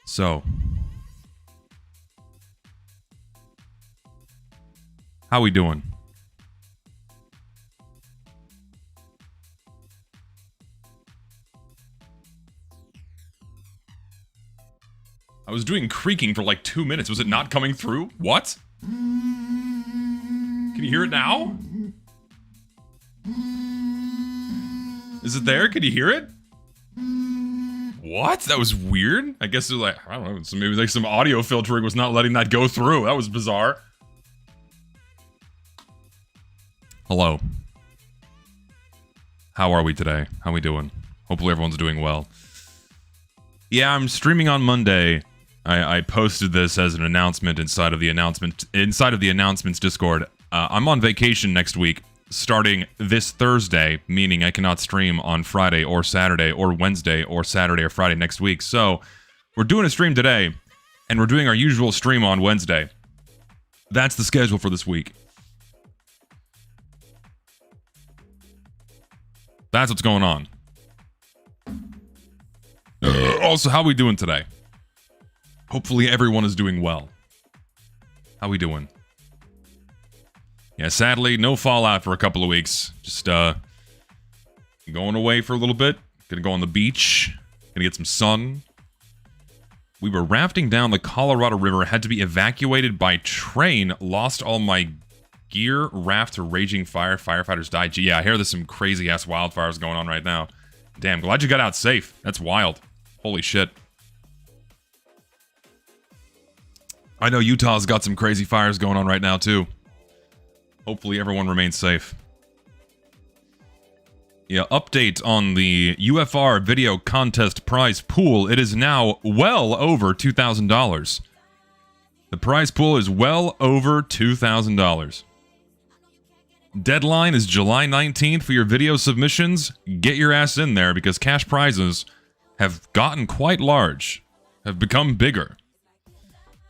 So, How we doing? I was doing creaking for like 2 minutes. Was it not coming through? What? Can you hear it now? Is it there? Can you hear it? What? That was weird. I guess it was like, I don't know, maybe like some audio filtering was not letting that go through. That was bizarre. Hello. How are we today? How we doing? Hopefully everyone's doing well. Yeah, I'm streaming on Monday. I posted this as an announcement inside of the announcements Discord. I'm on vacation next week, starting this Thursday, meaning I cannot stream on Friday or Saturday or Wednesday or Saturday or Friday next week. So we're doing a stream today, and we're doing our usual stream on Wednesday. That's the schedule for this week. That's what's going on. Also, how we doing today? Hopefully everyone is doing well. How we doing? Yeah, sadly, no Fallout for a couple of weeks. Just, going away for a little bit. Gonna go on the beach. Gonna get some sun. We were rafting down the Colorado River. Had to be evacuated by train. Lost all my gear. Raft to raging fire. Firefighters died. Yeah, I hear there's some crazy-ass wildfires going on right now. Damn, glad you got out safe. That's wild. Holy shit. I know Utah's got some crazy fires going on right now, too. Hopefully everyone remains safe. Yeah, update on the UFR video contest prize pool. It is now well over $2,000. The prize pool is well over $2,000. Deadline is July 19th for your video submissions. Get your ass in there because cash prizes have gotten quite large, have become bigger.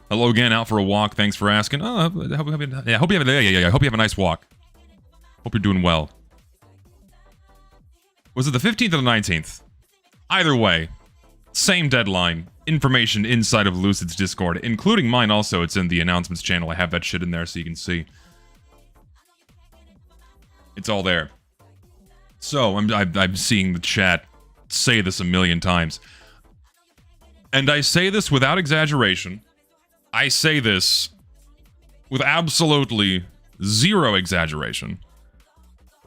Hello again, out for a walk. Thanks for asking. Oh, I hope you have a nice walk. Hope you're doing well. Was it the 15th or the 19th? Either way, same deadline. Information inside of Lucid's Discord, including mine also. It's in the announcements channel. I have that shit in there so you can see. It's all there. So, I'm seeing the chat say this a million times. And I say this without exaggeration. I say this with absolutely zero exaggeration.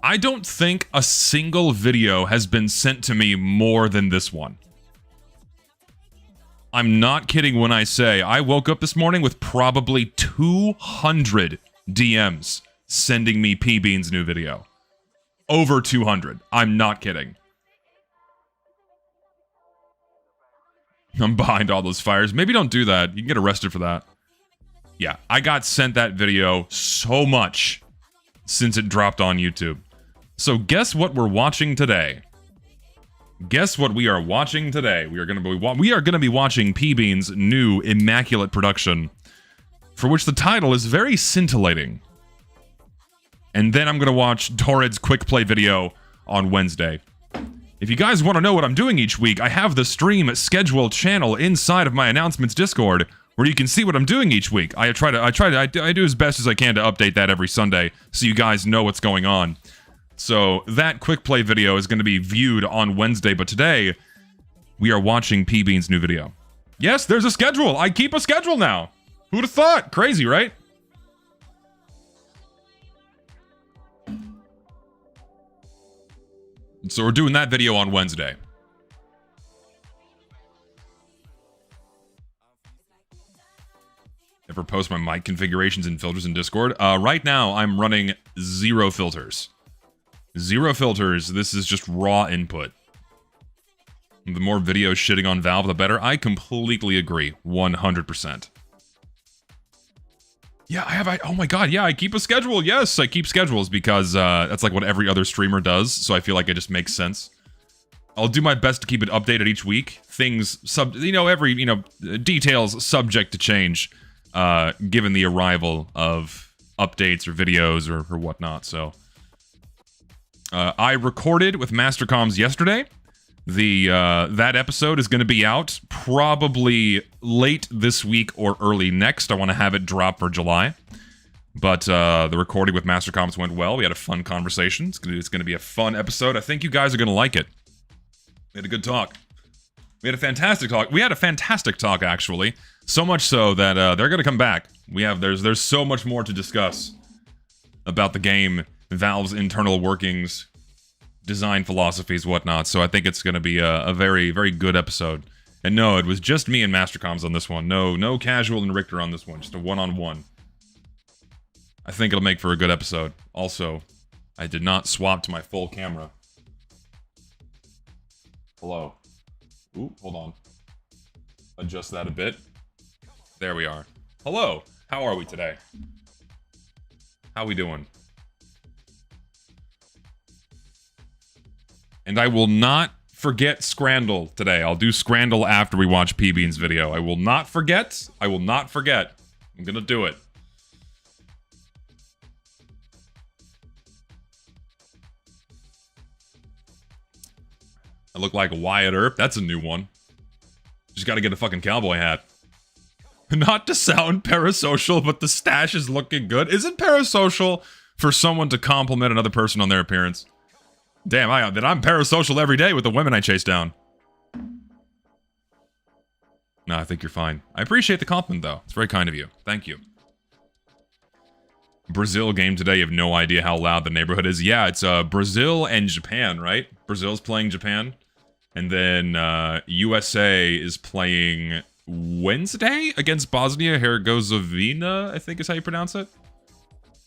I don't think a single video has been sent to me more than this one. I'm not kidding when I say I woke up this morning with probably 200 DMs sending me P-Bean's new video. Over 200. I'm not kidding. I'm behind all those fires. Maybe don't do that. You can get arrested for that. Yeah, I got sent that video so much since it dropped on YouTube. So guess what we're watching today? Guess what we are watching today? We are going to be watching P-Bean's new immaculate production, for which the title is very scintillating. And then I'm going to watch Torrid's quick play video on Wednesday. If you guys want to know what I'm doing each week, I have the stream schedule channel inside of my announcements Discord, where you can see what I'm doing each week. I do as best as I can to update that every Sunday, so you guys know what's going on. So that quick play video is going to be viewed on Wednesday, but today we are watching P-Bean's new video. Yes, there's a schedule. I keep a schedule now. Who'd have thought? Crazy, right? So we're doing that video on Wednesday. Ever post my mic configurations and filters in Discord? Right now, I'm running 0 filters. 0 filters. This is just raw input. The more videos shitting on Valve, the better. I completely agree. 100%. Yeah, oh my god, yeah, I keep a schedule. Yes, I keep schedules because that's like what every other streamer does, so I feel like it just makes sense. I'll do my best to keep it updated each week. Things, details subject to change, given the arrival of updates or videos or whatnot, so. I recorded with Mastercoms yesterday. That episode is going to be out probably late this week or early next. I want to have it drop for July. But the recording with Master Comps went well. We had a fun conversation. It's gonna be a fun episode. I think you guys are gonna like it. We had a good talk. We had a fantastic talk. We had a fantastic talk, actually. So much so that they're gonna come back. There's so much more to discuss about the game, Valve's internal workings, design philosophies, whatnot. So I think it's gonna be a very, very good episode. And no, it was just me and Master Comms on this one. No Casual and Richter on this one. Just a one-on-one. I think it'll make for a good episode. Also, I did not swap to my full camera. Hello. Ooh, hold on. Adjust that a bit. There we are. Hello. How are we today? How we doing? And I will not forget Scrandle today. I'll do Scrandle after we watch P-Bean's video. I will not forget. I will not forget. I'm gonna do it. I look like Wyatt Earp. That's a new one. Just gotta get a fucking cowboy hat. Not to sound parasocial, but the stash is looking good. Isn't parasocial for someone to compliment another person on their appearance? Damn, I'm parasocial every day with the women I chase down. No, I think you're fine. I appreciate the compliment, though. It's very kind of you. Thank you. Brazil game today. You have no idea how loud the neighborhood is. Yeah, it's Brazil and Japan, right? Brazil's playing Japan. And then USA is playing Wednesday against Bosnia-Herzegovina, I think is how you pronounce it.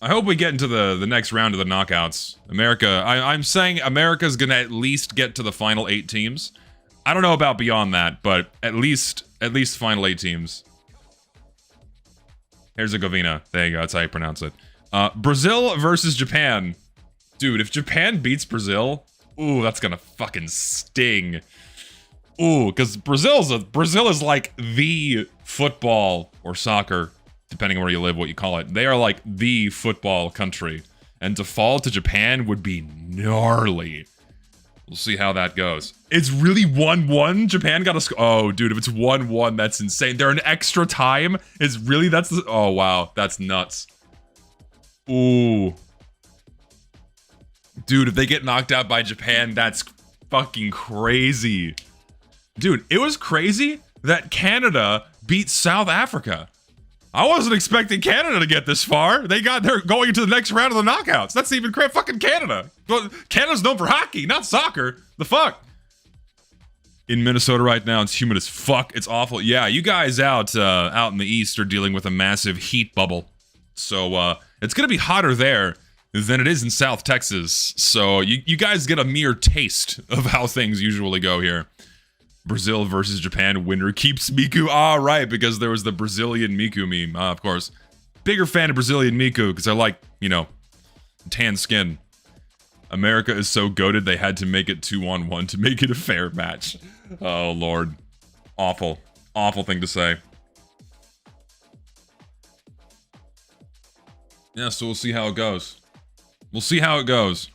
I hope we get into the next round of the knockouts. America, I'm saying America's gonna at least get to the final 8 teams. I don't know about beyond that, but at least final 8 teams. Herzegovina, there you go, that's how you pronounce it. Brazil versus Japan. Dude, if Japan beats Brazil, ooh, that's gonna fucking sting. Ooh, because Brazil is like the football or soccer, depending on where you live, what you call it. They are like the football country. And to fall to Japan would be gnarly. We'll see how that goes. It's really 1-1? Japan got a score. Oh, dude, if it's 1-1, that's insane. They're in extra time? Oh, wow. That's nuts. Ooh. Dude, if they get knocked out by Japan, that's fucking crazy. Dude, it was crazy that Canada beat South Africa. I wasn't expecting Canada to get this far. They're going into the next round of the knockouts. That's even fucking Canada. But Canada's known for hockey, not soccer. The fuck? In Minnesota right now, it's humid as fuck. It's awful. Yeah, you guys out in the east are dealing with a massive heat bubble. So, it's gonna be hotter there than it is in South Texas. So, you guys get a mere taste of how things usually go here. Brazil versus Japan, winner keeps Miku. Ah, right, because there was the Brazilian Miku meme, of course. Bigger fan of Brazilian Miku, because I like, tan skin. America is so goated they had to make it 2-on-1 to make it a fair match. Oh, Lord. Awful. Awful thing to say. Yeah, so we'll see how it goes. We'll see how it goes.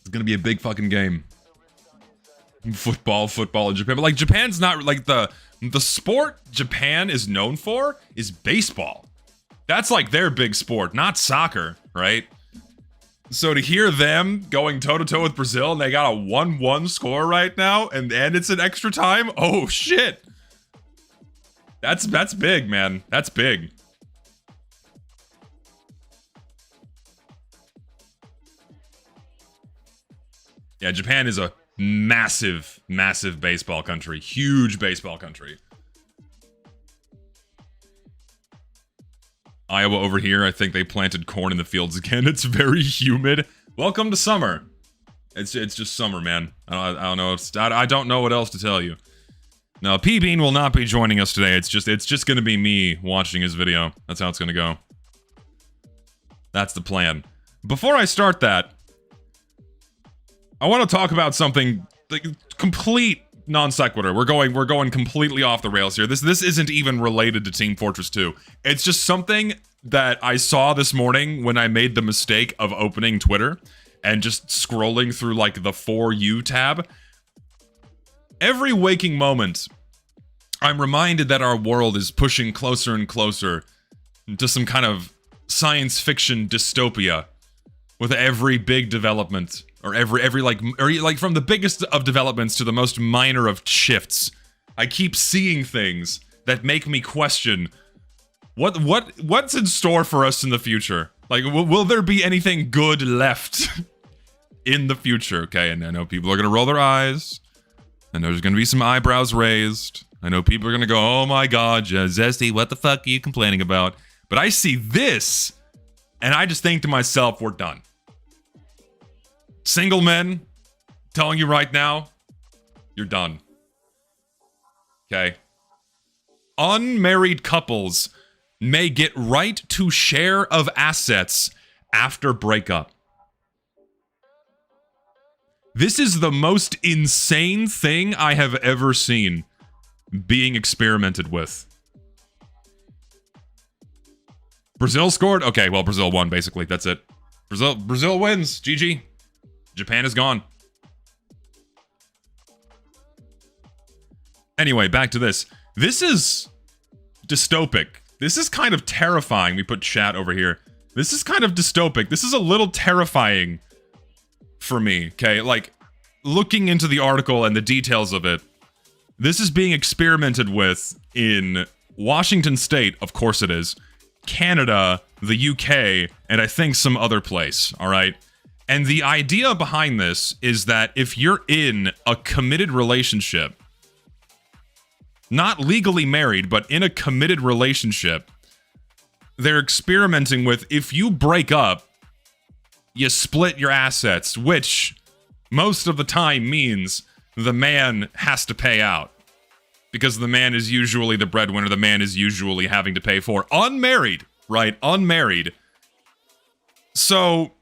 It's gonna be a big fucking game. Football in Japan. But, like, Japan's not, like, the sport Japan is known for is baseball. That's, like, their big sport, not soccer, right? So to hear them going toe-to-toe with Brazil, and they got a 1-1 score right now, and it's in extra time? Oh, shit. That's big, man. That's big. Yeah, Japan is a massive, massive baseball country. Huge baseball country. Iowa over here, I think they planted corn in the fields again. It's very humid. Welcome to summer. It's just summer, man. I don't know. I don't know what else to tell you. No, P-Bean will not be joining us today. It's just gonna be me watching his video. That's how it's gonna go. That's the plan. Before I start that, I want to talk about something like complete non sequitur. We're going completely off the rails here. This isn't even related to Team Fortress 2. It's just something that I saw this morning when I made the mistake of opening Twitter and just scrolling through like the For You tab. Every waking moment, I'm reminded that our world is pushing closer and closer to some kind of science fiction dystopia with every big development, or every like from the biggest of developments to the most minor of shifts. I keep seeing things that make me question what's in store for us in the future. Like, will there be anything good left in the future? Okay, and I know people are gonna roll their eyes. I know there's gonna be some eyebrows raised. I know people are gonna go, "Oh my God, Zesty, what the fuck are you complaining about?" But I see this, and I just think to myself, we're done. Single men, telling you right now, you're done. Okay? Unmarried couples may get right to share of assets after breakup. This is the most insane thing I have ever seen being experimented with. Brazil scored? Okay, well, Brazil won, basically. That's it. Brazil wins. GG. Japan is gone. Anyway, back to this. This is dystopic. This is kind of terrifying. We put chat over here. This is kind of dystopic. This is a little terrifying for me, okay? Like, looking into the article and the details of it, this is being experimented with in Washington State, of course it is, Canada, the UK, and I think some other place, all right? And the idea behind this is that if you're in a committed relationship, not legally married, but in a committed relationship, they're experimenting with, if you break up, you split your assets, which most of the time means the man has to pay out. Because the man is usually the breadwinner, the man is usually having to pay for. Unmarried, right? Unmarried. So,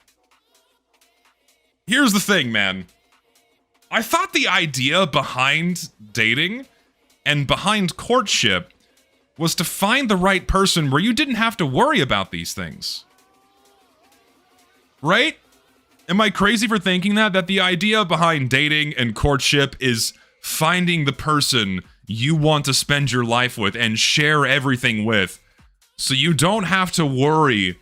here's the thing, man. I thought the idea behind dating and behind courtship was to find the right person where you didn't have to worry about these things. Right? Am I crazy for thinking that? That the idea behind dating and courtship is finding the person you want to spend your life with and share everything with, so you don't have to worry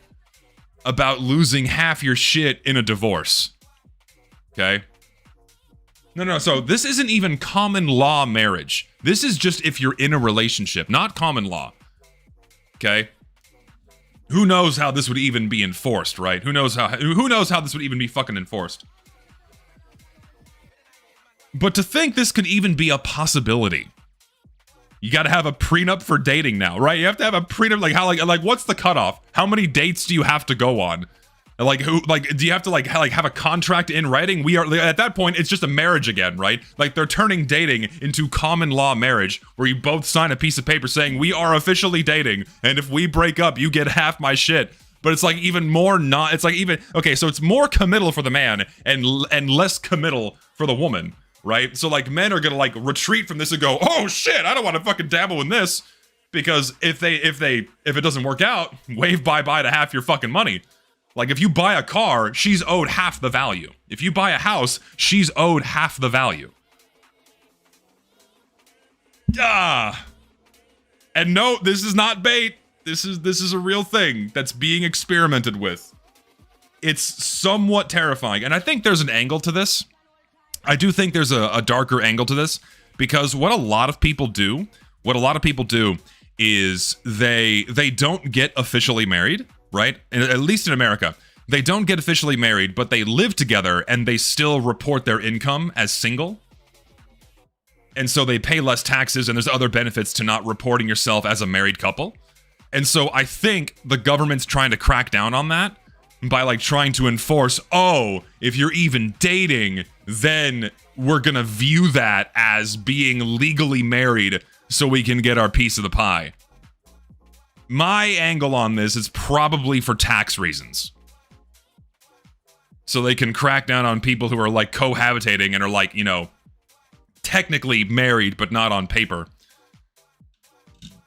about losing half your shit in a divorce. Okay? No, so this isn't even common law marriage. This is just if you're in a relationship, not common law. Okay? Who knows how this would even be enforced, right? Who knows how this would even be fucking enforced? But to think this could even be a possibility. You gotta have a prenup for dating now, right? You have to have a prenup, like what's the cutoff? How many dates do you have to go on? Do you have to have a contract in writing? We are, at that point, it's just a marriage again, right? Like, they're turning dating into common law marriage, where you both sign a piece of paper saying, we are officially dating, and if we break up, you get half my shit. But it's like even more not, it's like even, okay, so it's more committal for the man, and less committal for the woman, right? So, like, men are gonna, like, retreat from this and go, oh shit, I don't want to fucking dabble in this, because if it doesn't work out, wave bye-bye to half your fucking money. Like, if you buy a car, she's owed half the value. If you buy a house, she's owed half the value. And no, this is not bait. This is a real thing that's being experimented with. It's somewhat terrifying. And I think there's an angle to this. I do think there's a darker angle to this, because what a lot of people do is they don't get officially married. Right? At least in America. They don't get officially married, but they live together and they still report their income as single. And so they pay less taxes, and there's other benefits to not reporting yourself as a married couple. And so I think the government's trying to crack down on that by, like, trying to enforce, oh, if you're even dating, then we're gonna view that as being legally married so we can get our piece of the pie. My angle on this is probably for tax reasons. So they can crack down on people who are, like, cohabitating and are, like, you know, technically married but not on paper.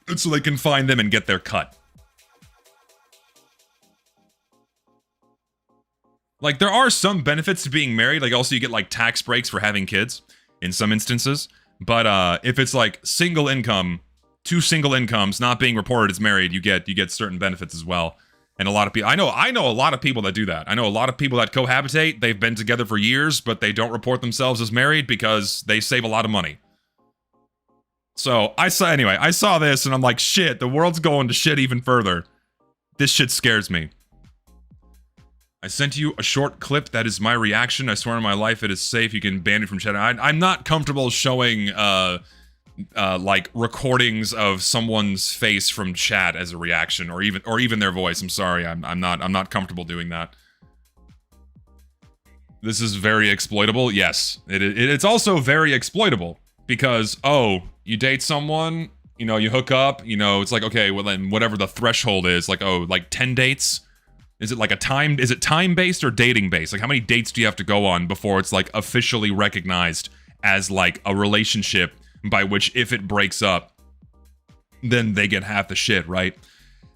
And so they can find them and get their cut. Like, there are some benefits to being married. Like, also you get, like, tax breaks for having kids in some instances. But if it's like single income, two single incomes not being reported as married, you get certain benefits as well. And a lot of people, I know a lot of people that do that. I know a lot of people that cohabitate. They've been together for years, but they don't report themselves as married because they save a lot of money. So I saw this and I'm like, shit, the world's going to shit even further. This shit scares me. I sent you a short clip that is my reaction. I swear on my life it is safe. You can ban it from chat. I'm not comfortable showing like recordings of someone's face from chat as a reaction, or even their voice. I'm sorry. I'm not comfortable doing that. This is very exploitable. Yes, it's also very exploitable because, oh, you date someone, you know, you hook up, you know, it's like, okay, well then whatever the threshold is, like, oh, like 10 dates. Is it like is it time-based or dating-based? Like, how many dates do you have to go on before it's, like, officially recognized as, like, a relationship by which, if it breaks up, then they get half the shit, right?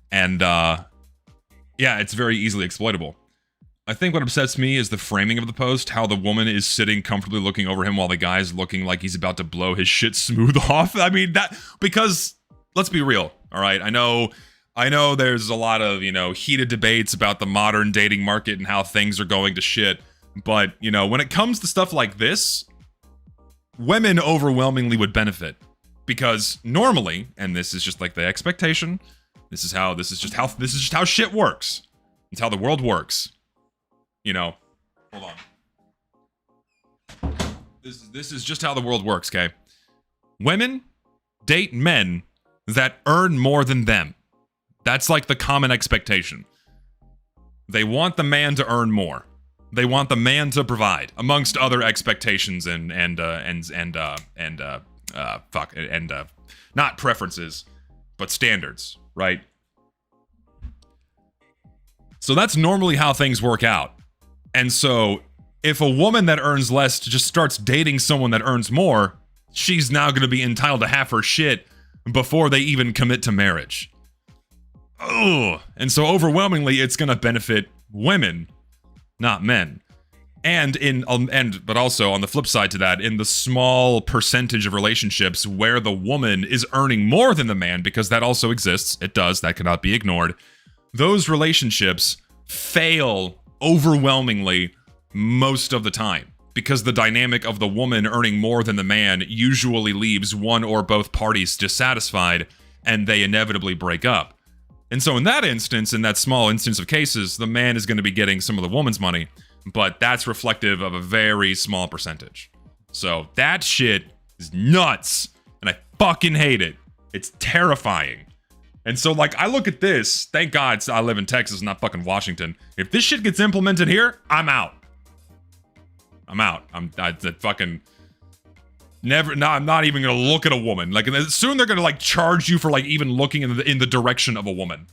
And, yeah, it's very easily exploitable. I think what upsets me is the framing of the post, how the woman is sitting comfortably looking over him while the guy's looking like he's about to blow his shit smooth off. I mean, because, let's be real, all right? I know there's a lot of, you know, heated debates about the modern dating market and how things are going to shit. But, you know, when it comes to stuff like this, women overwhelmingly would benefit. Because normally, and this is just like the expectation, this is just how shit works. It's how the world works. You know, hold on. This is just how the world works, okay? Women date men that earn more than them. That's like the common expectation. They want the man to earn more. They want the man to provide, amongst other expectations and not preferences, but standards, right? So that's normally how things work out. And so if a woman that earns less just starts dating someone that earns more, she's now going to be entitled to half her shit before they even commit to marriage. Ugh. And so overwhelmingly, it's going to benefit women, not men. But also on the flip side to that, in the small percentage of relationships where the woman is earning more than the man, because that also exists, it does, that cannot be ignored, those relationships fail overwhelmingly most of the time, because the dynamic of the woman earning more than the man usually leaves one or both parties dissatisfied, and they inevitably break up. And so in that instance, in that small instance of cases, the man is going to be getting some of the woman's money, but that's reflective of a very small percentage. So that shit is nuts, and I fucking hate it. It's terrifying. And so, like, I look at this, thank God I live in Texas, not fucking Washington. If this shit gets implemented here, I'm out. I'm fucking never, no, I'm not even gonna look at a woman. Like, soon they're gonna, like, charge you for, like, even looking in the direction of a woman.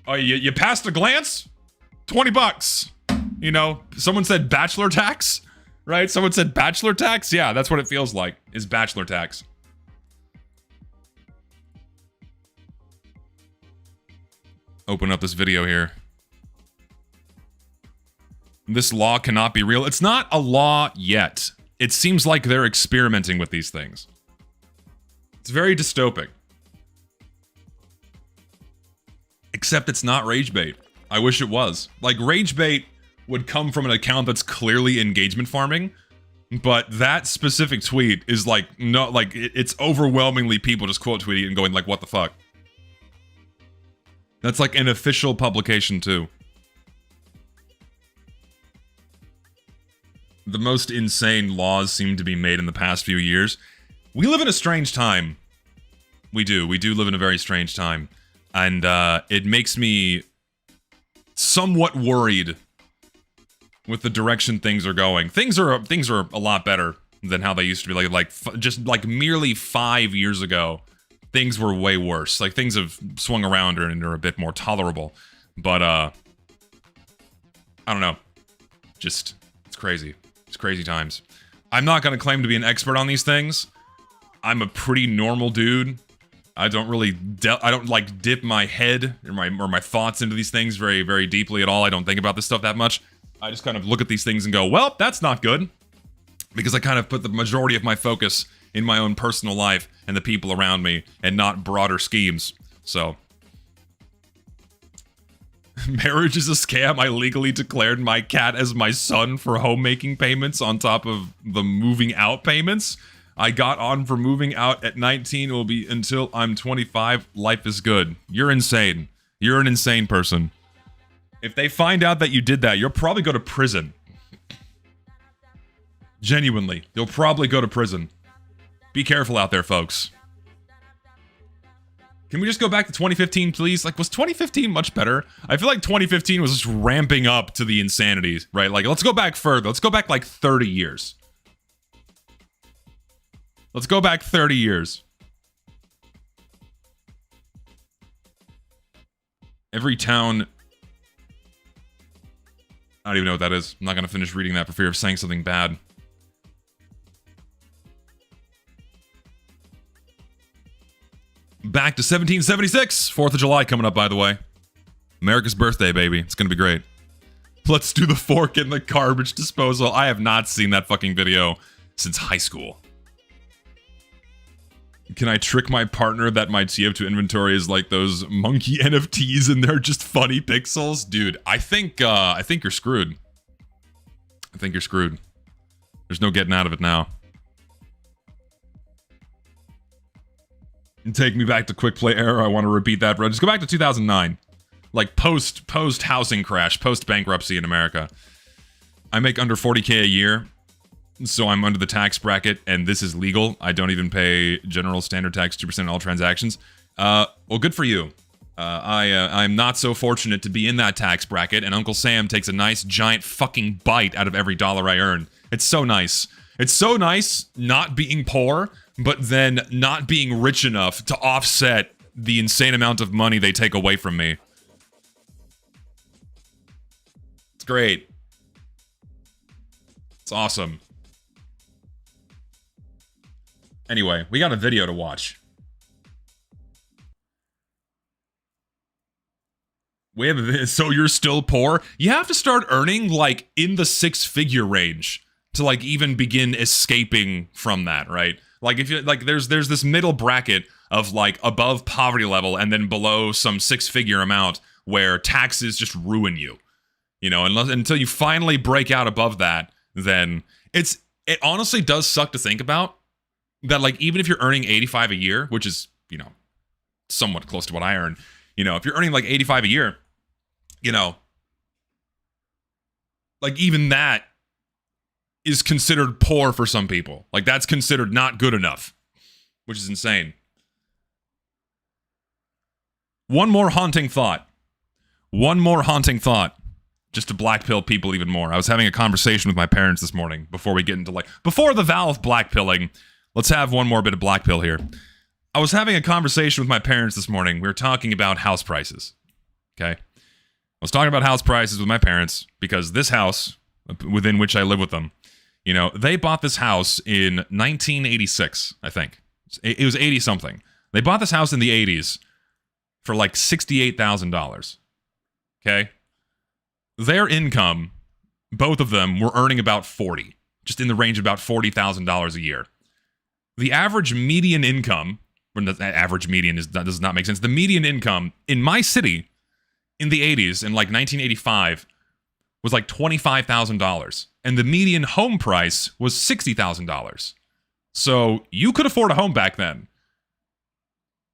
Oh, you passed a glance? $20. You know, someone said bachelor tax, right? Someone said bachelor tax? Yeah, that's what it feels like, is bachelor tax. Open up this video here. This law cannot be real. It's not a law yet. It seems like they're experimenting with these things. It's very dystopic. Except it's not rage bait. I wish it was. Like, rage bait would come from an account that's clearly engagement farming, but that specific tweet is like, no, like, it's overwhelmingly people just quote tweeting and going like, what the fuck? That's like an official publication too. The most insane laws seem to be made in the past few years. We live in a strange time. We do live in a very strange time. And it makes me somewhat worried with the direction things are going. Things are a lot better than how they used to be. Just merely 5 years ago, things were way worse. Like, things have swung around and are a bit more tolerable. But I don't know. Just, it's crazy. It's crazy times. I'm not gonna claim to be an expert on these things. I'm a pretty normal dude. I don't really, I don't like dip my head or my thoughts into these things very, very deeply at all. I don't think about this stuff that much. I just kind of look at these things and go, well, that's not good. Because I kind of put the majority of my focus in my own personal life and the people around me and not broader schemes. So, marriage is a scam. I legally declared my cat as my son for homemaking payments on top of the moving out payments. I got on for moving out at 19. It will be until I'm 25. Life is good. You're insane. You're an insane person. If they find out that you did that, you'll probably go to prison. Genuinely. You'll probably go to prison. Be careful out there, folks. Can we just go back to 2015, please? Like, was 2015 much better? I feel like 2015 was just ramping up to the insanity, right? Like, let's go back further. Let's go back like 30 years. Let's go back 30 years. Every town... I don't even know what that is. I'm not going to finish reading that for fear of saying something bad. Back to 1776. 4th of July coming up, by the way. America's birthday, baby. It's going to be great. Let's do the fork in the garbage disposal. I have not seen that fucking video since high school. Can I trick my partner that my TF2 inventory is like those monkey NFTs and they're just funny pixels? Dude, I think you're screwed. I think you're screwed. There's no getting out of it now. Take me back to quick play era. I want to repeat that, bro. Just go back to 2009. Like post housing crash, post bankruptcy in America. I make under 40K a year. So I'm under the tax bracket, and this is legal. I don't even pay general standard tax, 2% on all transactions. Well, good for you. I'm not so fortunate to be in that tax bracket, and Uncle Sam takes a nice, giant fucking bite out of every dollar I earn. It's so nice. It's so nice not being poor, but then not being rich enough to offset the insane amount of money they take away from me. It's great. It's awesome. Anyway, we got a video to watch. We have a, so you're still poor? You have to start earning like in the 6-figure range to like even begin escaping from that, right? Like if you like there's this middle bracket of like above poverty level and then below some 6-figure amount where taxes just ruin you. You know, until you finally break out above that, then it honestly does suck to think about. That, like, even if you're earning 85 a year, which is, you know, somewhat close to what I earn, you know, if you're earning, like, 85 a year, you know, like, even that is considered poor for some people. Like, that's considered not good enough, which is insane. One more haunting thought. One more haunting thought. Just to blackpill people even more. I was having a conversation with my parents this morning before we get into, like, before the Valve blackpilling. Let's have one more bit of black pill here. I was having a conversation with my parents this morning. We were talking about house prices. Okay? I was talking about house prices with my parents because this house, within which I live with them, you know, they bought this house in 1986, I think. It was 80-something. They bought this house in the 80s for like $68,000. Okay? Their income, both of them, were earning about 40. Just in the range of about $40,000 a year. The average median income, or the average median does not make sense. The median income in my city in the 80s, in like 1985, was like $25,000. And the median home price was $60,000. So you could afford a home back then.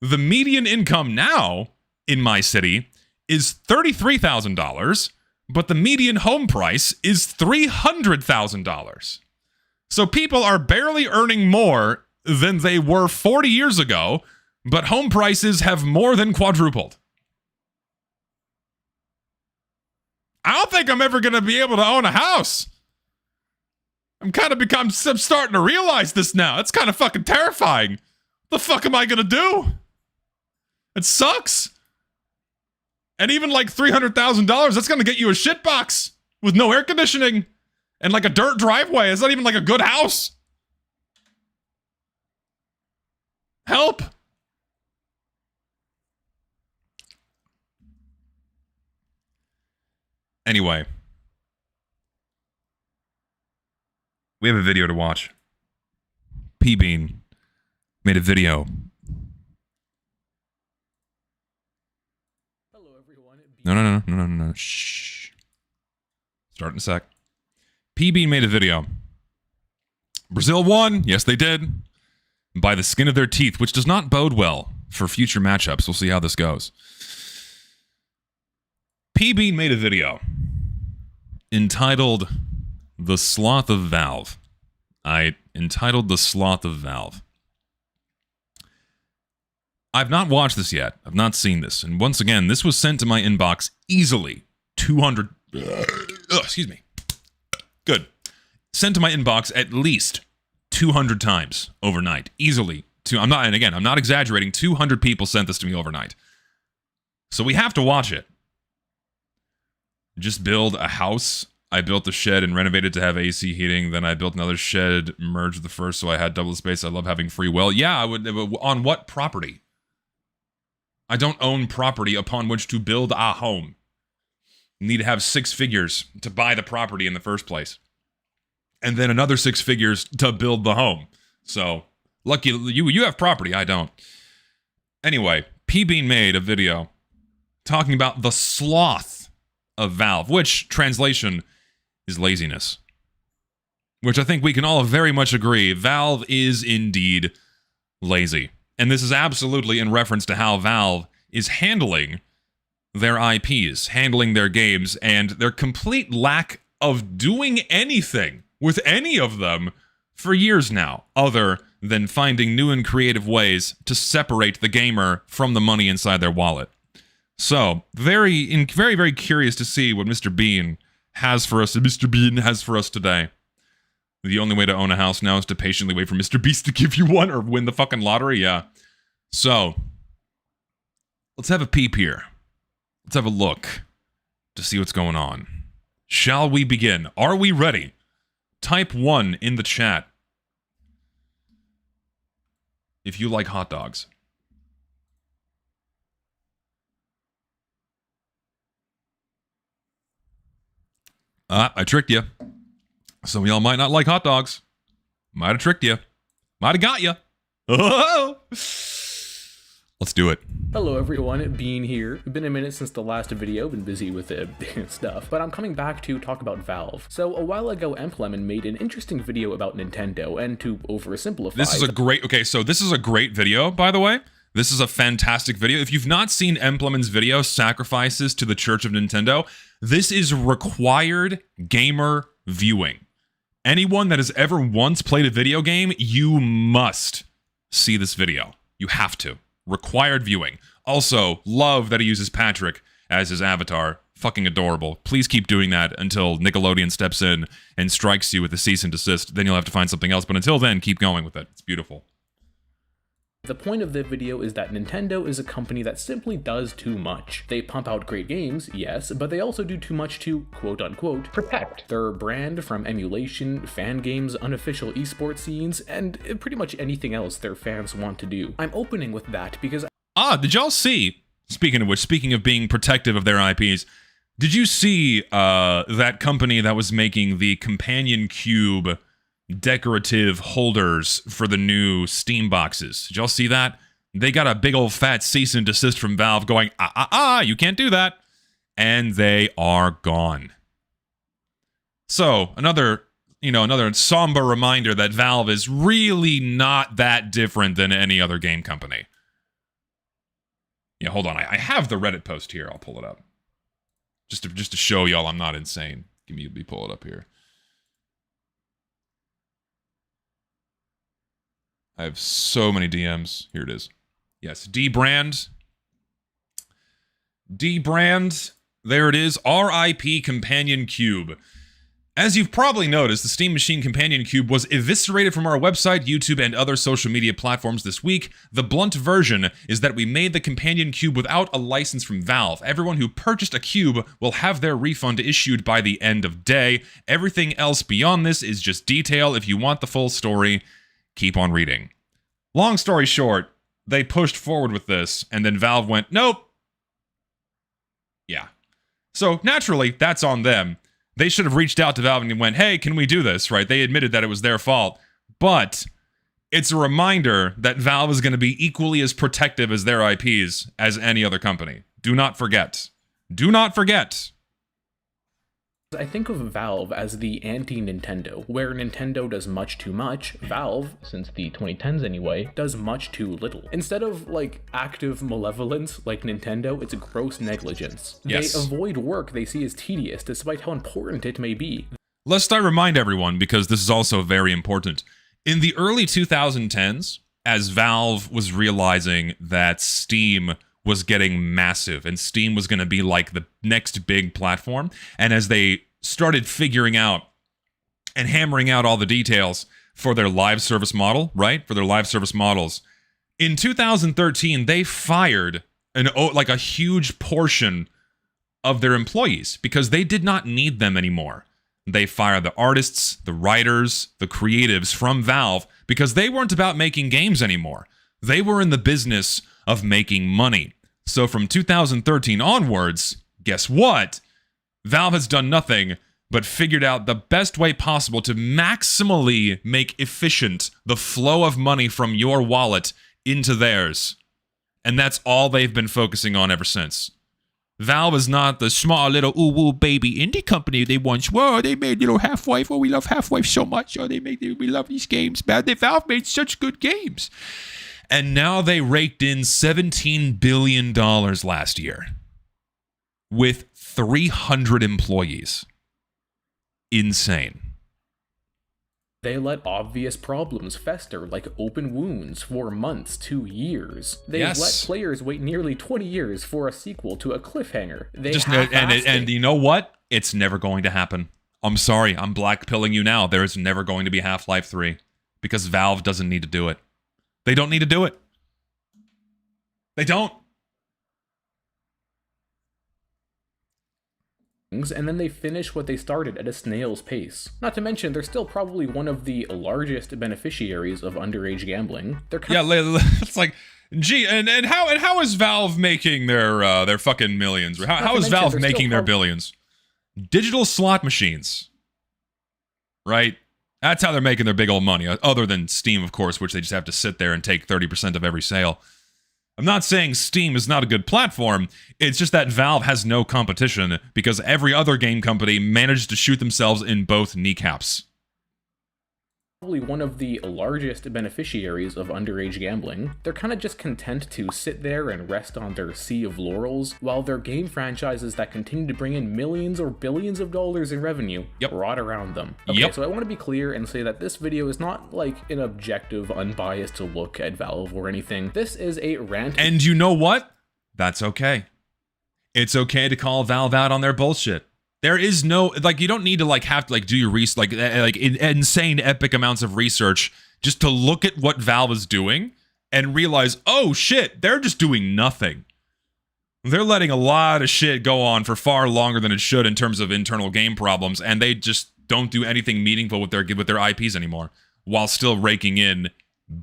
The median income now in my city is $33,000, but the median home price is $300,000. So people are barely earning more than they were 40 years ago, but home prices have more than quadrupled. I don't think I'm ever going to be able to own a house. I'm starting to realize this now. It's kind of fucking terrifying. What the fuck am I going to do? It sucks. And even like $300,000, that's going to get you a shitbox with no air conditioning and like a dirt driveway. It's not even like a good house. Help! Anyway. We have a video to watch. P-Bean made a video. Hello, everyone. No. Shh. Start in a sec. PB made a video. Brazil won. Yes, they did. By the skin of their teeth, which does not bode well for future matchups. We'll see how this goes. PB made a video entitled The Sloth of Valve. Entitled The Sloth of Valve. I've not watched this yet. I've not seen this. And once again, this was sent to my inbox easily 200... excuse me. Good. Sent to my inbox at least 200 times overnight. Easily. I'm not exaggerating. 200 people sent this to me overnight. So we have to watch it. Just build a house. I built a shed and renovated to have AC heating. Then I built another shed, merged the first, so I had double the space. I love having free will. Yeah, I would. On what property? I don't own property upon which to build a home. You need to have 6 figures to buy the property in the first place. And then another 6 figures to build the home. So, lucky you have property, I don't. Anyway, PB made a video talking about the sloth of Valve, which, translation, is laziness. Which I think we can all very much agree, Valve is indeed lazy. And this is absolutely in reference to how Valve is handling their IPs, handling their games, and their complete lack of doing anything with any of them for years now, other than finding new and creative ways to separate the gamer from the money inside their wallet. So, very, very curious to see what Mr. Bean has for us today. The only way to own a house now is to patiently wait for Mr. Beast to give you one or win the fucking lottery, yeah. So, let's have a peep here. Let's have a look to see what's going on. Shall we begin? Are we ready? Type 1 in the chat if you like hot dogs. I tricked you. Some of y'all might not like hot dogs. Might have tricked you. Might have got you. Oh! Let's do it. Hello everyone, Bean here. Been a minute since the last video, been busy with stuff, but I'm coming back to talk about Valve. So a while ago, Emplemon made an interesting video about Nintendo, and to oversimplify... This is a great video, by the way. This is a fantastic video. If you've not seen Emplemon's video, Sacrifices to the Church of Nintendo, this is required gamer viewing. Anyone that has ever once played a video game, you must see this video. You have to. Required viewing. Also, love that he uses Patrick as his avatar. Fucking adorable. Please keep doing that until Nickelodeon steps in and strikes you with a cease and desist. Then you'll have to find something else, but until then, keep going with it. It's beautiful. The point of the video is that Nintendo is a company that simply does too much. They pump out great games, yes, but they also do too much to, quote-unquote, protect their brand from emulation, fan games, unofficial esports scenes, and pretty much anything else their fans want to do. I'm opening with that because... Did y'all see, speaking of which, speaking of being protective of their IPs, did you see that company that was making the Companion Cube decorative holders for the new Steam boxes? Did y'all see that? They got a big old fat cease and desist from Valve going, you can't do that. And they are gone. So, another somber reminder that Valve is really not that different than any other game company. Yeah, hold on. I have the Reddit post here. I'll pull it up. Just to show y'all I'm not insane. Let me pull it up here. I have so many DMs. Here it is. Yes, D-Brand. D-Brand. There it is. RIP Companion Cube. As you've probably noticed, the Steam Machine Companion Cube was eviscerated from our website, YouTube, and other social media platforms this week. The blunt version is that we made the Companion Cube without a license from Valve. Everyone who purchased a cube will have their refund issued by the end of day. Everything else beyond this is just detail. If you want the full story, keep on reading. Long story short, they pushed forward with this, and then Valve went, nope. Yeah. So, naturally, that's on them. They should have reached out to Valve and went, hey, can we do this, right? They admitted that it was their fault. But It's a reminder that Valve is going to be equally as protective as their IPs as any other company. Do not forget. Do not forget. I think of Valve as the anti-Nintendo, where Nintendo does much too much, Valve, since the 2010s anyway, does much too little. Instead of, like, active malevolence like Nintendo, it's gross negligence. Yes. They avoid work they see as tedious, despite how important it may be. Lest I remind everyone, because this is also very important. In the early 2010s, as Valve was realizing that Steam was getting massive and Steam was going to be like the next big platform, and as they started figuring out and hammering out all the details for their live service model, right? For their live service models, in 2013, they fired a huge portion of their employees because they did not need them anymore. They fired the artists, the writers, the creatives from Valve because they weren't about making games anymore. They were in the business of making money. So from 2013 onwards, guess what? Valve has done nothing but figured out the best way possible to maximally make efficient the flow of money from your wallet into theirs. And that's all they've been focusing on ever since. Valve is not the small little ooh-woo baby indie company they once were. They made little Half-Life. Oh, we love Half-Life so much. Oh, we love these games, man. Valve made such good games. And now they raked in $17 billion last year with 300 employees. Insane. They let obvious problems fester like open wounds for months to years. They've let players wait nearly 20 years for a sequel to a cliffhanger. And you know what? It's never going to happen. I'm sorry, I'm blackpilling you now. There is never going to be Half-Life 3 because Valve doesn't need to do it. They don't need to do it. They don't. And then they finish what they started at a snail's pace. Not to mention, they're still probably one of the largest beneficiaries of underage gambling. It's like, gee, and how is Valve making their fucking millions? How is Valve making their billions? Digital slot machines, right? That's how they're making their big old money. Other than Steam, of course, which they just have to sit there and take 30% of every sale. I'm not saying Steam is not a good platform, it's just that Valve has no competition because every other game company managed to shoot themselves in both kneecaps. Probably one of the largest beneficiaries of underage gambling. They're kind of just content to sit there and rest on their sea of laurels, while their game franchises that continue to bring in millions or billions of dollars in revenue rot around them. Okay, so I want to be clear and say that this video is not like an objective, unbiased look at Valve or anything. This is a rant. And you know what? That's okay. It's okay to call Valve out on their bullshit. There is no, like, you don't need to, like, have to, like, do your research, like insane epic amounts of research just to look at what Valve is doing and realize, oh, shit, they're just doing nothing. They're letting a lot of shit go on for far longer than it should in terms of internal game problems, and they just don't do anything meaningful with their IPs anymore, while still raking in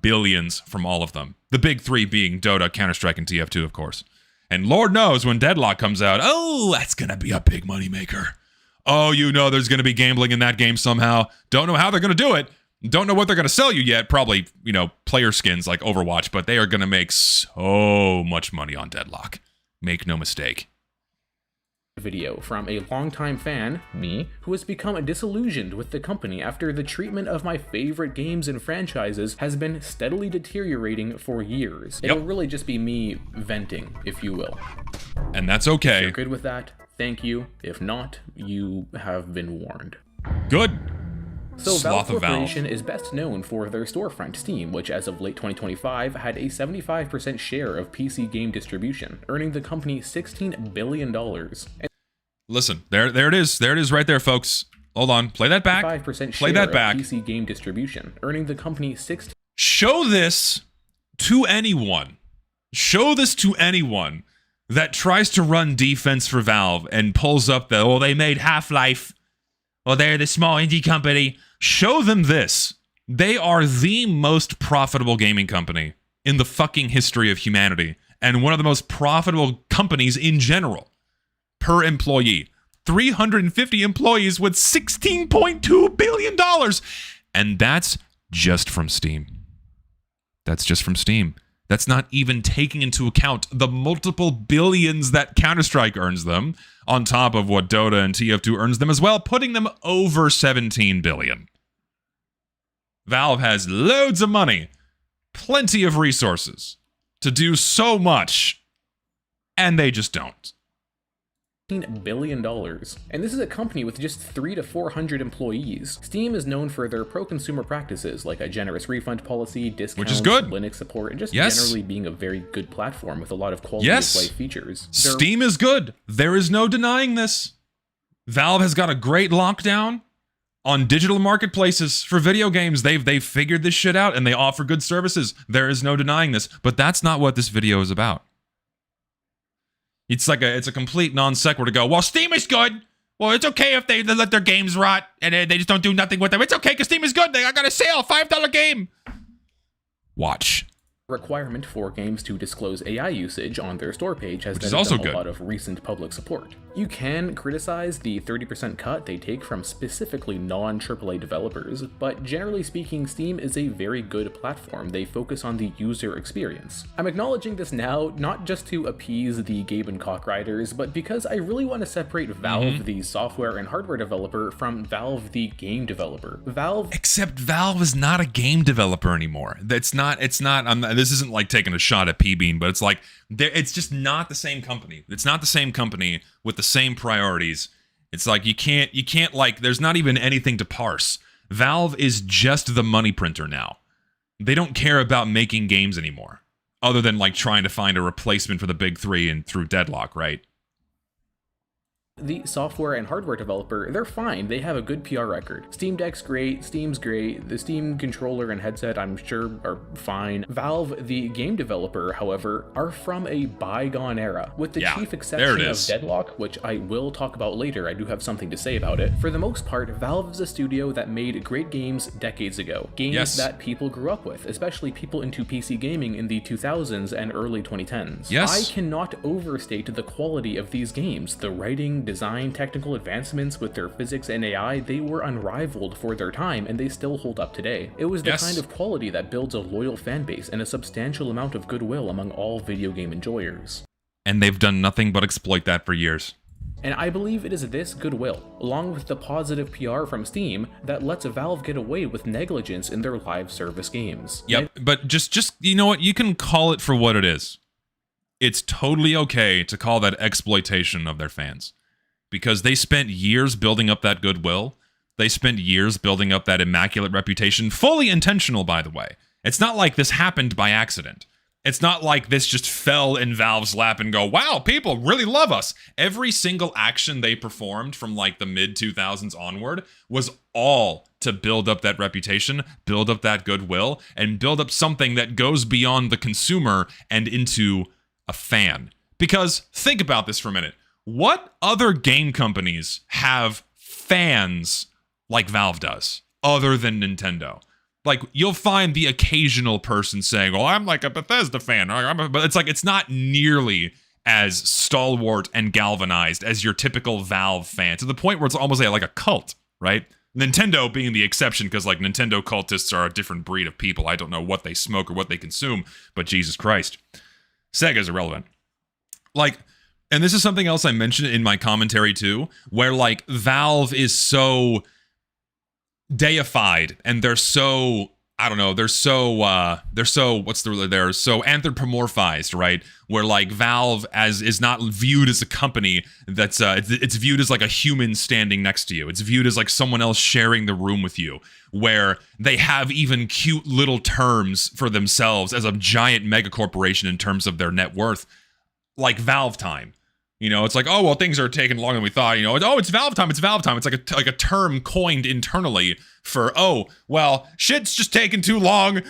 billions from all of them. The big three being Dota, Counter-Strike, and TF2, of course. And Lord knows when Deadlock comes out, oh, that's going to be a big moneymaker. Oh, you know there's going to be gambling in that game somehow. Don't know how they're going to do it. Don't know what they're going to sell you yet. Probably, you know, player skins like Overwatch, but they are going to make so much money on Deadlock. Make no mistake. Video from a longtime fan, me, who has become disillusioned with the company after the treatment of my favorite games and franchises has been steadily deteriorating for years. It'll really just be me venting, if you will. And that's okay. If you're good with that, thank you. If not, you have been warned. Good. So Valve Corporation is best known for their storefront, Steam, which as of late 2025 had a 75% share of PC game distribution, earning the company $16 billion. Listen, there it is. There it is right there, folks. Hold on. Play that back. 5% Play that back. PC game distribution, earning the company 16. Show this to anyone. Show this to anyone that tries to run defense for Valve and pulls up the, oh, they made Half-Life. Well, they're the small indie company. Show them this. They are the most profitable gaming company in the fucking history of humanity, and one of the most profitable companies in general per employee. 350 employees with $16.2 billion. And that's just from Steam. That's just from Steam. That's not even taking into account the multiple billions that Counter-Strike earns them, on top of what Dota and TF2 earns them as well, putting them over 17 billion. Valve has loads of money, plenty of resources to do so much, and they just don't. $15 billion. And this is a company with just 300 to 400 employees. Steam is known for their pro-consumer practices, like a generous refund policy, discounts, which is good. Linux support, and just generally being a very good platform with a lot of quality of life features. Steam is good. There is no denying this. Valve has got a great lockdown on digital marketplaces for video games. They've figured this shit out, and they offer good services. There is no denying this, but that's not what this video is about. It's a complete non sequitur to go, well, Steam is good. Well, it's okay if they let their games rot and they just don't do nothing with them. It's okay because Steam is good. I got a sale, $5 game. Watch. Requirement for games to disclose AI usage on their store page has been a lot of recent public support. You can criticize the 30% cut they take from specifically non-AAA developers, but generally speaking, Steam is a very good platform. They focus on the user experience. I'm acknowledging this now, not just to appease the Gabe and Cock riders, but because I really want to separate Valve, the software and hardware developer, from Valve, the game developer. Except Valve is not a game developer anymore. This isn't like taking a shot at P-Bean, but it's just not the same company. It's not the same company with the same priorities. It's like you can't like, there's not even anything to parse. Valve is just the money printer now. They don't care about making games anymore, other than like trying to find a replacement for the big three and through Deadlock, right? The software and hardware developer, they're fine. They have a good PR record. Steam Deck's great, Steam's great, the Steam controller and headset, I'm sure, are fine. Valve, the game developer, however, are from a bygone era, with the chief exception of Deadlock, which I will talk about later. I do have something to say about it. For the most part, Valve is a studio that made great games decades ago. Games that people grew up with, especially people into PC gaming in the 2000s and early 2010s. I cannot overstate the quality of these games. The writing, design, technical advancements with their physics and AI, they were unrivaled for their time, and they still hold up today. It was the kind of quality that builds a loyal fan base and a substantial amount of goodwill among all video game enjoyers. And they've done nothing but exploit that for years. And I believe it is this goodwill, along with the positive PR from Steam, that lets Valve get away with negligence in their live service games. But just you know what? You can call it for what it is. It's totally okay to call that exploitation of their fans. Because they spent years building up that goodwill. They spent years building up that immaculate reputation, fully intentional, by the way. It's not like this happened by accident. It's not like this just fell in Valve's lap and go, wow, people really love us. Every single action they performed from like the mid-2000s onward was all to build up that reputation, build up that goodwill, and build up something that goes beyond the consumer and into a fan. Because think about this for a minute. What other game companies have fans like Valve does, other than Nintendo? Like, you'll find the occasional person saying, well, I'm like a Bethesda fan, but it's like, it's not nearly as stalwart and galvanized as your typical Valve fan, to the point where it's almost like a cult, right? Nintendo being the exception, because like Nintendo cultists are a different breed of people. I don't know what they smoke or what they consume, but Jesus Christ. Sega's irrelevant. Like, and this is something else I mentioned in my commentary too, where like Valve is so deified and they're so, I don't know, they're so what's the word there? So anthropomorphized, right? Where like Valve is not viewed as a company that's it's viewed as like a human standing next to you. It's viewed as like someone else sharing the room with you, where they have even cute little terms for themselves as a giant mega corporation in terms of their net worth. Like Valve time, you know, it's like, oh, well, things are taking longer than we thought, you know, it's Valve time, it's Valve time. It's like a term coined internally for, oh, well, shit's just taking too long,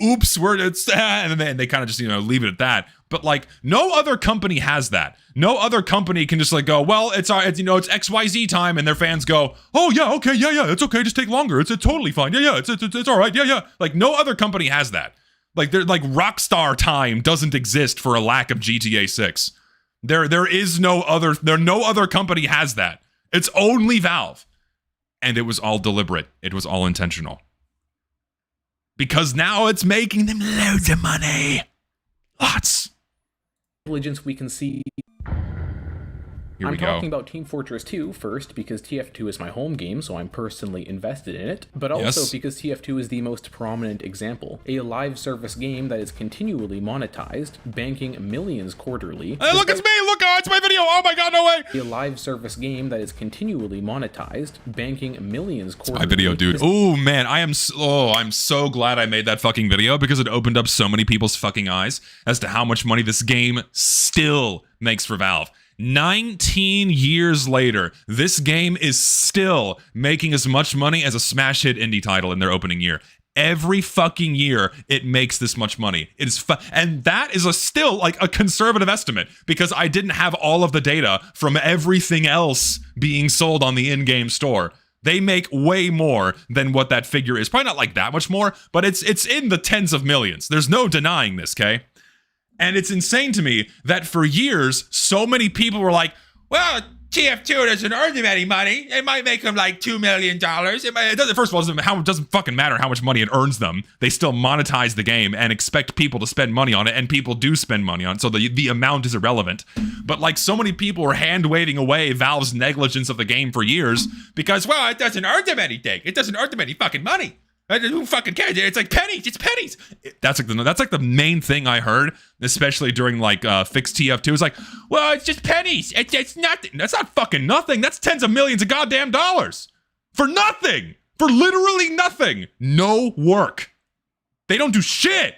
oops, and then they kind of just, you know, leave it at that. But like, no other company has that. No other company can just like go, well, it's you know, it's XYZ time, and their fans go, oh yeah, okay, yeah, it's okay, just take longer, it's totally fine, yeah, it's all right, yeah. Like, no other company has that. Like, they're like Rockstar time doesn't exist for a lack of GTA 6. There is no other company has that. It's only Valve. And it was all deliberate. It was all intentional. because now it's making them loads of money. Lots. Diligence we can see. Here we I'm go. talking about Team Fortress 2 first because TF2 is my home game, so I'm personally invested in it, but also because TF2 is the most prominent example. A live service game that is continually monetized, banking millions quarterly. Hey, look, it's me! Look, it's my video! Oh my god, no way! A live service game that is continually monetized, banking millions quarterly. My video, dude. Oh man, I'm so glad I made that fucking video because it opened up so many people's fucking eyes as to how much money this game still makes for Valve. 19 years later, this game is still making as much money as a smash hit indie title in their opening year. Every fucking year, it makes this much money. It is and that is still like a conservative estimate because I didn't have all of the data from everything else being sold on the in-game store. They make way more than what that figure is. Probably not like that much more, but it's in the tens of millions. There's no denying this, okay? And it's insane to me that for years, so many people were like, well, TF2 doesn't earn them any money. It might make them like $2 million. It doesn't, first of all, it doesn't fucking matter how much money it earns them. They still monetize the game and expect people to spend money on it, and people do spend money on it, so the amount is irrelevant. But like so many people were hand-waving away Valve's negligence of the game for years because, well, it doesn't earn them anything. It doesn't earn them any fucking money. Who fucking cares? It's like pennies. It's pennies. That's like the main thing I heard, especially during like fixed TF2. It's like, well, it's just pennies. It's nothing. That's not fucking nothing. That's tens of millions of goddamn dollars for nothing. For literally nothing. No work. They don't do shit.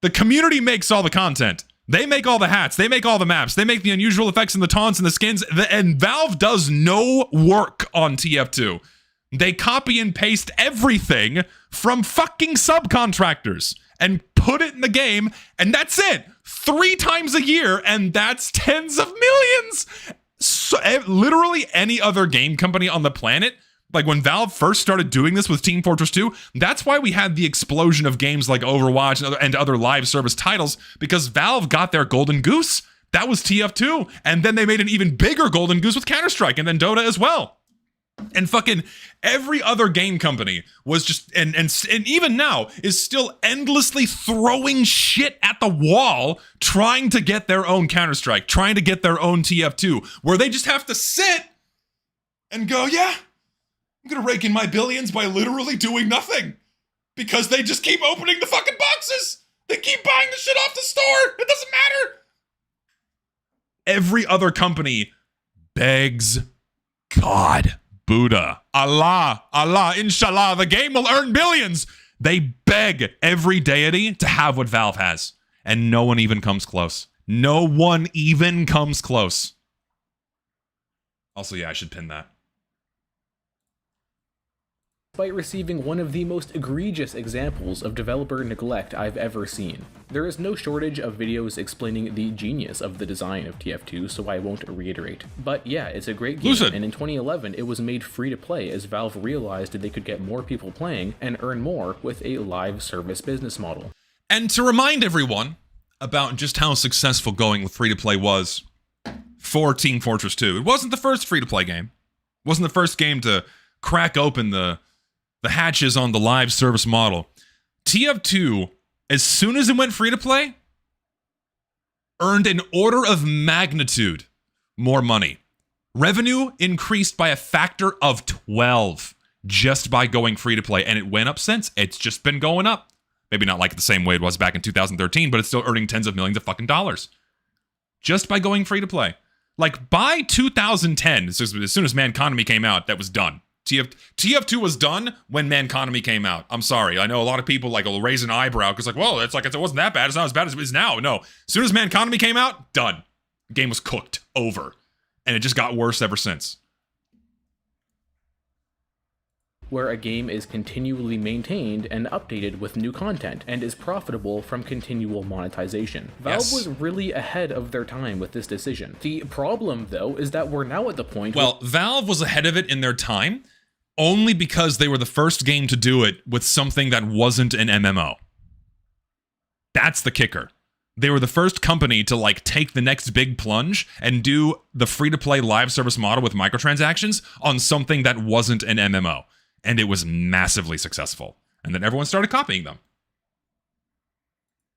The community makes all the content. They make all the hats. They make all the maps. They make the unusual effects and the taunts and the skins. And Valve does no work on TF2. They copy and paste everything from fucking subcontractors and put it in the game, and that's it. 3 times a year, and that's tens of millions. So, literally any other game company on the planet, like when Valve first started doing this with Team Fortress 2, that's why we had the explosion of games like Overwatch and other live service titles, because Valve got their golden goose. That was TF2, and then they made an even bigger golden goose with Counter-Strike, and then Dota as well. And fucking every other game company was just, and even now, is still endlessly throwing shit at the wall, trying to get their own Counter-Strike, trying to get their own TF2, where they just have to sit and go, yeah, I'm gonna rake in my billions by literally doing nothing. Because they just keep opening the fucking boxes. They keep buying the shit off the store. It doesn't matter. Every other company begs God, Buddha, Allah, inshallah, the game will earn billions. They beg every deity to have what Valve has. And no one even comes close. No one even comes close. Also, yeah, I should pin that. Despite receiving one of the most egregious examples of developer neglect I've ever seen. There is no shortage of videos explaining the genius of the design of TF2, so I won't reiterate. But yeah, it's a great game, and in 2011 it was made free to play as Valve realized that they could get more people playing and earn more with a live service business model. And to remind everyone about just how successful going with free-to-play was for Team Fortress 2, it wasn't the first free-to-play game. It wasn't the first game to crack open the hatches on the live service model. TF2, as soon as it went free to play, earned an order of magnitude more money. Revenue increased by a factor of 12 just by going free to play, and it went up since. It's just been going up. Maybe not like the same way it was back in 2013, but it's still earning tens of millions of fucking dollars just by going free to play. Like by 2010, as soon as Manconomy came out, that was done. TF2 was done when Manconomy came out. I'm sorry. I know a lot of people like will raise an eyebrow because like, well, it wasn't that bad. It's not as bad as it is now. No. As soon as Manconomy came out, done. The game was cooked. Over. And it just got worse ever since. Where a game is continually maintained and updated with new content and is profitable from continual monetization. Valve was really ahead of their time with this decision. The problem, though, is that we're now at the point Valve was ahead of it in their time only because they were the first game to do it with something that wasn't an MMO. That's the kicker. They were the first company to like take the next big plunge and do the free-to-play live service model with microtransactions on something that wasn't an MMO. And it was massively successful. And then everyone started copying them.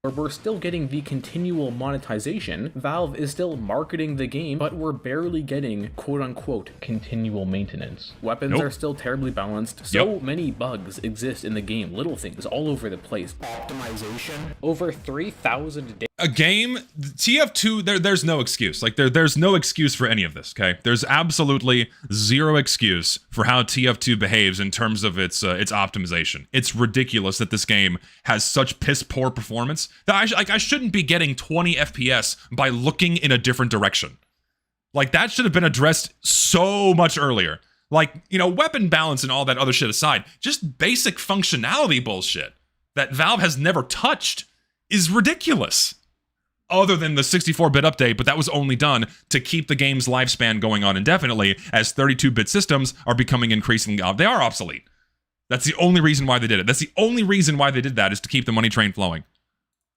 Where we're still getting the continual monetization, Valve is still marketing the game, but we're barely getting quote-unquote continual maintenance. Weapons are still terribly balanced, so many bugs exist in the game, little things all over the place. Optimization. Over 3,000 days. A game, TF2, there's no excuse. Like, there's no excuse for any of this, okay? There's absolutely zero excuse for how TF2 behaves in terms of its optimization. It's ridiculous that this game has such piss-poor performance that I shouldn't be getting 20 FPS by looking in a different direction. Like, that should have been addressed so much earlier. Like, you know, weapon balance and all that other shit aside, just basic functionality bullshit that Valve has never touched is ridiculous. Other than the 64-bit update, but that was only done to keep the game's lifespan going on indefinitely, as 32-bit systems are becoming increasingly they are obsolete. That's the only reason why they did it. That's the only reason why they did that, is to keep the money train flowing.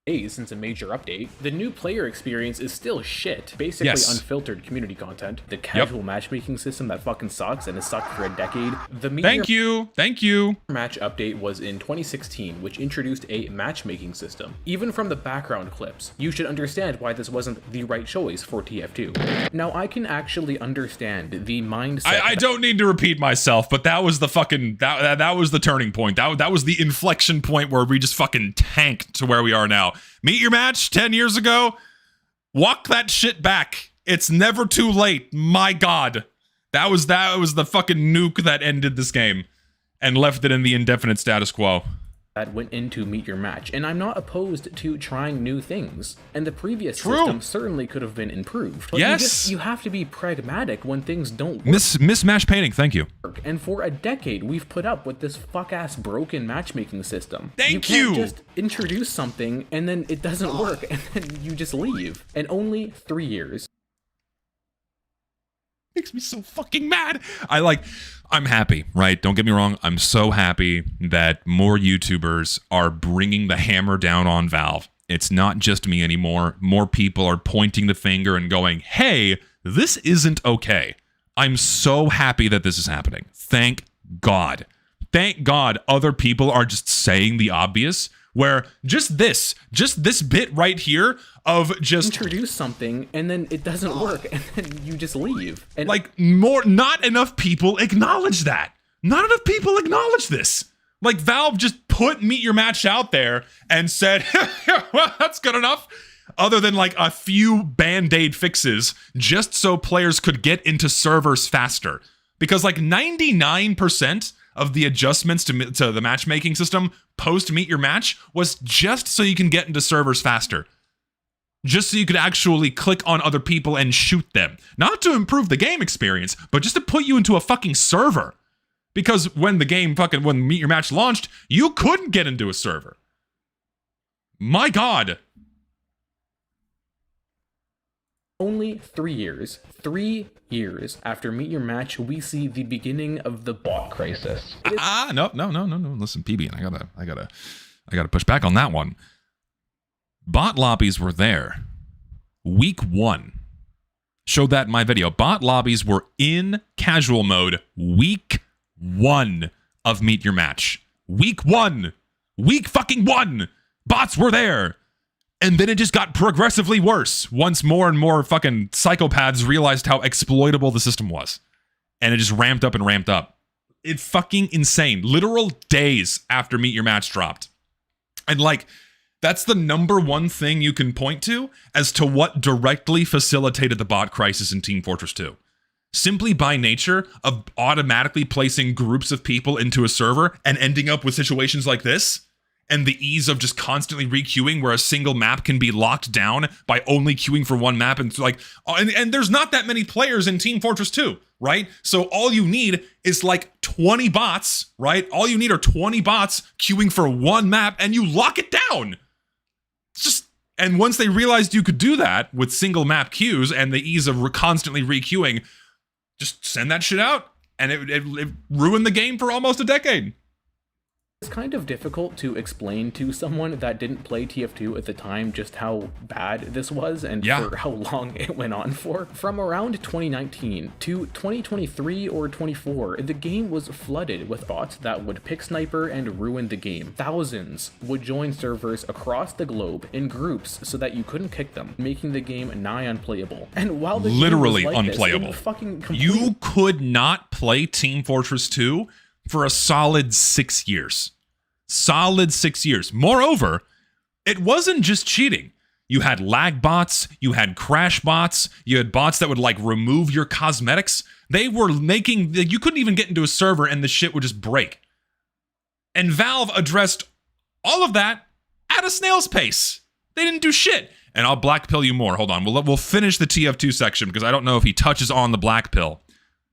Since a major update, the new player experience is still shit. Basically unfiltered community content, the casual matchmaking system that fucking sucks and has sucked for a decade. The Thank you match update was in 2016, which introduced a matchmaking system. Even from the background clips, you should understand why this wasn't the right choice for TF2. Now, I can actually understand the mindset. I don't need to repeat myself, but that was the fucking that was the turning point. That was the inflection point where we just fucking tanked to where we are now. Meet Your Match 10 years ago, walk that shit back. It's never too late. My God. That was the fucking nuke that ended this game and left it in the indefinite status quo. That went into Meet Your Match, and I'm not opposed to trying new things. And the previous system certainly could have been improved. But you have to be pragmatic when things don't work. Mismatch painting, thank you. And for a decade, we've put up with this fuck-ass broken matchmaking system. You can't just introduce something, and then it doesn't work, and then you just leave. And only 3 years. Makes me so fucking mad. I'm happy, right? Don't get me wrong. I'm so happy that more YouTubers are bringing the hammer down on Valve. It's not just me anymore. More people are pointing the finger and going, hey, this isn't okay. I'm so happy that this is happening. Thank God. Thank God other people are just saying the obvious, where just this bit right here of just introduce something and then it doesn't work and then you just leave. And not enough people acknowledge that. Not enough people acknowledge this. Like, Valve just put Meet Your Match out there and said, well, that's good enough. Other than like a few band-aid fixes just so players could get into servers faster. Because like 99% of the adjustments to the matchmaking system post Meet Your Match was just so you can get into servers faster. Just so you could actually click on other people and shoot them. Not to improve the game experience, but just to put you into a fucking server. Because when when Meet Your Match launched, you couldn't get into a server. My God. Only 3 years. 3 years after Meet Your Match, we see the beginning of the bot crisis. No. Listen, PB, I gotta push back on that one. Bot lobbies were there. Week 1. Showed that in my video. Bot lobbies were in casual mode week 1 of Meet Your Match. Week 1. Week fucking 1. Bots were there. And then it just got progressively worse once more and more fucking psychopaths realized how exploitable the system was. And it just ramped up and ramped up. It's fucking insane. Literal days after Meet Your Match dropped. And like, that's the number one thing you can point to as to what directly facilitated the bot crisis in Team Fortress 2. Simply by nature of automatically placing groups of people into a server and ending up with situations like this. And the ease of just constantly requeuing where a single map can be locked down by only queuing for one map. And like, and there's not that many players in Team Fortress 2, right? So all you need is like 20 bots, right? All you need are 20 bots queuing for one map and you lock it down. It's just, and once they realized you could do that with single map queues and the ease of constantly requeuing, just send that shit out. And it ruined the game for almost a decade. It's kind of difficult to explain to someone that didn't play TF2 at the time just how bad this was and for how long it went on for. From around 2019 to 2023 or 24, the game was flooded with bots that would pick sniper and ruin the game. Thousands would join servers across the globe in groups so that you couldn't kick them, making the game nigh unplayable. And while the literally game was like unplayable, this, you could not play Team Fortress 2 for a solid 6 years. Solid 6 years. Moreover, it wasn't just cheating. You had lag bots, you had crash bots, you had bots that would like remove your cosmetics. They were making, you couldn't even get into a server and the shit would just break. And Valve addressed all of that at a snail's pace. They didn't do shit. And I'll black pill you more. Hold on. We'll finish the TF2 section because I don't know if he touches on the black pill.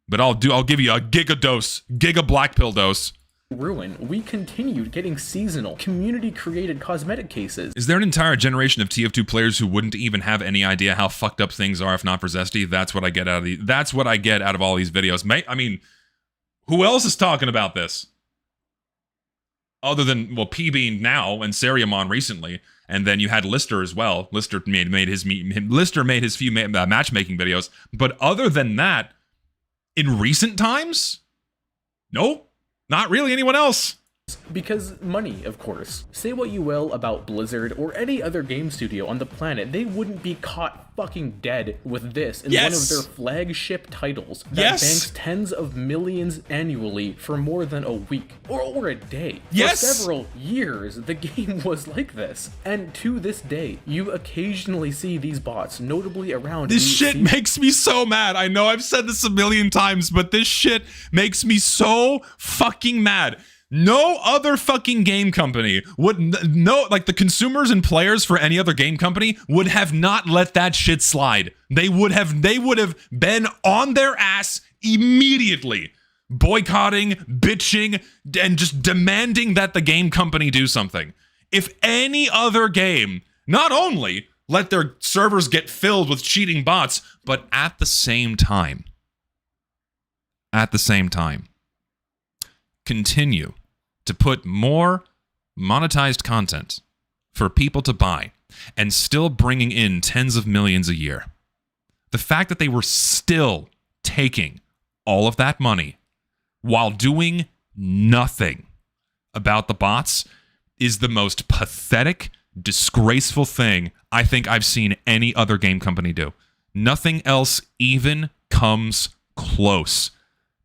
But I'll give you a giga black pill dose. Ruin, we continued getting seasonal, community-created cosmetic cases. Is there an entire generation of TF2 players who wouldn't even have any idea how fucked up things are if not for Zesty? That's what I get out of all these videos. I mean, who else is talking about this? Other than, well, P-Bean now and Seriamon recently, and then you had Lister as well. Lister made his few matchmaking videos, but other than that, in recent times, no. Not really anyone else. Because money, of course. Say what you will about Blizzard or any other game studio on the planet, they wouldn't be caught fucking dead with this in one of their flagship titles that banks tens of millions annually for more than a week or a day. For several years, the game was like this. And to this day, you occasionally see these bots, notably around. This shit makes me so mad. I know I've said this a million times, but this shit makes me so fucking mad. No other fucking game company would, like the consumers and players for any other game company would have not let that shit slide. They would have been on their ass immediately, boycotting, bitching, and just demanding that the game company do something. If any other game not only let their servers get filled with cheating bots, but at the same time, continue to put more monetized content for people to buy and still bringing in tens of millions a year. The fact that they were still taking all of that money while doing nothing about the bots is the most pathetic, disgraceful thing I think I've seen any other game company do. Nothing else even comes close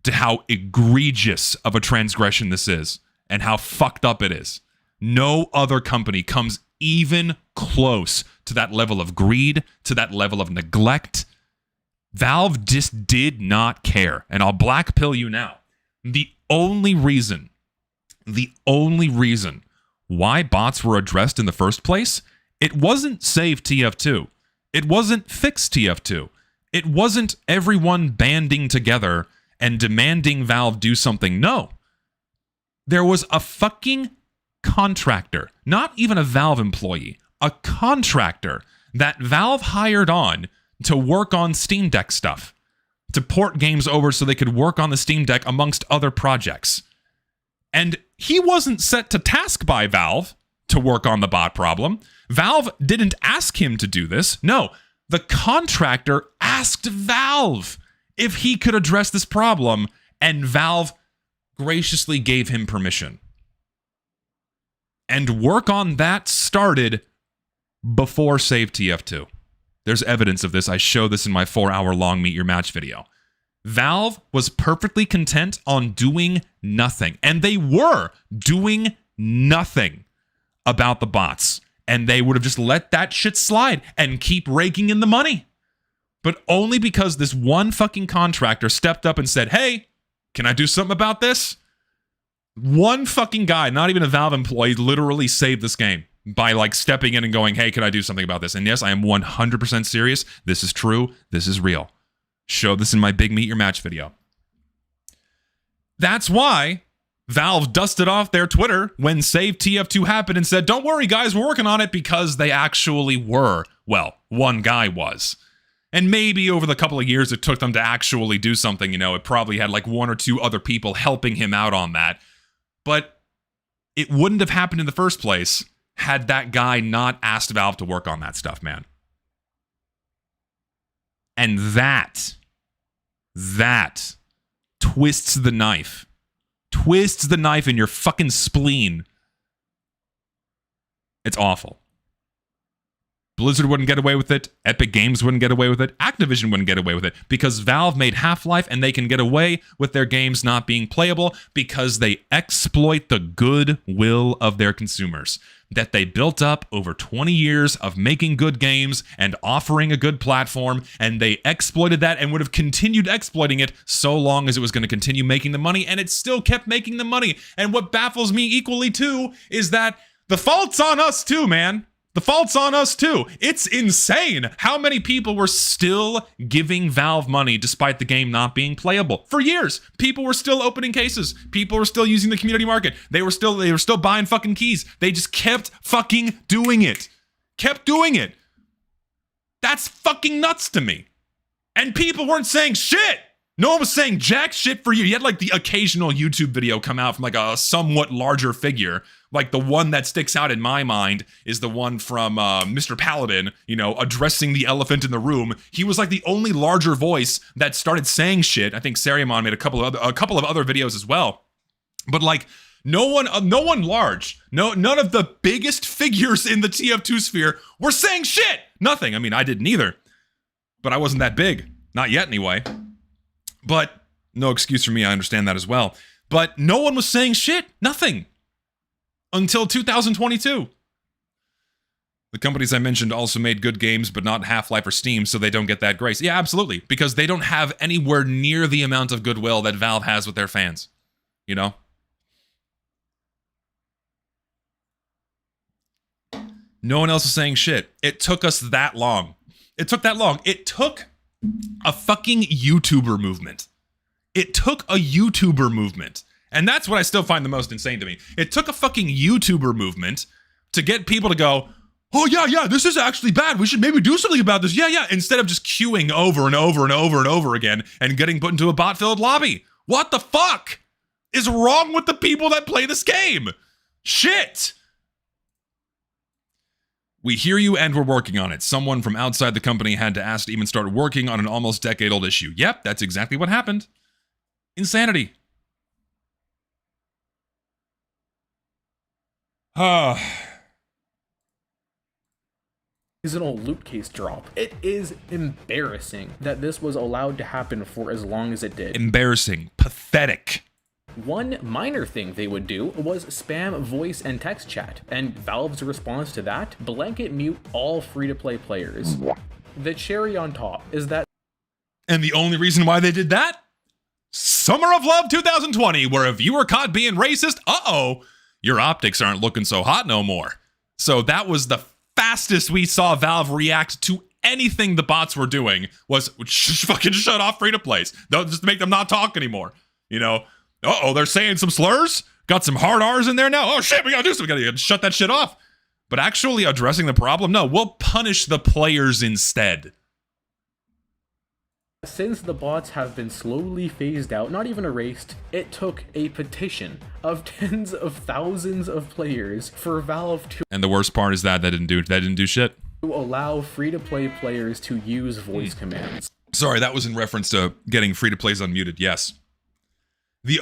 to how egregious of a transgression this is and how fucked up it is. No other company comes even close to that level of greed, to that level of neglect. Valve just did not care. And I'll black pill you now. The only reason why bots were addressed in the first place, it wasn't save TF2. It wasn't fix TF2. It wasn't everyone banding together and demanding Valve do something. No. There was a fucking contractor, not even a Valve employee, a contractor that Valve hired on to work on Steam Deck stuff, to port games over so they could work on the Steam Deck amongst other projects. And he wasn't set to task by Valve to work on the bot problem. Valve didn't ask him to do this. No, the contractor asked Valve if he could address this problem, and Valve graciously gave him permission. And work on that started before Save TF2. There's evidence of this. I show this in my 4-hour-long Meet Your Match video. Valve was perfectly content on doing nothing. And they were doing nothing about the bots. And they would have just let that shit slide and keep raking in the money. But only because this one fucking contractor stepped up and said, hey, can I do something about this? One fucking guy, not even a Valve employee, literally saved this game by like stepping in and going, hey, can I do something about this? And yes, I am 100% serious. This is true. This is real. Show this in my big Meet Your Match video. That's why Valve dusted off their Twitter when Save TF2 happened and said, don't worry, guys, we're working on it, because they actually were. Well, one guy was. And maybe over the couple of years it took them to actually do something, it probably had like one or two other people helping him out on that. But It wouldn't have happened in the first place had that guy not asked Valve to work on that stuff, man. And that twists the knife. Twists the knife in your fucking spleen. It's awful. Blizzard wouldn't get away with it. Epic Games wouldn't get away with it. Activision wouldn't get away with it because Valve made Half-Life and they can get away with their games not being playable because they exploit the goodwill of their consumers that they built up over 20 years of making good games and offering a good platform, and they exploited that and would have continued exploiting it so long as it was going to continue making the money, and it still kept making the money. And what baffles me equally too is that the fault's on us too, man. The fault's on us too. It's insane how many people were still giving Valve money despite the game not being playable. For years, people were still opening cases. People were still using the community market. They were still buying fucking keys. They just kept fucking doing it. Kept doing it. That's fucking nuts to me. And people weren't saying shit. No one was saying jack shit for you. You had like the occasional YouTube video come out from like a somewhat larger figure. Like the one that sticks out in my mind is the one from Mr. Paladin, you know, addressing the elephant in the room. He was like the only larger voice that started saying shit. I think Saruman made a couple of other videos as well. But like no one large, none of the biggest figures in the TF2 sphere were saying shit. Nothing. I mean, I didn't either. But I wasn't that big. Not yet anyway. But no excuse for me. I understand that as well. But no one was saying shit. Nothing. Until 2022. The companies I mentioned also made good games, but not Half-Life or Steam, so they don't get that grace. Yeah, absolutely. Because they don't have anywhere near the amount of goodwill that Valve has with their fans. You know? No one else is saying shit. It took us that long. It took that long. It took a fucking YouTuber movement. It took a YouTuber movement. And that's what I still find the most insane to me. It took a fucking YouTuber movement to get people to go, oh yeah, this is actually bad. We should maybe do something about this. Yeah. Instead of just queuing over and over and over and over again and getting put into a bot-filled lobby. What the fuck is wrong with the people that play this game? Shit. We hear you and we're working on it. Someone from outside the company had to ask to even start working on an almost decade-old issue. Yep, that's exactly what happened. Insanity. Seasonal loot case drop. It is embarrassing that this was allowed to happen for as long as it did. Embarrassing. Pathetic. One minor thing they would do was spam voice and text chat, and Valve's response to that, blanket mute all free-to-play players. The cherry on top is that... And the only reason why they did that? Summer of Love 2020, where if you were caught being racist, your optics aren't looking so hot no more. So that was the fastest we saw Valve react to anything the bots were doing, was fucking shut off free-to-plays. Just to make them not talk anymore. You know, they're saying some slurs? Got some hard R's in there now? Oh shit, we gotta do something. We gotta shut that shit off. But actually addressing the problem? No, we'll punish the players instead. Since the bots have been slowly phased out, not even erased, it took a petition of tens of thousands of players for Valve to... And the worst part is that didn't do shit. ...to allow free-to-play players to use voice commands. Sorry, that was in reference to getting free-to-plays unmuted, yes.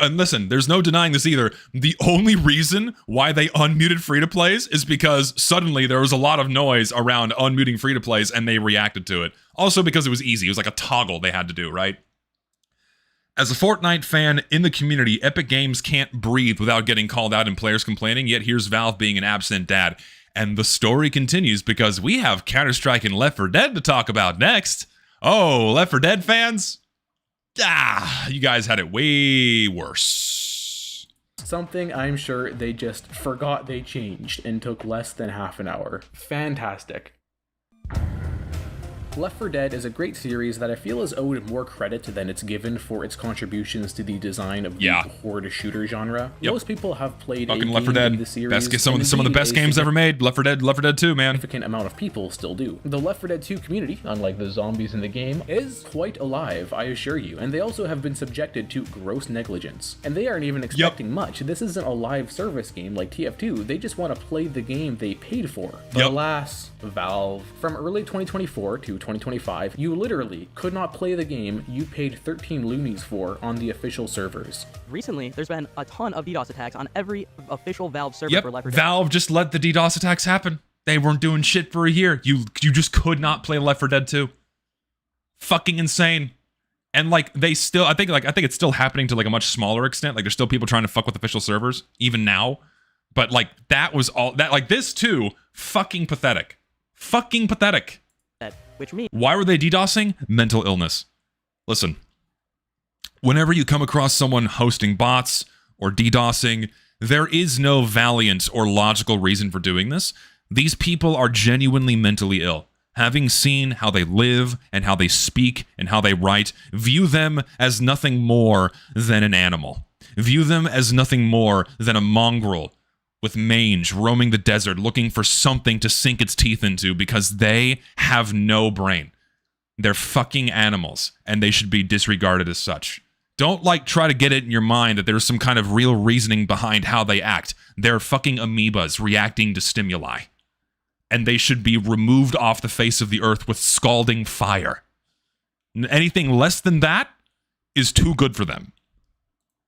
And listen, there's no denying this either. The only reason why they unmuted free-to-plays is because suddenly there was a lot of noise around unmuting free-to-plays and they reacted to it. Also because it was easy. It was like a toggle they had to do, right? As a Fortnite fan in the community, Epic Games can't breathe without getting called out and players complaining, yet here's Valve being an absent dad. And the story continues because we have Counter-Strike and Left 4 Dead to talk about next. Oh, Left 4 Dead fans? You guys had it way worse. Something I'm sure they just forgot they changed and took less than half an hour. Fantastic. Left 4 Dead is a great series that I feel is owed more credit than it's given for its contributions to the design of the horde shooter genre. Most people have played fucking a Left 4 game Dead. in the series. Some of the best games ever made. Left 4 Dead 2, man. Significant amount of people still do. The Left 4 Dead 2 community, unlike the zombies in the game, is quite alive, I assure you, and they also have been subjected to gross negligence. And they aren't even expecting much. This isn't a live service game like TF2, they just want to play the game they paid for. But alas, Valve, from early 2024 to 2025, you literally could not play the game you paid 13 loonies for on the official servers. Recently, there's been a ton of DDoS attacks on every official Valve server for Left 4 Dead. Valve just let the DDoS attacks happen. They weren't doing shit for a year. You just could not play Left 4 Dead 2. Fucking insane. And like they still, I think it's still happening to like a much smaller extent. Like there's still people trying to fuck with official servers even now. But like that was all that, like this too, fucking pathetic. Fucking pathetic. Which means why were they DDoSing? Mental illness. Listen, whenever you come across someone hosting bots or DDoSing, there is no valiant or logical reason for doing this. These people are genuinely mentally ill. Having seen how they live and how they speak and how they write, view them as nothing more than an animal. View them as nothing more than a mongrel with mange roaming the desert looking for something to sink its teeth into because they have no brain. They're fucking animals, and they should be disregarded as such. Don't like try to get it in your mind that there's some kind of real reasoning behind how they act. They're fucking amoebas reacting to stimuli. And they should be removed off the face of the earth with scalding fire. Anything less than that is too good for them.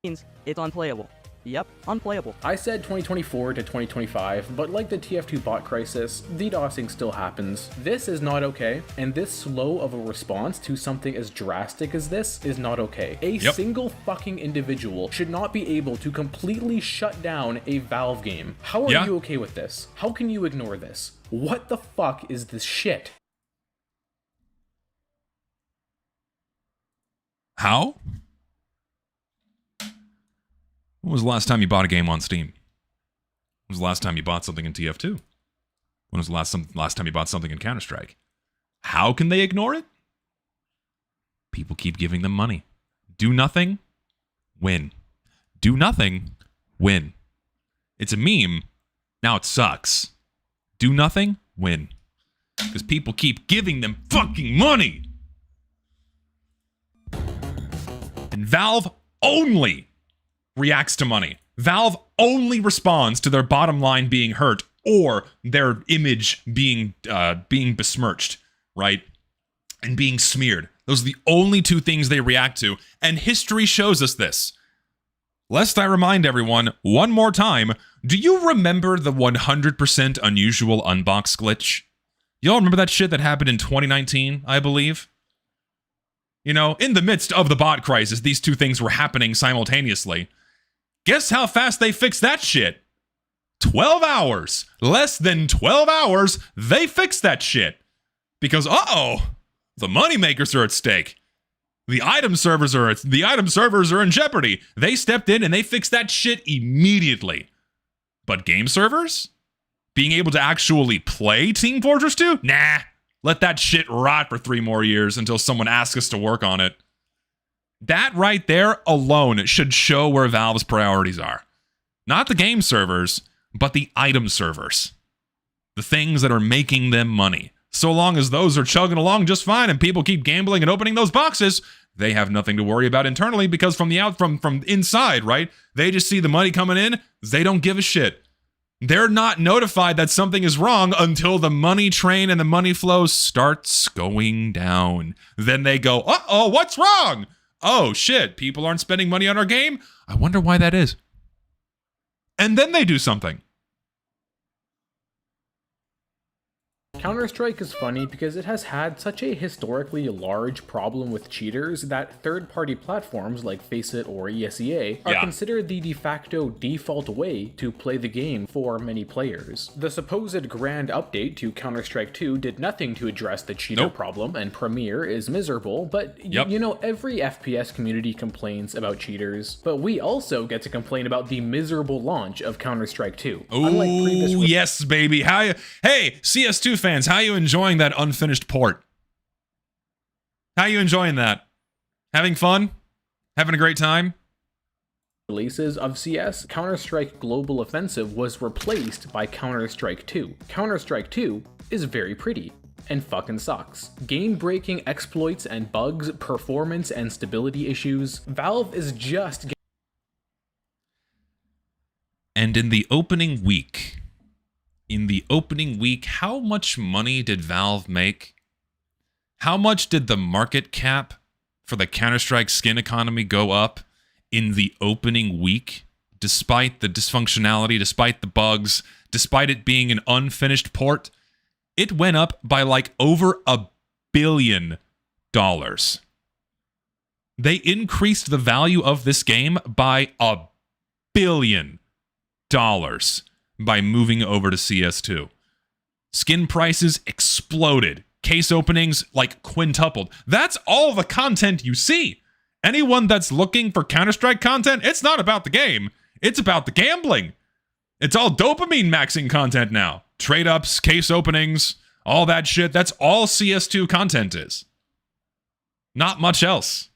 it's unplayable. Yep, unplayable. I said 2024 to 2025, but like the TF2 bot crisis, DDoSing still happens. This is not okay, and this slow of a response to something as drastic as this is not okay. A single fucking individual should not be able to completely shut down a Valve game. How are you okay with this? How can you ignore this? What the fuck is this shit? How? When was the last time you bought a game on Steam? When was the last time you bought something in TF2? When was the last time you bought something in Counter-Strike? How can they ignore it? People keep giving them money. Do nothing, win. Do nothing, win. It's a meme. Now it sucks. Do nothing, win. Because people keep giving them fucking money. And Valve only reacts to money. Valve only responds to their bottom line being hurt or their image being besmirched, right? And being smeared. Those are the only two things they react to, and history shows us this. Lest I remind everyone one more time, do you remember the 100% unusual unbox glitch? Y'all remember that shit that happened in 2019, I believe? You know, in the midst of the bot crisis, these two things were happening simultaneously. Guess how fast they fixed that shit? 12 hours. Less than 12 hours, they fixed that shit. Because, the moneymakers are at stake. The item servers are in jeopardy. They stepped in and they fixed that shit immediately. But game servers? Being able to actually play Team Fortress 2? Nah. Let that shit rot for 3 more years until someone asks us to work on it. That right there alone should show where Valve's priorities are. Not the game servers, but the item servers. The things that are making them money. So long as those are chugging along just fine and people keep gambling and opening those boxes, they have nothing to worry about internally because from inside, right? They just see the money coming in, they don't give a shit. They're not notified that something is wrong until the money train and the money flow starts going down. Then they go, uh-oh, what's wrong? Oh shit, people aren't spending money on our game? I wonder why that is. And then they do something. Counter-Strike is funny because it has had such a historically large problem with cheaters that third-party platforms like Faceit or ESEA are considered the de facto default way to play the game for many players. The supposed grand update to Counter-Strike 2 did nothing to address the cheater problem, and Premier is miserable, but you know, every FPS community complains about cheaters, but we also get to complain about the miserable launch of Counter-Strike 2. Ooh, yes, baby. Hey, CS2 fans, how are you enjoying that unfinished port? How you enjoying that? Having fun? Having a great time? Releases of CS, Counter-Strike Global Offensive was replaced by Counter-Strike 2. Counter-Strike 2 is very pretty and fucking sucks. Game-breaking exploits and bugs, performance and stability issues. Valve is just... And in the opening week, how much money did Valve make? How much did the market cap for the Counter-Strike skin economy go up in the opening week, despite the dysfunctionality, despite the bugs, despite it being an unfinished port? It went up by like over $1 billion. They increased the value of this game by $1 billion by moving over to CS2. Skin prices exploded. Case openings like quintupled. That's all the content you see. Anyone that's looking for Counter-Strike content, it's not about the game. It's about the gambling. It's all dopamine maxing content now. Trade-ups, case openings, all that shit. That's all CS2 content is. Not much else.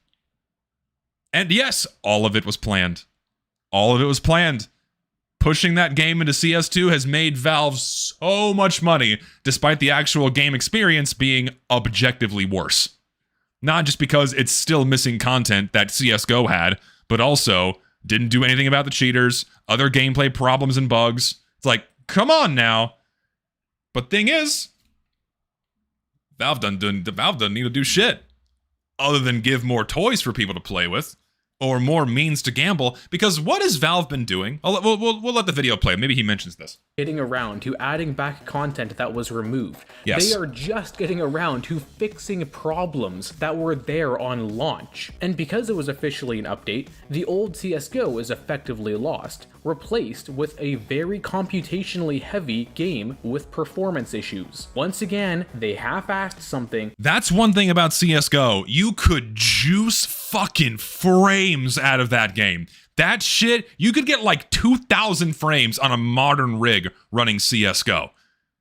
And yes, all of it was planned. All of it was planned. Pushing that game into CS2 has made Valve so much money, despite the actual game experience being objectively worse. Not just because it's still missing content that CSGO had, but also didn't do anything about the cheaters, other gameplay problems and bugs. It's like, come on now. But thing is, Valve doesn't need to do shit other than give more toys for people to play with or more means to gamble. Because what has Valve been doing? We'll let the video play. Maybe he mentions this. Getting around to adding back content that was removed. Yes. They are just getting around to fixing problems that were there on launch. And because it was officially an update, the old CSGO is effectively lost, replaced with a very computationally heavy game with performance issues. Once again, they half-assed something. That's one thing about CSGO. You could juice fucking frames out of that game. That shit, you could get like 2,000 frames on a modern rig running CSGO.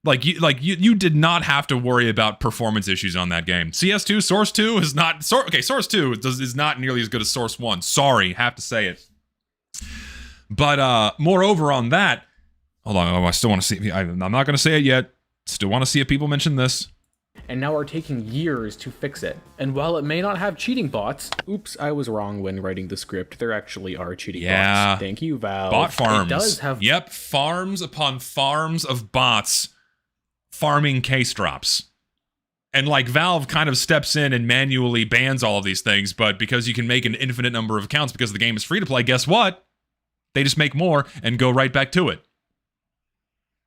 You did not have to worry about performance issues on that game. CS2, Source 2 is not... Source 2 is not nearly as good as Source 1. Sorry, have to say it. But moreover on that... Hold on, I still want to see... I'm not going to say it yet. Still want to see if people mention this. And now are taking years to fix it. And while it may not have cheating bots, oops, I was wrong when writing the script. There actually are cheating bots. Thank you, Valve. Bot farms. It does have... Yep, farms upon farms of bots farming case drops. And like Valve kind of steps in and manually bans all of these things, but because you can make an infinite number of accounts because the game is free to play, guess what? They just make more and go right back to it.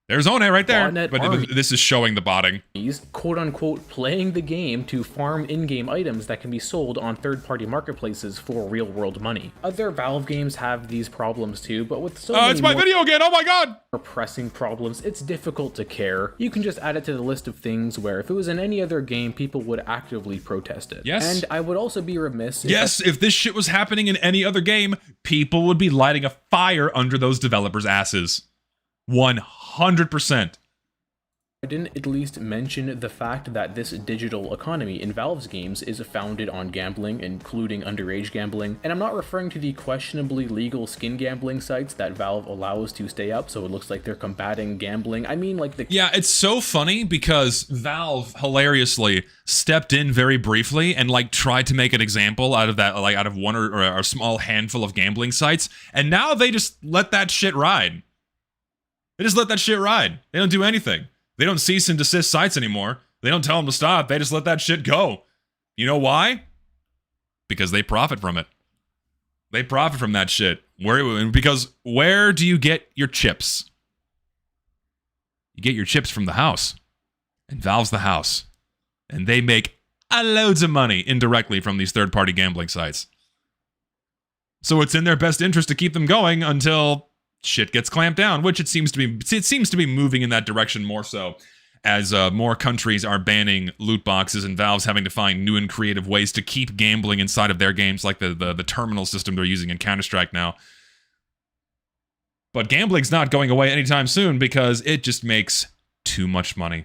There's One right there, but this is showing the botting. Quote-unquote playing the game to farm in-game items that can be sold on third-party marketplaces for real-world money. Other Valve games have these problems too, but with so many it's my video again, oh my god! more pressing problems, it's difficult to care. You can just add it to the list of things where if it was in any other game, people would actively protest it. Yes. And I would also be remiss if this shit was happening in any other game, people would be lighting a fire under those developers' asses. 100%. I didn't at least mention the fact that this digital economy in Valve's games is founded on gambling, including underage gambling, and I'm not referring to the questionably legal skin gambling sites that Valve allows to stay up, so it looks like they're combating gambling. I mean, like the... Yeah, it's so funny because Valve hilariously stepped in very briefly and like tried to make an example out of that, like out of one or a small handful of gambling sites, and now they just let that shit ride. They just let that shit ride. They don't do anything. They don't cease and desist sites anymore. They don't tell them to stop. They just let that shit go. You know why? Because they profit from it. They profit from that shit. Because where do you get your chips? You get your chips from the house. And Valve's the house. And they make loads of money indirectly from these third-party gambling sites. So it's in their best interest to keep them going until shit gets clamped down, which it seems to be moving in that direction more so as more countries are banning loot boxes and Valve's having to find new and creative ways to keep gambling inside of their games, like the terminal system they're using in Counter-Strike now. But gambling's not going away anytime soon because it just makes too much money.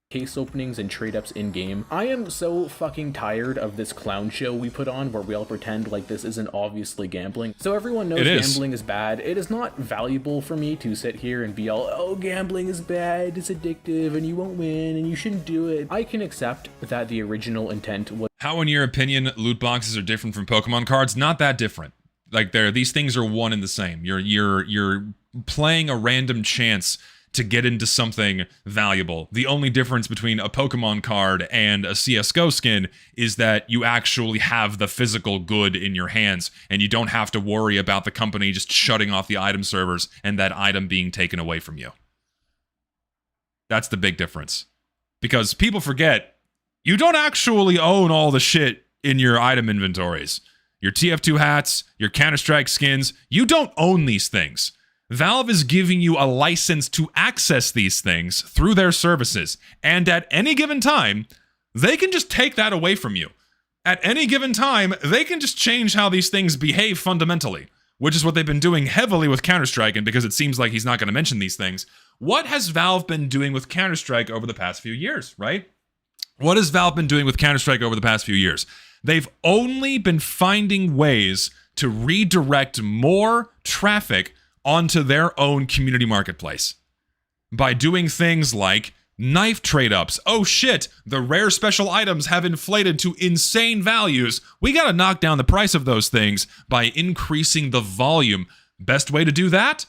case openings and trade ups in game. I am so fucking tired of this clown show we put on where we all pretend like this isn't obviously gambling. So everyone knows gambling is bad. It is not valuable for me to sit here and be all, oh, gambling is bad, it's addictive, and you won't win, and you shouldn't do it. I can accept that the original intent was— How, in your opinion, loot boxes are different from Pokemon cards? Not that different. Like, these things are one and the same. You're playing a random chance to get into something valuable. The only difference between a Pokemon card and a CSGO skin is that you actually have the physical good in your hands, and you don't have to worry about the company just shutting off the item servers and that item being taken away from you. That's the big difference. Because people forget, you don't actually own all the shit in your item inventories. Your TF2 hats, your Counter-Strike skins, you don't own these things. Valve is giving you a license to access these things through their services, and at any given time, they can just take that away from you. At any given time, they can just change how these things behave fundamentally, which is what they've been doing heavily with Counter-Strike, and because it seems like he's not going to mention these things, what has Valve been doing with Counter-Strike over the past few years, right? What has Valve been doing with Counter-Strike over the past few years? They've only been finding ways to redirect more traffic onto their own community marketplace by doing things like knife trade-ups. Oh shit, the rare special items have inflated to insane values. We gotta knock down the price of those things by increasing the volume. Best way to do that?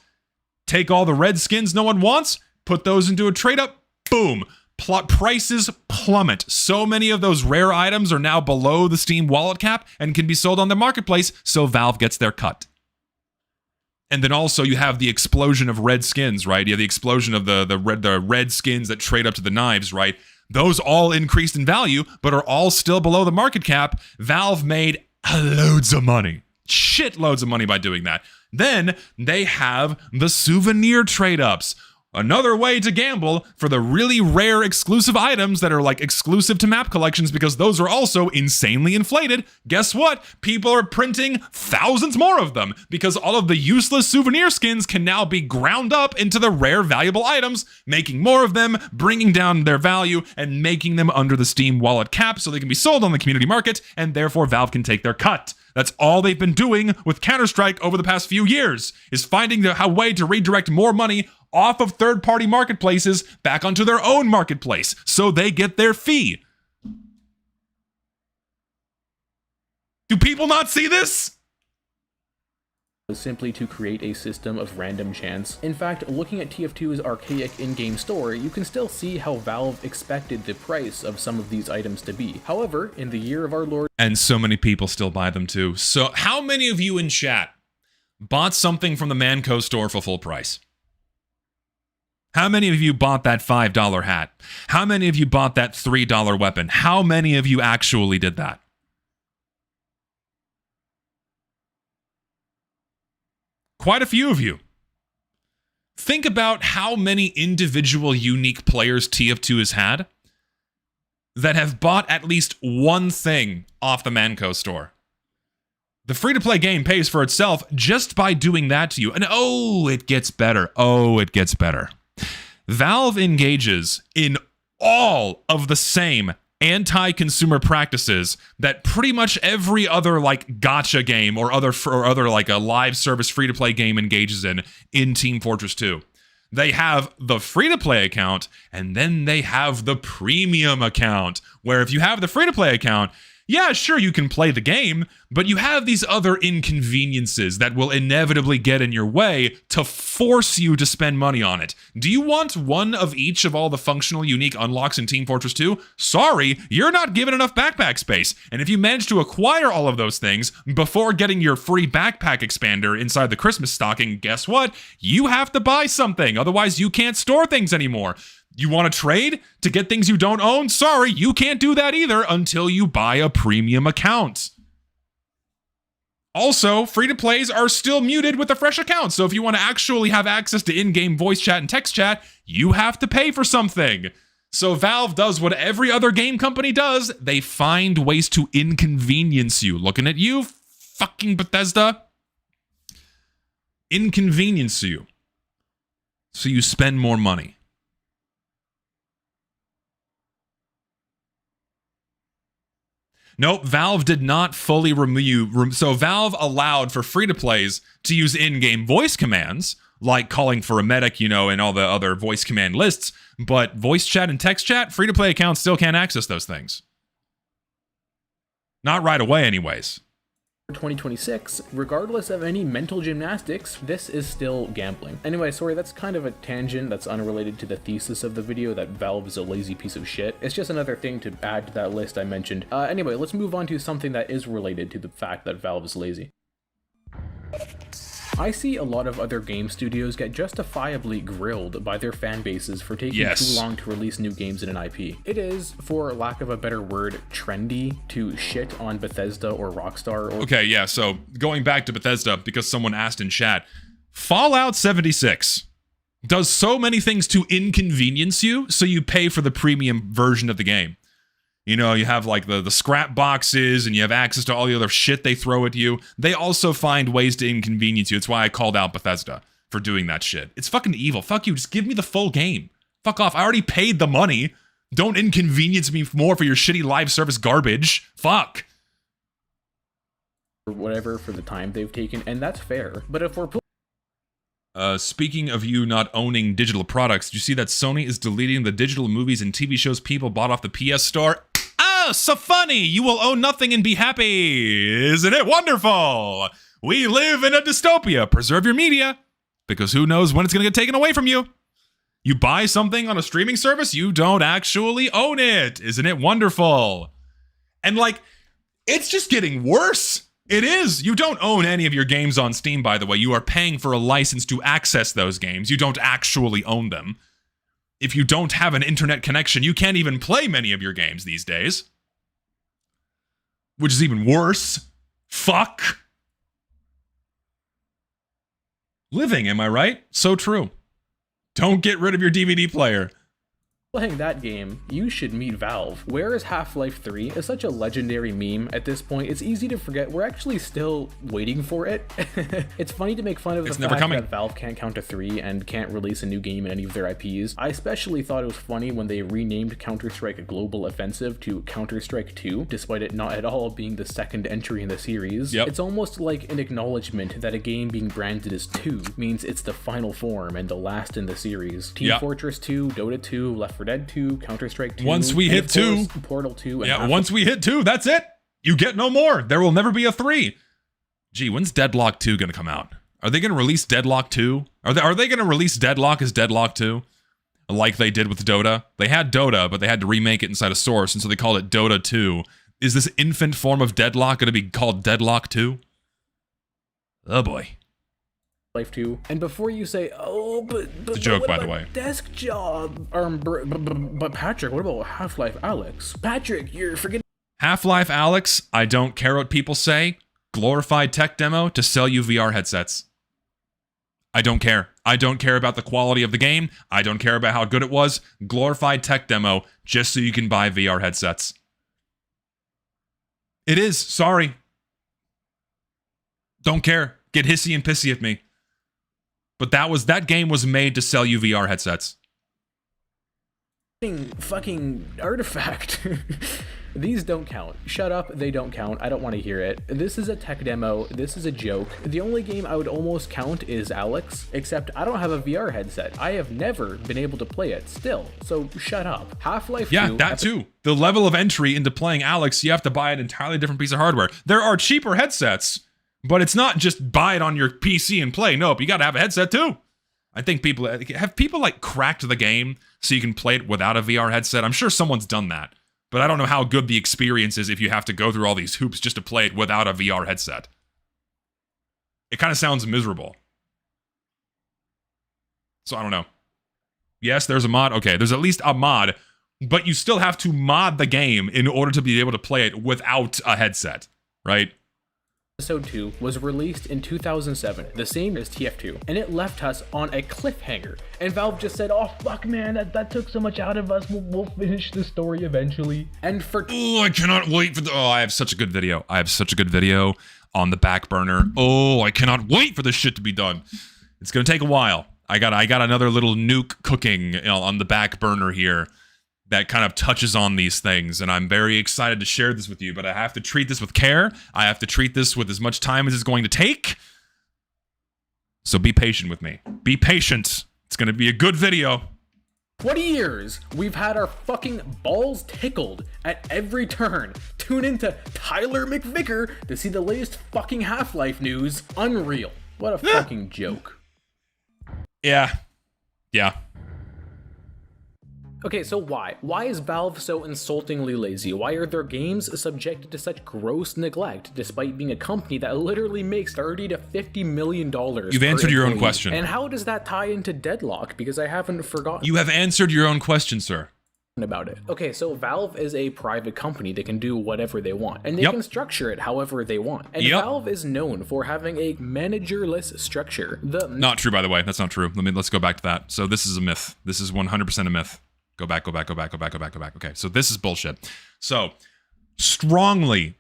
Take all the red skins no one wants, put those into a trade-up, boom. Prices plummet. So many of those rare items are now below the Steam wallet cap and can be sold on the marketplace, so Valve gets their cut. And then also you have the explosion of red skins, right? You have the explosion of the red skins that trade up to the knives, right? Those all increased in value, but are all still below the market cap. Valve made loads of money. Shitloads of money by doing that. Then they have the souvenir trade-ups. Another way to gamble for the really rare exclusive items that are like exclusive to map collections because those are also insanely inflated. Guess what? People are printing thousands more of them because all of the useless souvenir skins can now be ground up into the rare valuable items, making more of them, bringing down their value, and making them under the Steam wallet cap so they can be sold on the community market, and therefore Valve can take their cut. That's all they've been doing with Counter-Strike over the past few years, is finding a way to redirect more money off of third-party marketplaces back onto their own marketplace, so they get their fee. Do people not see this? Simply to create a system of random chance. In fact, looking at TF2's archaic in-game store, you can still see how Valve expected the price of some of these items to be. However, in the year of our Lord— And so many people still buy them too. So how many of you in chat bought something from the Manco store for full price? How many of you bought that $5 hat? How many of you bought that $3 weapon? How many of you actually did that? Quite a few of you. Think about how many individual unique players TF2 has had that have bought at least one thing off the Manco store. The free-to-play game pays for itself just by doing that to you. And oh, it gets better. Oh, it gets better. Valve engages in all of the same anti-consumer practices that pretty much every other like gacha game or other like a live service free-to-play game engages in Team Fortress 2. They have the free-to-play account, and then they have the premium account, where if you have the free-to-play account, yeah, sure, you can play the game, but you have these other inconveniences that will inevitably get in your way to force you to spend money on it. Do you want one of each of all the functional unique unlocks in Team Fortress 2? Sorry, you're not given enough backpack space. And if you manage to acquire all of those things before getting your free backpack expander inside the Christmas stocking, guess what? You have to buy something, otherwise you can't store things anymore. You want to trade to get things you don't own? Sorry, you can't do that either until you buy a premium account. Also, free-to-plays are still muted with a fresh account, so if you want to actually have access to in-game voice chat and text chat, you have to pay for something. So Valve does what every other game company does. They find ways to inconvenience you. Looking at you, fucking Bethesda. Inconvenience you. So you spend more money. Nope, Valve did not fully remove. So Valve allowed for free-to-plays to use in-game voice commands, like calling for a medic, and all the other voice command lists, but voice chat and text chat, free-to-play accounts still can't access those things. Not right away, anyways. 2026, regardless of any mental gymnastics, this is still gambling. Anyway, sorry, that's kind of a tangent that's unrelated to the thesis of the video that Valve is a lazy piece of shit. It's just another thing to add to that list I mentioned. Anyway, let's move on to something that is related to the fact that Valve is lazy. I see a lot of other game studios get justifiably grilled by their fan bases for taking too long to release new games in an IP. It is, for lack of a better word, trendy to shit on Bethesda or Rockstar or— Okay, yeah, so going back to Bethesda, because someone asked in chat, Fallout 76 does so many things to inconvenience you, so you pay for the premium version of the game. You have like the scrap boxes and you have access to all the other shit they throw at you. They also find ways to inconvenience you. It's why I called out Bethesda for doing that shit. It's fucking evil. Fuck you. Just give me the full game. Fuck off. I already paid the money. Don't inconvenience me more for your shitty live service garbage. Fuck. Or whatever for the time they've taken, and that's fair. But if we're speaking of you not owning digital products, do you see that Sony is deleting the digital movies and TV shows people bought off the PS Store? Oh, so funny! You will own nothing and be happy! Isn't it wonderful? We live in a dystopia. Preserve your media, because who knows when it's gonna get taken away from you. You buy something on a streaming service, you don't actually own it. Isn't it wonderful? And it's just getting worse. It is. You don't own any of your games on Steam, by the way. You are paying for a license to access those games. You don't actually own them. If you don't have an internet connection, you can't even play many of your games these days. Which is even worse. Fuck. Living, am I right? So true. Don't get rid of your DVD player. playing that game, you should meet Valve. Whereas Half-Life 3 is such a legendary meme at this point, it's easy to forget we're actually still waiting for it. It's funny to make fun of the fact that Valve can't count to 3 and can't release a new game in any of their IPs. I especially thought it was funny when they renamed Counter-Strike Global Offensive to Counter-Strike 2, despite it not at all being the second entry in the series. Yep. It's almost like an acknowledgement that a game being branded as 2 means it's the final form and the last in the series. Team Fortress 2, Dota 2, Left 4 Dead 2, Counter-Strike 2, once we hit 2, Portal 2, and once we hit 2, that's it. You get no more. There will never be a 3. Gee, when's Deadlock 2 gonna come out? Are they gonna release Deadlock 2? Are they gonna release Deadlock as Deadlock 2? Like they did with Dota? They had Dota, but they had to remake it inside a source, and so they called it Dota 2. Is this infant form of Deadlock gonna be called Deadlock 2? Oh boy. Life 2. And before you say, oh, but it's a joke, by the way. Desk job. But Patrick, what about Half-Life Alex? Patrick, you're forgetting. Half-Life Alex, I don't care what people say. Glorified tech demo to sell you VR headsets. I don't care. I don't care about the quality of the game. I don't care about how good it was. Glorified tech demo just so you can buy VR headsets. It is. Sorry. Don't care. Get hissy and pissy at me. But that game was made to sell you VR headsets. Fucking artifact. These don't count. Shut up, they don't count. I don't want to hear it. This is a tech demo. This is a joke. The only game I would almost count is Alex, except I don't have a VR headset. I have never been able to play it still, so shut up. Half-Life 2... Yeah, that too. The level of entry into playing Alex, you have to buy an entirely different piece of hardware. There are cheaper headsets, but it's not just buy it on your PC and play. Nope, you gotta have a headset too. I think people like cracked the game so you can play it without a VR headset. I'm sure someone's done that, but I don't know how good the experience is if you have to go through all these hoops just to play it without a VR headset. It kind of sounds miserable. So I don't know. Yes, there's a mod. Okay, there's at least a mod, but you still have to mod the game in order to be able to play it without a headset, right? Episode 2 was released in 2007, the same as TF2, and it left us on a cliffhanger. And Valve just said, oh fuck man, that took so much out of us, we'll finish the story eventually. And for— oh, I cannot wait for I have such a good video. I have such a good video on the back burner. Oh, I cannot wait for this shit to be done. It's gonna take a while. I got another little nuke cooking on the back burner here. that kind of touches on these things, and I'm very excited to share this with you, but I have to treat this with care. I have to treat this with as much time as it's going to take. So be patient with me. Be patient. It's going to be a good video. 20 years, we've had our fucking balls tickled at every turn. Tune into Tyler McVicker to see the latest fucking Half-Life news. Unreal. What a fucking joke. Yeah. Yeah. Okay, so why? Why is Valve so insultingly lazy? Why are their games subjected to such gross neglect, despite being a company that literally makes $30 to $50 million? You've answered your own question. And how does that tie into Deadlock? Because I haven't forgotten. You have answered your own question, sir. About it. Okay, so Valve is a private company that can do whatever they want, and they can structure it however they want. And Valve is known for having a managerless structure. Not true, by the way. That's not true. Let's go back to that. So this is a myth. This is 100% a myth. Go back. Okay, so this is bullshit. So, strongly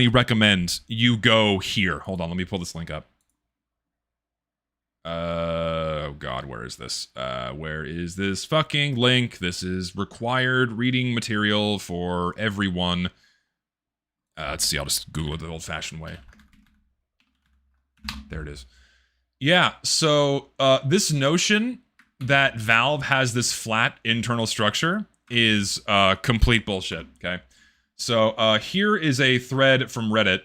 recommend you go here. Hold on, let me pull this link up. Oh god, where is this? Where is this fucking link? This is required reading material for everyone. Let's see, I'll just Google it the old-fashioned way. There it is. Yeah, so this notion that Valve has this flat internal structure is complete bullshit, okay? So here is a thread from Reddit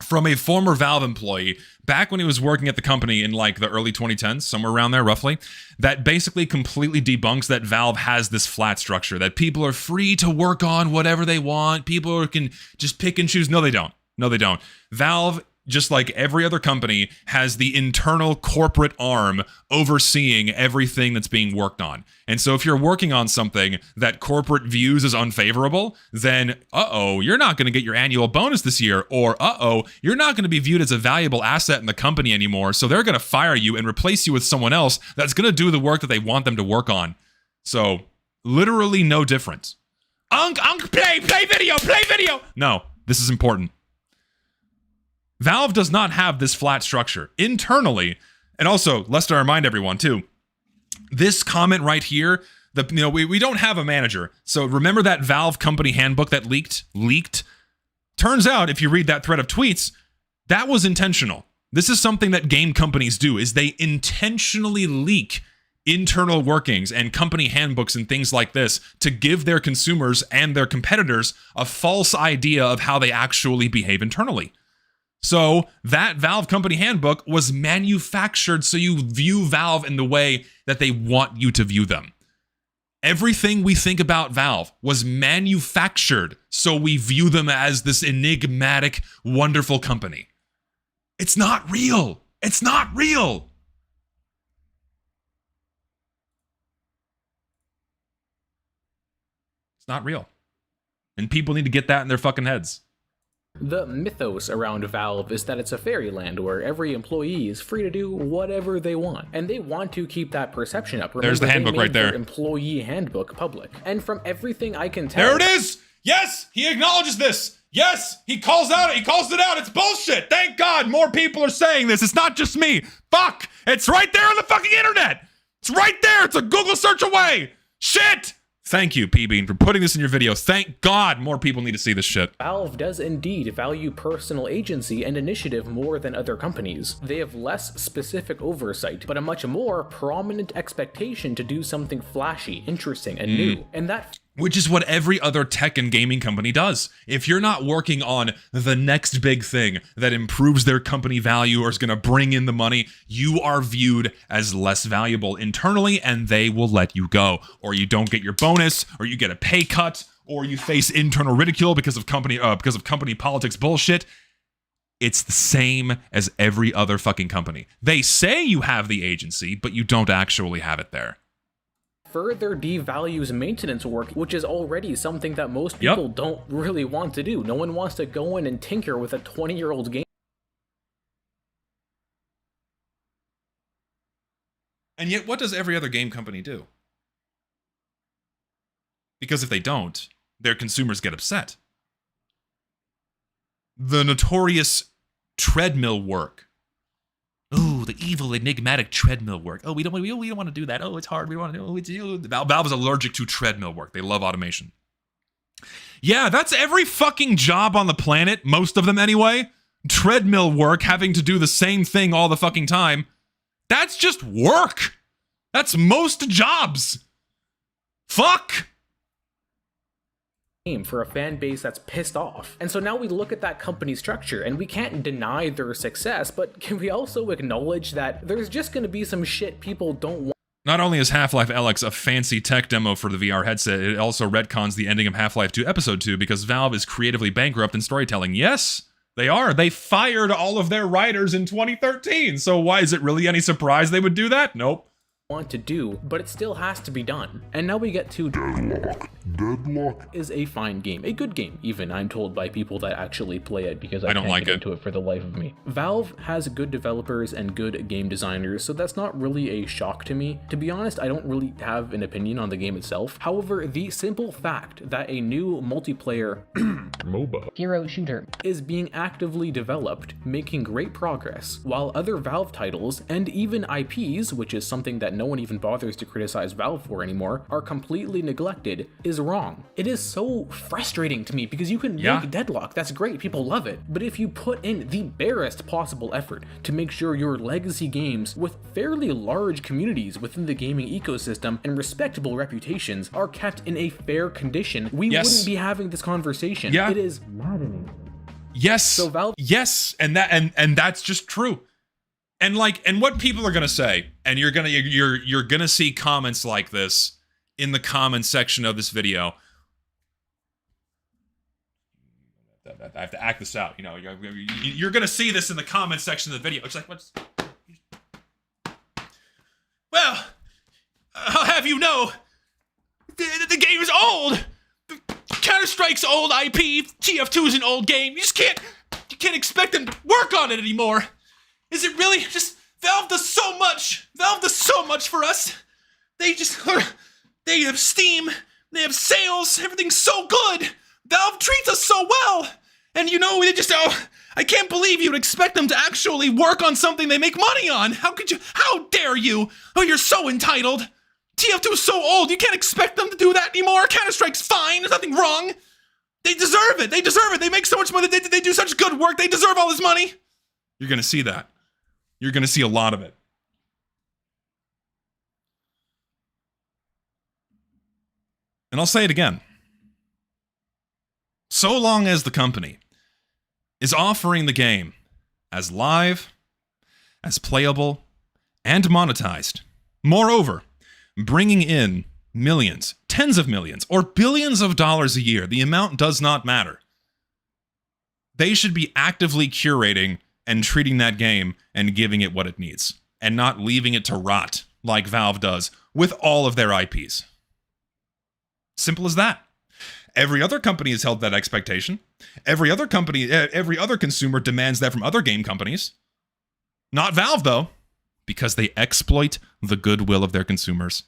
from a former Valve employee back when he was working at the company in like the early 2010s, somewhere around there roughly, that basically completely debunks that Valve has this flat structure, that people are free to work on whatever they want, people can just pick and choose. No, they don't. No, they don't. Valve, just like every other company, has the internal corporate arm overseeing everything that's being worked on. And so if you're working on something that corporate views as unfavorable, then you're not going to get your annual bonus this year, or you're not going to be viewed as a valuable asset in the company anymore, so they're going to fire you and replace you with someone else that's going to do the work that they want them to work on. So literally no difference. Play video. No, this is important. Valve does not have this flat structure internally. And also, lest I remind everyone too, this comment right here, we don't have a manager. So remember that Valve company handbook that leaked? Turns out, if you read that thread of tweets, that was intentional. This is something that game companies do, is they intentionally leak internal workings and company handbooks and things like this to give their consumers and their competitors a false idea of how they actually behave internally. So that Valve company handbook was manufactured so you view Valve in the way that they want you to view them. Everything we think about Valve was manufactured so we view them as this enigmatic, wonderful company. It's not real. It's not real. It's not real. And people need to get that in their fucking heads. The mythos around Valve is that it's a fairyland where every employee is free to do whatever they want, and they want to keep that perception up. Remember, there's the handbook right there. Employee handbook public, and from everything I can tell, there it is. Yes, he acknowledges this. Yes, he calls it out. It's bullshit. Thank God more people are saying this. It's not just me. Fuck, it's right there on the fucking internet. It's right there. It's a Google search away. Shit. Thank you, P-Bean, for putting this in your video. Thank God more people need to see this shit. Valve does indeed value personal agency and initiative more than other companies. They have less specific oversight, but a much more prominent expectation to do something flashy, interesting, and new. And that... Which is what every other tech and gaming company does. If you're not working on the next big thing that improves their company value or is going to bring in the money, you are viewed as less valuable internally and they will let you go. Or you don't get your bonus, or you get a pay cut, or you face internal ridicule because of company politics bullshit. It's the same as every other fucking company. They say you have the agency, but you don't actually have it there. Further devalues maintenance work, which is already something that most people don't really want to do. No one wants to go in and tinker with a 20-year-old game. And yet, what does every other game company do? Because if they don't, their consumers get upset. The notorious treadmill work Oh, the evil enigmatic treadmill work. Oh, we don't want to do that. Oh, it's hard. We want to do it. Valve is allergic to treadmill work. They love automation. Yeah, that's every fucking job on the planet, most of them anyway. Treadmill work, having to do the same thing all the fucking time. That's just work. That's most jobs. Fuck. For a fan base that's pissed off. And so now we look at that company structure and we can't deny their success, but can we also acknowledge that there's just going to be some shit people don't want? Not only is Half-Life Alyx a fancy tech demo for the VR headset, it also retcons the ending of Half-Life 2 Episode 2 because Valve is creatively bankrupt in storytelling. Yes, they are. They fired all of their writers in 2013, so why is it really any surprise they would do that? Nope. Want to do, but it still has to be done. And now we get to Deadlock. Deadlock is a fine game, a good game, even I'm told by people that actually play it because I don't can't get into it for the life of me. Valve has good developers and good game designers, so that's not really a shock to me. To be honest, I don't really have an opinion on the game itself. However, the simple fact that a new multiplayer MOBA hero shooter is being actively developed, making great progress, while other Valve titles and even IPs, which is something that no one even bothers to criticize Valve for anymore, are completely neglected, is wrong. It is so frustrating to me because you can make Deadlock, that's great, people love it, but if you put in the barest possible effort to make sure your legacy games with fairly large communities within the gaming ecosystem and respectable reputations are kept in a fair condition, we wouldn't be having this conversation. It is maddening. Yes. So Valve and that's just true. And what people are gonna say, and you're gonna see comments like this in the comment section of this video. I have to act this out, you know. You're gonna see this in the comment section of the video. It's like, what's? Well, I'll have you know, the game is old. Counter-Strike's old IP. TF2 is an old game. You can't expect them to work on it anymore. Is it really? Just Valve does so much. Valve does so much for us. They have Steam. They have sales. Everything's so good. Valve treats us so well. And I can't believe you'd expect them to actually work on something they make money on. How could you? How dare you? Oh, you're so entitled. TF2 is so old. You can't expect them to do that anymore. Counter-Strike's fine. There's nothing wrong. They deserve it. They deserve it. They make so much money. They do such good work. They deserve all this money. You're going to see that. You're going to see a lot of it. And I'll say it again. So long as the company is offering the game as live, as playable, and monetized, moreover, bringing in millions, tens of millions, or billions of dollars a year, the amount does not matter. They should be actively curating and treating that game and giving it what it needs, and not leaving it to rot like Valve does with all of their IPs. Simple as that. Every other company has held that expectation. Every other consumer demands that from other game companies. Not Valve, though, because they exploit the goodwill of their consumers.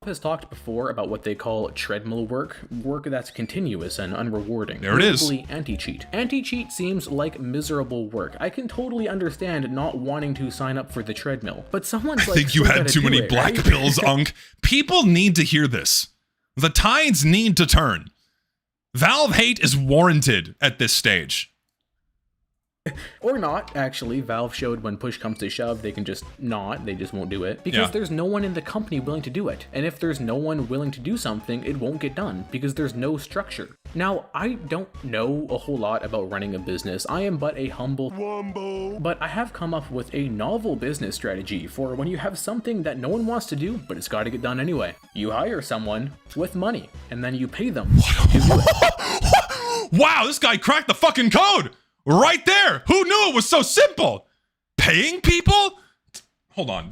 Has talked before about what they call treadmill work that's continuous and unrewarding. There it is. Anti-cheat. Anti-cheat seems like miserable work. I can totally understand not wanting to sign up for the treadmill, but someone's like, I think you had too many black pills, Unk. People need to hear this. The tides need to turn. Valve hate is warranted at this stage. Or not, actually. Valve showed when push comes to shove, they can just not. They just won't do it. Because there's no one in the company willing to do it. And if there's no one willing to do something, it won't get done. Because there's no structure. Now, I don't know a whole lot about running a business. I am but a humble Wumbo. But I have come up with a novel business strategy for when you have something that no one wants to do, but it's got to get done anyway. You hire someone with money, and then you pay them to do it. Wow, this guy cracked the fucking code! Right there! Who knew it was so simple? Paying people? Hold on.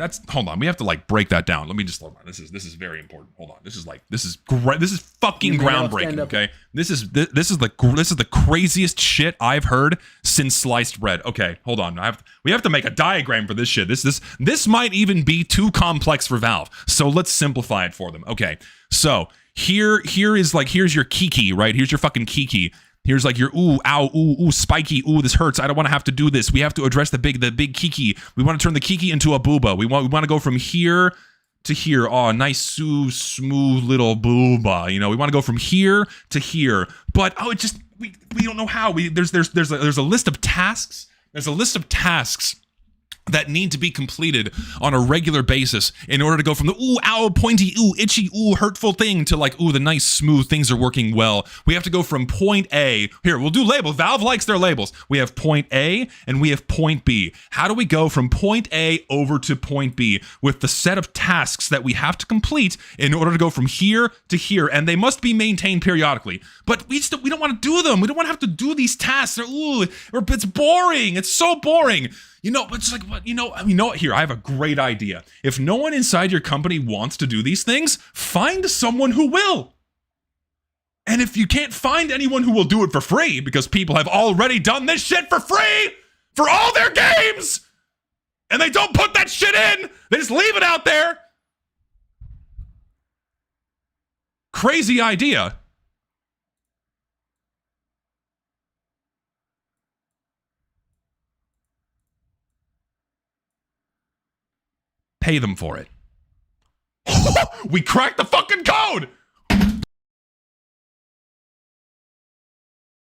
We have to break that down. Let me just hold on. This is very important. Hold on. This is great. This is fucking groundbreaking, okay? This is the craziest shit I've heard since sliced bread. Okay, hold on. We have to make a diagram for this shit. This might even be too complex for Valve. So let's simplify it for them. Okay. So, here's your kiki, right? Here's your fucking kiki. Here's like your ooh, ow, ooh, spiky, ooh, this hurts. I don't want to have to do this. We have to address the big kiki. We want to turn the kiki into a booba. We want to go from here to here. Oh, nice, smooth little booba. You know, we want to go from here to here. But it just we don't know how. There's a list of tasks. There's a list of tasks that need to be completed on a regular basis in order to go from the ooh, ow, pointy, ooh, itchy, ooh, hurtful thing to like, ooh, the nice, smooth things are working well. We have to go from point A. Here, we'll do labels. Valve likes their labels. We have point A and we have point B. How do we go from point A over to point B with the set of tasks that we have to complete in order to go from here to here? And they must be maintained periodically. But we don't want to do them. We don't want to have to do these tasks. It's boring. It's so boring. You know, it's like, here, I have a great idea. If no one inside your company wants to do these things, find someone who will. And if you can't find anyone who will do it for free, because people have already done this shit for free for all their games, and they don't put that shit in, they just leave it out there. Crazy idea. Pay them for it. We cracked the fucking code!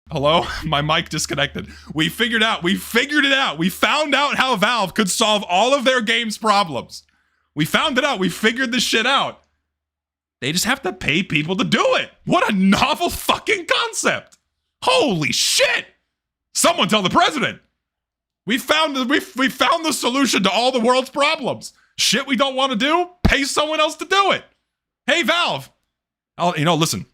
Hello? My mic disconnected. We figured it out. We found out how Valve could solve all of their games' problems. We found it out. We figured this shit out. They just have to pay people to do it. What a novel fucking concept. Holy shit! Someone tell the president. We found the solution to all the world's problems. Shit we don't want to do, pay someone else to do it. Hey, Valve. Listen.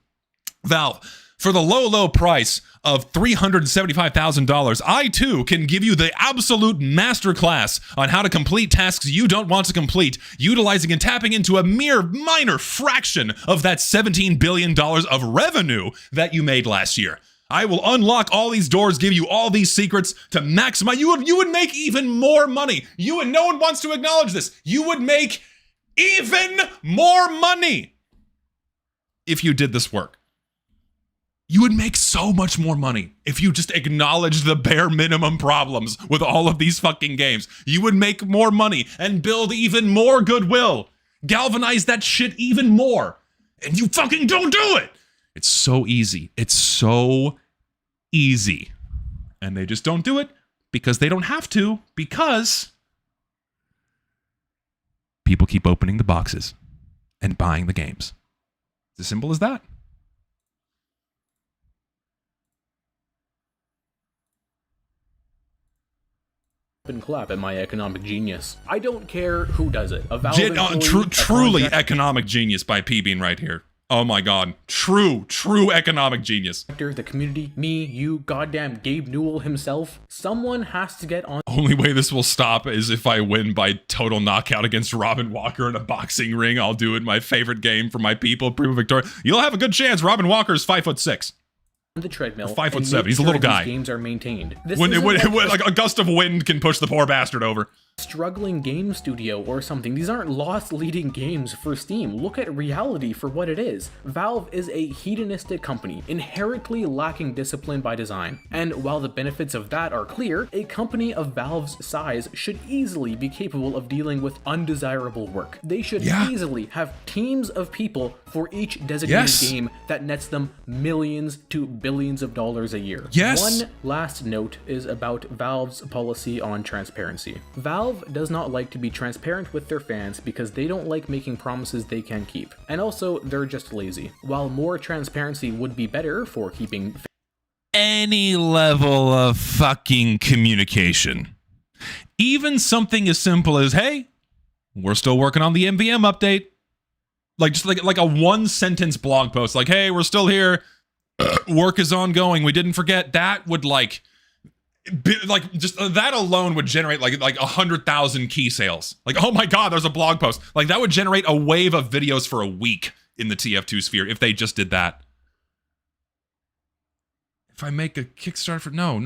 Valve, for the low price of $375,000, I too can give you the absolute masterclass on how to complete tasks you don't want to complete, utilizing and tapping into a mere minor fraction of that $17 billion of revenue that you made last year. I will unlock all these doors, give you all these secrets to maximize. You would make even more money. No one wants to acknowledge this. You would make even more money if you did this work. You would make so much more money if you just acknowledged the bare minimum problems with all of these fucking games. You would make more money and build even more goodwill. Galvanize that shit even more. And you fucking don't do it. It's so easy. It's so easy. And they just don't do it because they don't have to, because people keep opening the boxes and buying the games. It's as simple as that. And clap at my economic genius. I don't care who does it. A Valve employee, truly economic genius by P-Bean right here. Oh my god. True economic genius. The community, me, you, goddamn Gabe Newell himself. Someone has to get on. Only way this will stop is if I win by total knockout against Robin Walker in a boxing ring. I'll do it, my favorite game for my people, Prima Victoria. You'll have a good chance. Robin Walker's 5'6". The treadmill. 5'7". He's a little guy. Games are maintained. Like a gust of wind can push the poor bastard over. Struggling game studio or something. These aren't loss leading games for Steam. Look at reality for what it is. Valve is a hedonistic company, inherently lacking discipline by design. And while the benefits of that are clear, a company of Valve's size should easily be capable of dealing with undesirable work. They should easily have teams of people for each designated game that nets them millions to billions of dollars a year. One last note is about Valve's policy on transparency. Valve does not like to be transparent with their fans because they don't like making promises they can't keep. And also, they're just lazy. While more transparency would be better for keeping any level of fucking communication, even something as simple as, hey, we're still working on the MVM update. Like a one sentence blog post, like, hey, we're still here. Work is ongoing. We didn't forget. That would just that alone would generate like 100,000 key sales. Like, oh my god, there's a blog post. Like, that would generate a wave of videos for a week in the TF2 sphere if they just did that. if I make a Kickstarter for... No.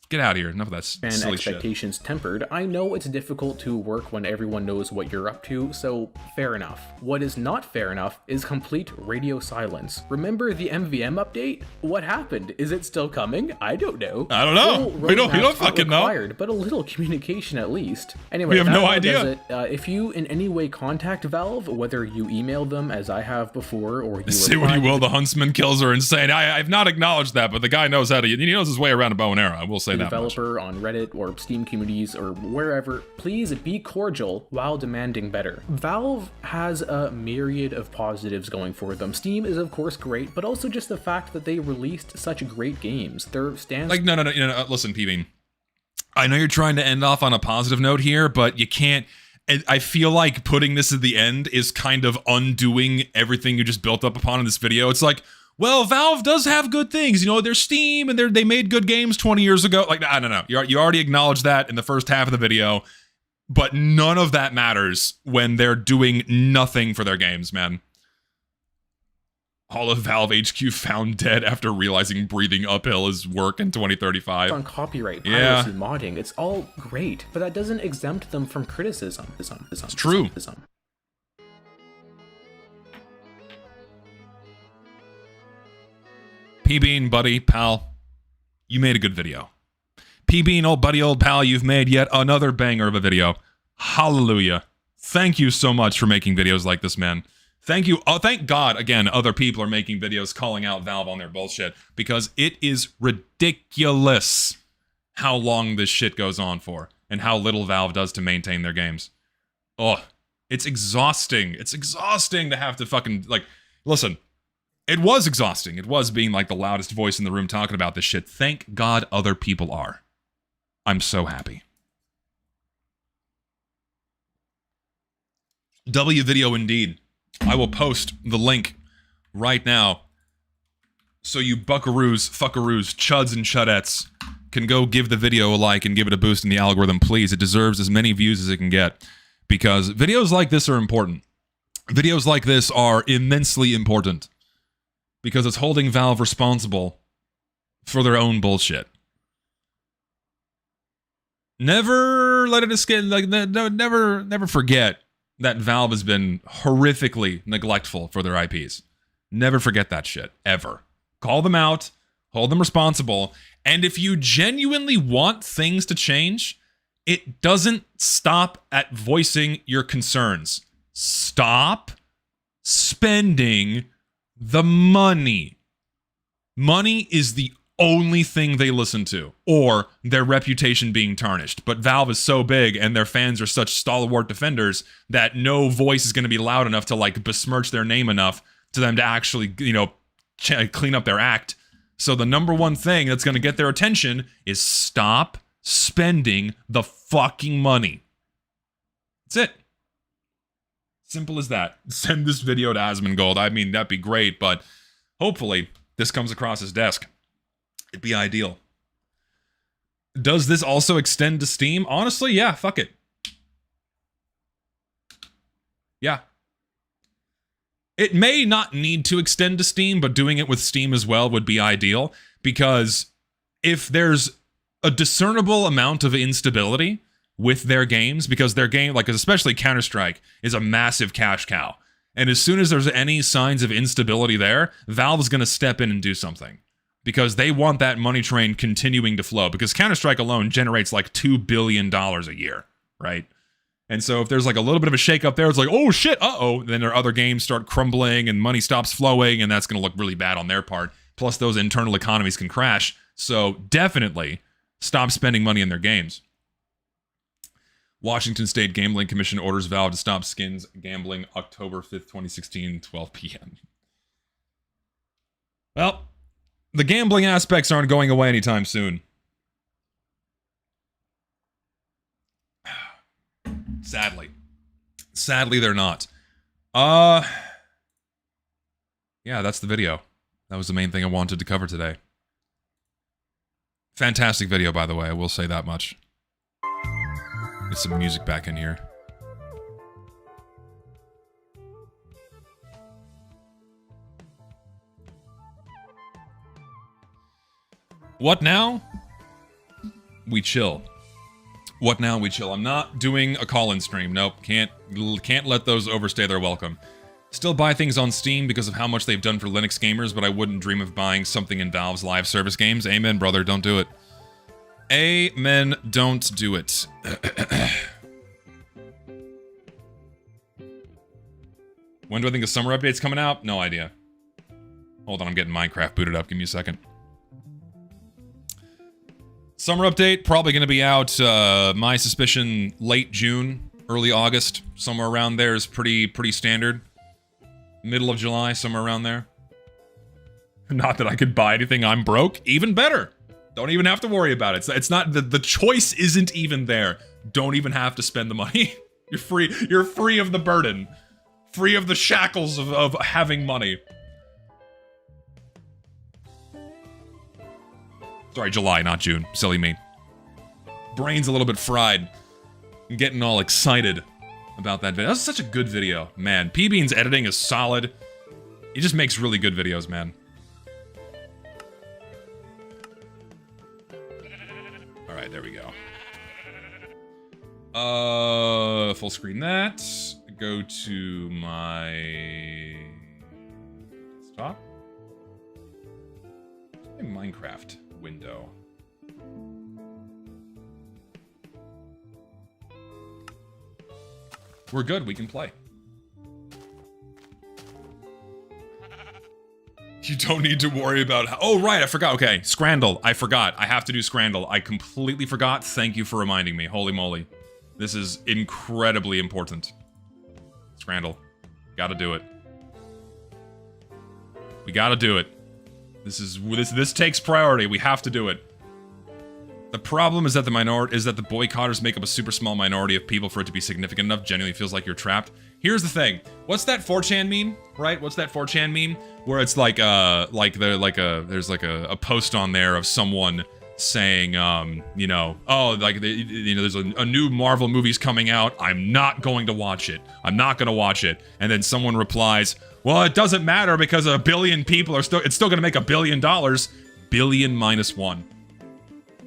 Get out of here. Enough of that And silly shit. expectations tempered, I know it's difficult to work when everyone knows what you're up to, so fair enough. What is not fair enough is complete radio silence. Remember the MVM update? What happened? Is it still coming? I don't know. I don't know. Full We don't roadmaps fucking aren't know. required, but a little communication at least. Anyway, We have that no about idea. does it. If you in any way contact Valve, whether you email them as I have before, or you Say what you will, the Huntsman kills are insane. I've not acknowledged that, but the guy knows how to... He knows his way around a bow and arrow. I will say that much. developer on Reddit or Steam communities or wherever, please be cordial while demanding better. Valve has a myriad of positives going for them. Steam is of course great, but also just the fact that they released such great games. Their stance... Like, no, listen, P-Bean. I know you're trying to end off on a positive note here, but you can't... I feel like putting this at the end is kind of undoing everything you just built up upon in this video. It's like, well, Valve does have good things. You know, there's Steam, and they made good games 20 years ago. Like, I don't know. You already acknowledged that in the first half of the video, but none of that matters when they're doing nothing for their games, man. All of Valve HQ found dead after realizing breathing uphill is work in 2035. on copyright, Yeah. piracy, modding. It's all great, but that doesn't exempt them from criticism. It's true. P-Bean, buddy, pal, you made a good video. P-Bean, old buddy, old pal, you've made yet another banger of a video. Hallelujah. Thank you so much for making videos like this, man. Thank you. Oh, thank God, again, other people are making videos calling out Valve on their bullshit, because it is ridiculous how long this shit goes on for and how little Valve does to maintain their games. Oh, it's exhausting. It's exhausting to have to fucking, like, listen, it was exhausting. It was being like the loudest voice in the room talking about this shit. Thank God other people are. I'm so happy. W video indeed. I will post the link right now so you buckaroos, fuckaroos, chuds and chudettes can go give the video a like and give it a boost in the algorithm, please. It deserves as many views as it can get, because videos like this are important. Videos like this are immensely important because it's holding Valve responsible for their own bullshit. Never let it escape. Like, never forget that Valve has been horrifically neglectful for their IPs. Never forget that shit, ever. Call them out, hold them responsible, and if you genuinely want things to change, it doesn't stop at voicing your concerns. Stop spending the money. Money is the only thing they listen to, or their reputation being tarnished. But Valve is so big and their fans are such stalwart defenders that no voice is going to be loud enough to, like, besmirch their name enough to them to actually, you know, clean up their act. So the number one thing that's going to get their attention is stop spending the fucking money. That's it. Simple as that. Send this video to Asmongold. I mean, that'd be great, but hopefully this comes across his desk. It'd be ideal. Does this also extend to Steam? Honestly, yeah, fuck it. Yeah. It may not need to extend to Steam, but doing it with Steam as well would be ideal, because if there's a discernible amount of instability with their games, because their game, like especially Counter-Strike, is a massive cash cow. And as soon as there's any signs of instability there, Valve's going to step in and do something, because they want that money train continuing to flow, because Counter-Strike alone generates like $2 billion a year, right? And so if there's like a little bit of a shake-up there, it's like, oh shit, uh-oh, then their other games start crumbling and money stops flowing, and that's going to look really bad on their part. Plus those internal economies can crash. So definitely stop spending money in their games. Washington State Gambling Commission orders Valve to stop skins gambling October 5th, 2016, 12 p.m. Well, the gambling aspects aren't going away anytime soon. Sadly. Sadly, they're not. Yeah, that's the video. That was the main thing I wanted to cover today. Fantastic video, by the way. I will say that much. Get some music back in here. What now? We chill. What now? We chill. I'm not doing a call-in stream. Nope, can't let those overstay their welcome. Still buy things on Steam because of how much they've done for Linux gamers, but I wouldn't dream of buying something in Valve's live service games. Amen, brother. Don't do it. Amen. Don't do it. When do I think the summer update's coming out? No idea. Hold on, I'm getting Minecraft booted up. Give me a second. Summer update, probably going to be out, my suspicion, late June, early August. Somewhere around there is pretty standard. Middle of July, somewhere around there. Not that I could buy anything, I'm broke. Even better. Don't even have to worry about it. It's not, the choice isn't even there. Don't even have to spend the money. You're free. You're free of the burden. Free of the shackles of having money. Sorry, July, not June. Silly me. Brain's a little bit fried. I'm getting all excited about that video. That was such a good video. Man, P-Bean's editing is solid. He just makes really good videos, man. Alright, there we go. Full screen that. Go to my desktop. Minecraft window. We're good, we can play. You don't need to worry about how— oh, right, I forgot. Okay, Scrandle. I forgot. I have to do Scrandle. I completely forgot. Thank you for reminding me. Holy moly. This is incredibly important. Scrandle. Gotta do it. We gotta do it. This takes priority. We have to do it. The problem is that the boycotters make up a super small minority of people for it to be significant enough. Genuinely feels like you're trapped. Here's the thing. What's that 4chan meme? Right? What's that 4chan meme? Where it's like there's a post on there of someone saying, you know, oh, like, there's a new Marvel movie's coming out. I'm not going to watch it. I'm not going to watch it. And then someone replies, well, it doesn't matter because a billion people it's still going to make $1 billion. Billion minus one.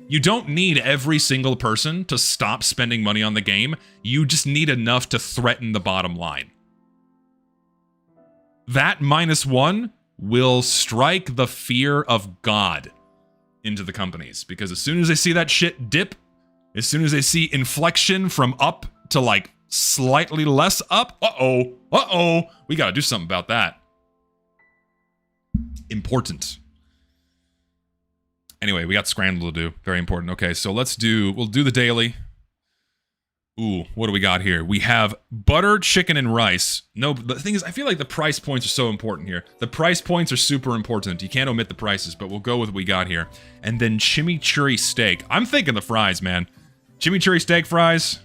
You don't need every single person to stop spending money on the game. You just need enough to threaten the bottom line. That -1 will strike the fear of God into the companies. Because as soon as they see that shit dip, as soon as they see inflection from up to like slightly less up, we gotta do something about that. Important. Anyway, we got Scramble to do. Very important. Okay, so we'll do the daily. Ooh, what do we got here? We have butter, chicken, and rice. No, the thing is, I feel like the price points are so important here. The price points are super important. You can't omit the prices, but we'll go with what we got here. And then chimichurri steak. I'm thinking the fries, man. Chimichurri steak fries.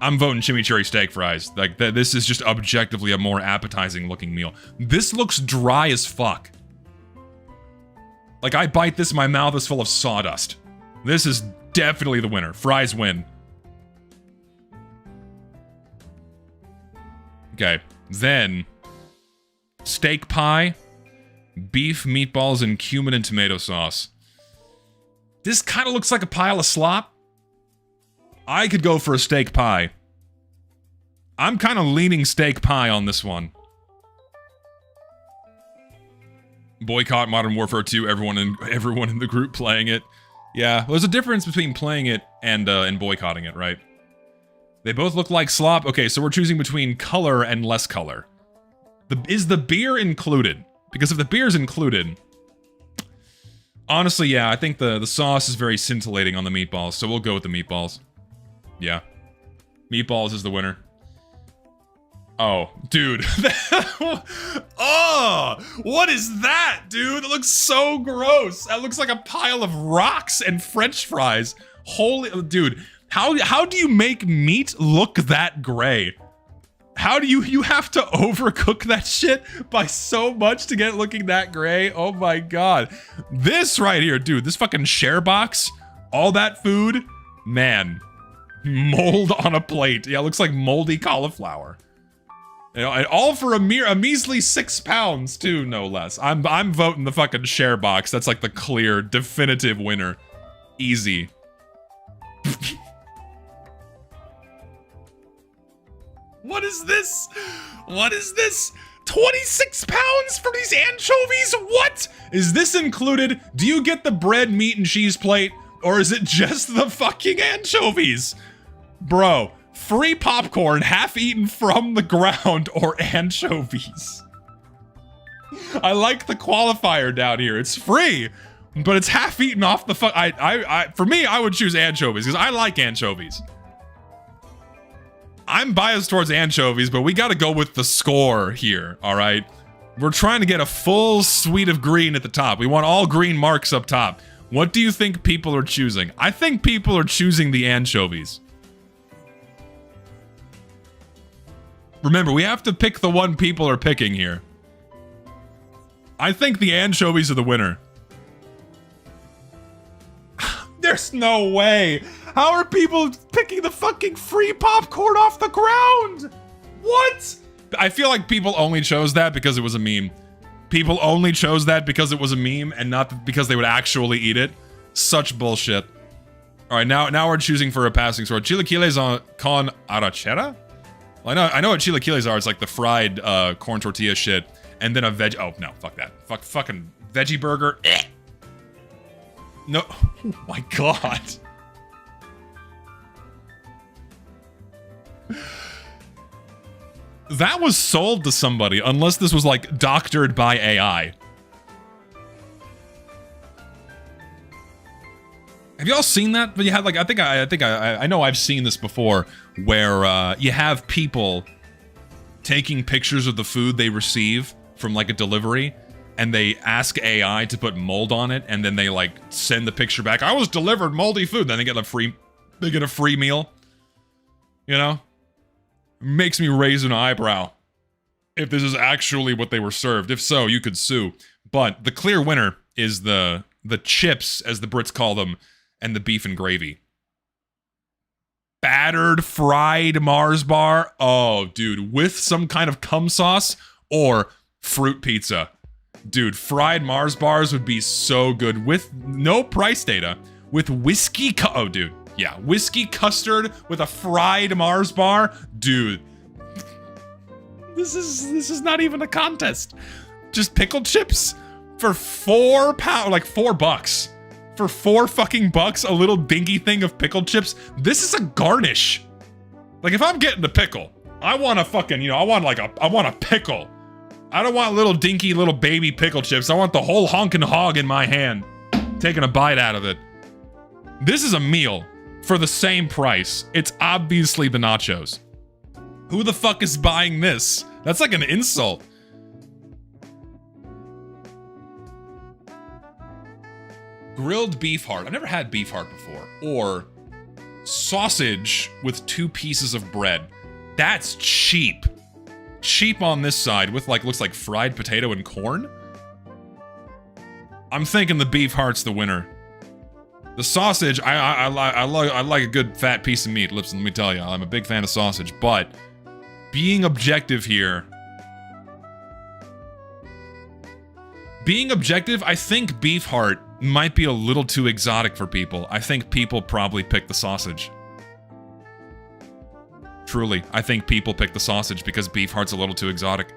I'm voting chimichurri steak fries. Like, this is just objectively a more appetizing looking meal. This looks dry as fuck. Like, I bite this, my mouth is full of sawdust. This is definitely the winner. Fries win. Okay, then steak pie, beef, meatballs, and cumin and tomato sauce. This kind of looks like a pile of slop. I could go for a steak pie. I'm kind of leaning steak pie on this one. Boycott Modern Warfare 2. Everyone in the group playing it. Yeah, well, there's a difference between playing it and boycotting it, right? They both look like slop. Okay, so we're choosing between color and less color. Is the beer included? Because if the beer's included, honestly, yeah, I think the sauce is very scintillating on the meatballs, so we'll go with the meatballs. Yeah, meatballs is the winner. Oh, dude. Oh, what is that, dude? That looks so gross. That looks like a pile of rocks and French fries. Holy, dude, how do you make meat look that gray? How do you have to overcook that shit by so much to get it looking that gray? Oh my god. This right here, dude, this fucking share box, all that food, man, mold on a plate. Yeah, it looks like moldy cauliflower. You know, and all for a measly £6 too, no less. I'm voting the fucking share box. That's like the clear, definitive winner. Easy. What is this? What is this? £26 for these anchovies? What? Is this included? Do you get the bread, meat, and cheese plate? Or is it just the fucking anchovies? Bro, free popcorn half eaten from the ground or anchovies? I like the qualifier down here. It's free, but it's half eaten off the for me, I would choose anchovies because I like anchovies. I'm biased towards anchovies, but we gotta go with the score here, all right? We're trying to get a full suite of green at the top. We want all green marks up top. What do you think people are choosing? I think people are choosing the anchovies. Remember, we have to pick the one people are picking here. I think the anchovies are the winner. There's no way. How are people picking the fucking free popcorn off the ground? What? I feel like people only chose that because it was a meme. People only chose that because it was a meme and not because they would actually eat it. Such bullshit. All right, now we're choosing for a passing score. Chilaquiles con arrachera? Well, I know what chilaquiles are. It's like the fried corn tortilla shit, and then a veg. Oh no, fuck that. Fucking veggie burger. No, oh my god. That was sold to somebody, unless this was like doctored by AI. Have y'all seen that? But you had like I know I've seen this before, where you have people taking pictures of the food they receive from like a delivery, and they ask AI to put mold on it, and then they like send the picture back. I was delivered moldy food. Then they get a free meal. You know, makes me raise an eyebrow if this is actually what they were served. If so, you could sue. But the clear winner is the chips, as the Brits call them, and the beef and gravy. Battered fried Mars bar. Oh, dude, with some kind of cum sauce or fruit pizza. Dude, fried Mars bars would be so good with no price data. With whiskey, oh, dude. Yeah, whiskey custard with a fried Mars bar. Dude. This is not even a contest. Just pickled chips for £4, like $4. For $4 fucking bucks, a little dinky thing of pickled chips. This is a garnish. Like, if I'm getting the pickle, I want a fucking, I want a pickle. I don't want little dinky little baby pickle chips. I want the whole honkin' hog in my hand, taking a bite out of it. This is a meal for the same price. It's obviously the nachos. Who the fuck is buying this? That's like an insult. Grilled beef heart. I've never had beef heart before. Or sausage with 2 pieces of bread. That's cheap. Cheap on this side with like, looks like fried potato and corn. I'm thinking the beef heart's the winner. The sausage, I like a good fat piece of meat. Listen, let me tell you, I'm a big fan of sausage, but being objective here. I think beef heart might be a little too exotic for people. I think people probably pick the sausage. Truly, I think people pick the sausage because beef heart's a little too exotic.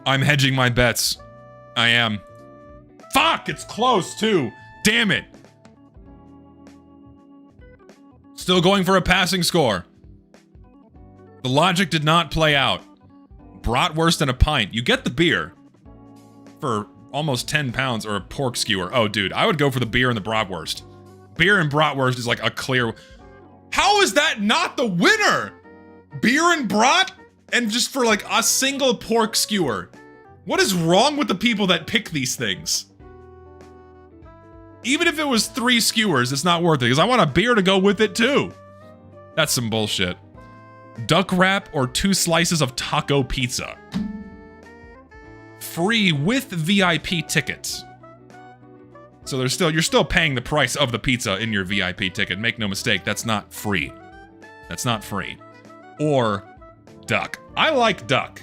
I'm hedging my bets. I am. Fuck, it's close too. Damn it. Still going for a passing score. The logic did not play out. Bratwurst and a pint. You get the beer for almost £10 or a pork skewer. Oh, dude, I would go for the beer and the bratwurst. Beer and bratwurst is like a clear... How is that not the winner? Beer and brat? And just for like a single pork skewer. What is wrong with the people that pick these things? Even if it was 3 skewers, it's not worth it, because I want a beer to go with it too. That's some bullshit. Duck wrap or 2 slices of taco pizza. Free with VIP tickets. So you're still paying the price of the pizza in your VIP ticket. Make no mistake, that's not free. That's not free. Or duck. I like duck.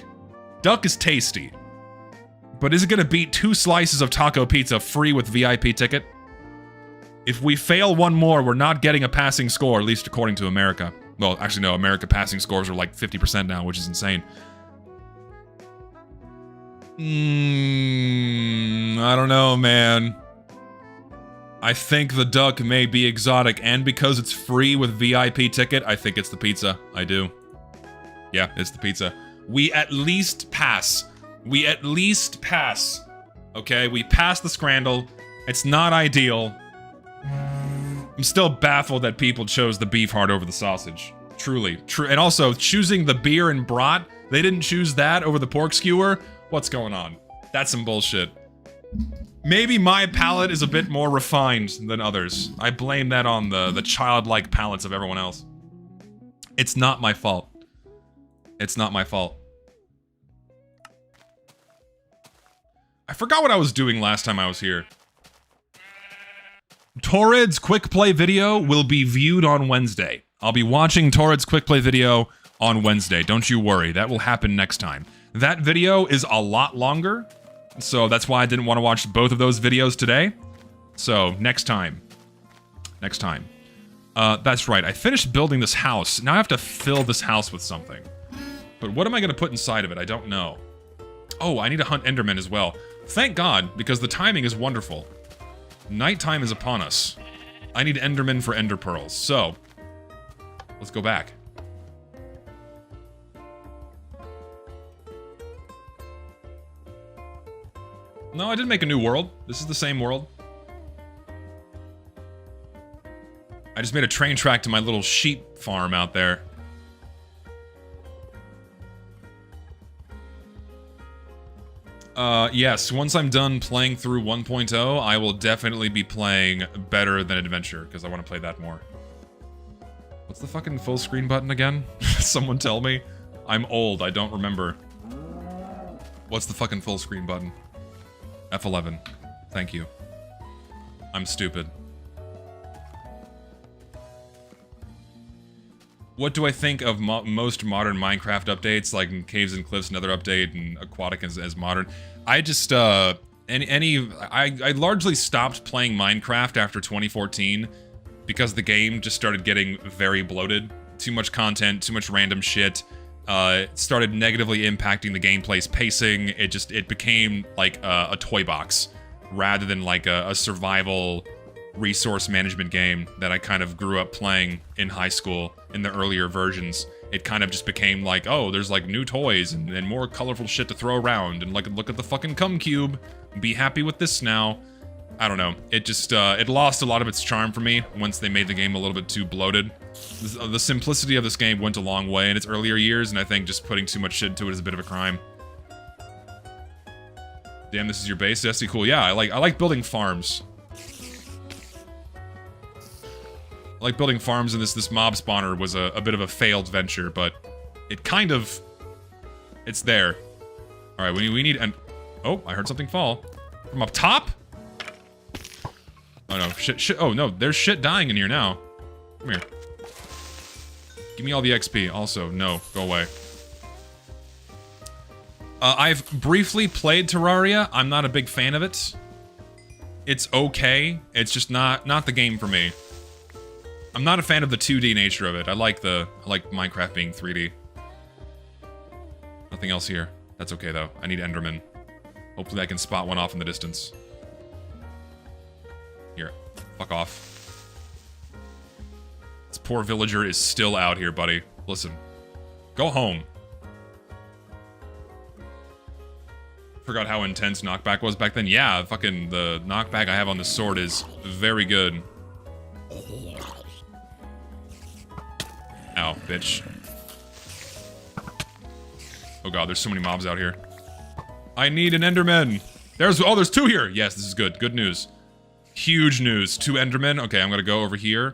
Duck is tasty. But is it gonna beat 2 slices of taco pizza free with VIP ticket? If we fail one more, we're not getting a passing score, at least according to America. Well, actually no, America passing scores are like 50% now, which is insane. I don't know, man. I think the duck may be exotic, and because it's free with VIP ticket, I think it's the pizza. I do. Yeah, it's the pizza. We at least pass. We at least pass. Okay, we pass the scrandle. It's not ideal. I'm still baffled that people chose the beef heart over the sausage. Truly. True. And also, choosing the beer and brat, they didn't choose that over the pork skewer? What's going on? That's some bullshit. Maybe my palate is a bit more refined than others. I blame that on the childlike palates of everyone else. It's not my fault. It's not my fault. I forgot what I was doing last time I was here. Torrid's quick play video will be viewed on Wednesday. I'll be watching Torrid's quick play video on Wednesday. Don't you worry, that will happen next time. That video is a lot longer, so that's why I didn't want to watch both of those videos today. So, next time. Next time. That's right, I finished building this house. Now I have to fill this house with something. But what am I going to put inside of it? I don't know. Oh, I need to hunt Endermen as well. Thank God, because the timing is wonderful. Nighttime is upon us. I need Endermen for Ender Pearls, so... let's go back. No, I didn't make a new world. This is the same world. I just made a train track to my little sheep farm out there. Yes, once I'm done playing through 1.0, I will definitely be playing Better Than Adventure, because I want to play that more. What's the fucking full screen button again? Someone tell me. I'm old, I don't remember. What's the fucking full screen button? F11. Thank you. I'm stupid. What do I think of most modern Minecraft updates, like Caves and Cliffs, another update, and Aquatic as modern? I just, I largely stopped playing Minecraft after 2014 because the game just started getting very bloated. Too much content, too much random shit. It started negatively impacting the gameplay's pacing. It became like a toy box rather than like a survival resource management game that I kind of grew up playing in high school in the earlier versions. It kind of just became like, oh, there's like new toys and more colorful shit to throw around, and like, look at the fucking cum cube, be happy with this now. I don't know, it just, it lost a lot of its charm for me once they made the game a little bit too bloated. The simplicity of this game went a long way in its earlier years, and I think just putting too much shit into it is a bit of a crime. Damn, this is your base? That's cool. Yeah, I like building farms. Like building farms, and this mob spawner was a bit of a failed venture, but it kind of... it's there. Alright, we need an... oh, I heard something fall. From up top? Oh no, shit, oh no, there's shit dying in here now. Come here. Give me all the XP. Also, no, go away. I've briefly played Terraria. I'm not a big fan of it. It's okay. It's just not the game for me. I'm not a fan of the 2D nature of it. I like Minecraft being 3D. Nothing else here. That's okay though. I need Enderman. Hopefully I can spot one off in the distance. Here. Fuck off. This poor villager is still out here, buddy. Listen. Go home. Forgot how intense knockback was back then. Yeah, fucking the knockback I have on the sword is very good. Ow, bitch. Oh god, there's so many mobs out here. I need an Enderman! There's 2 here! Yes, this is good. Good news. Huge news. 2 Endermen. Okay, I'm gonna go over here,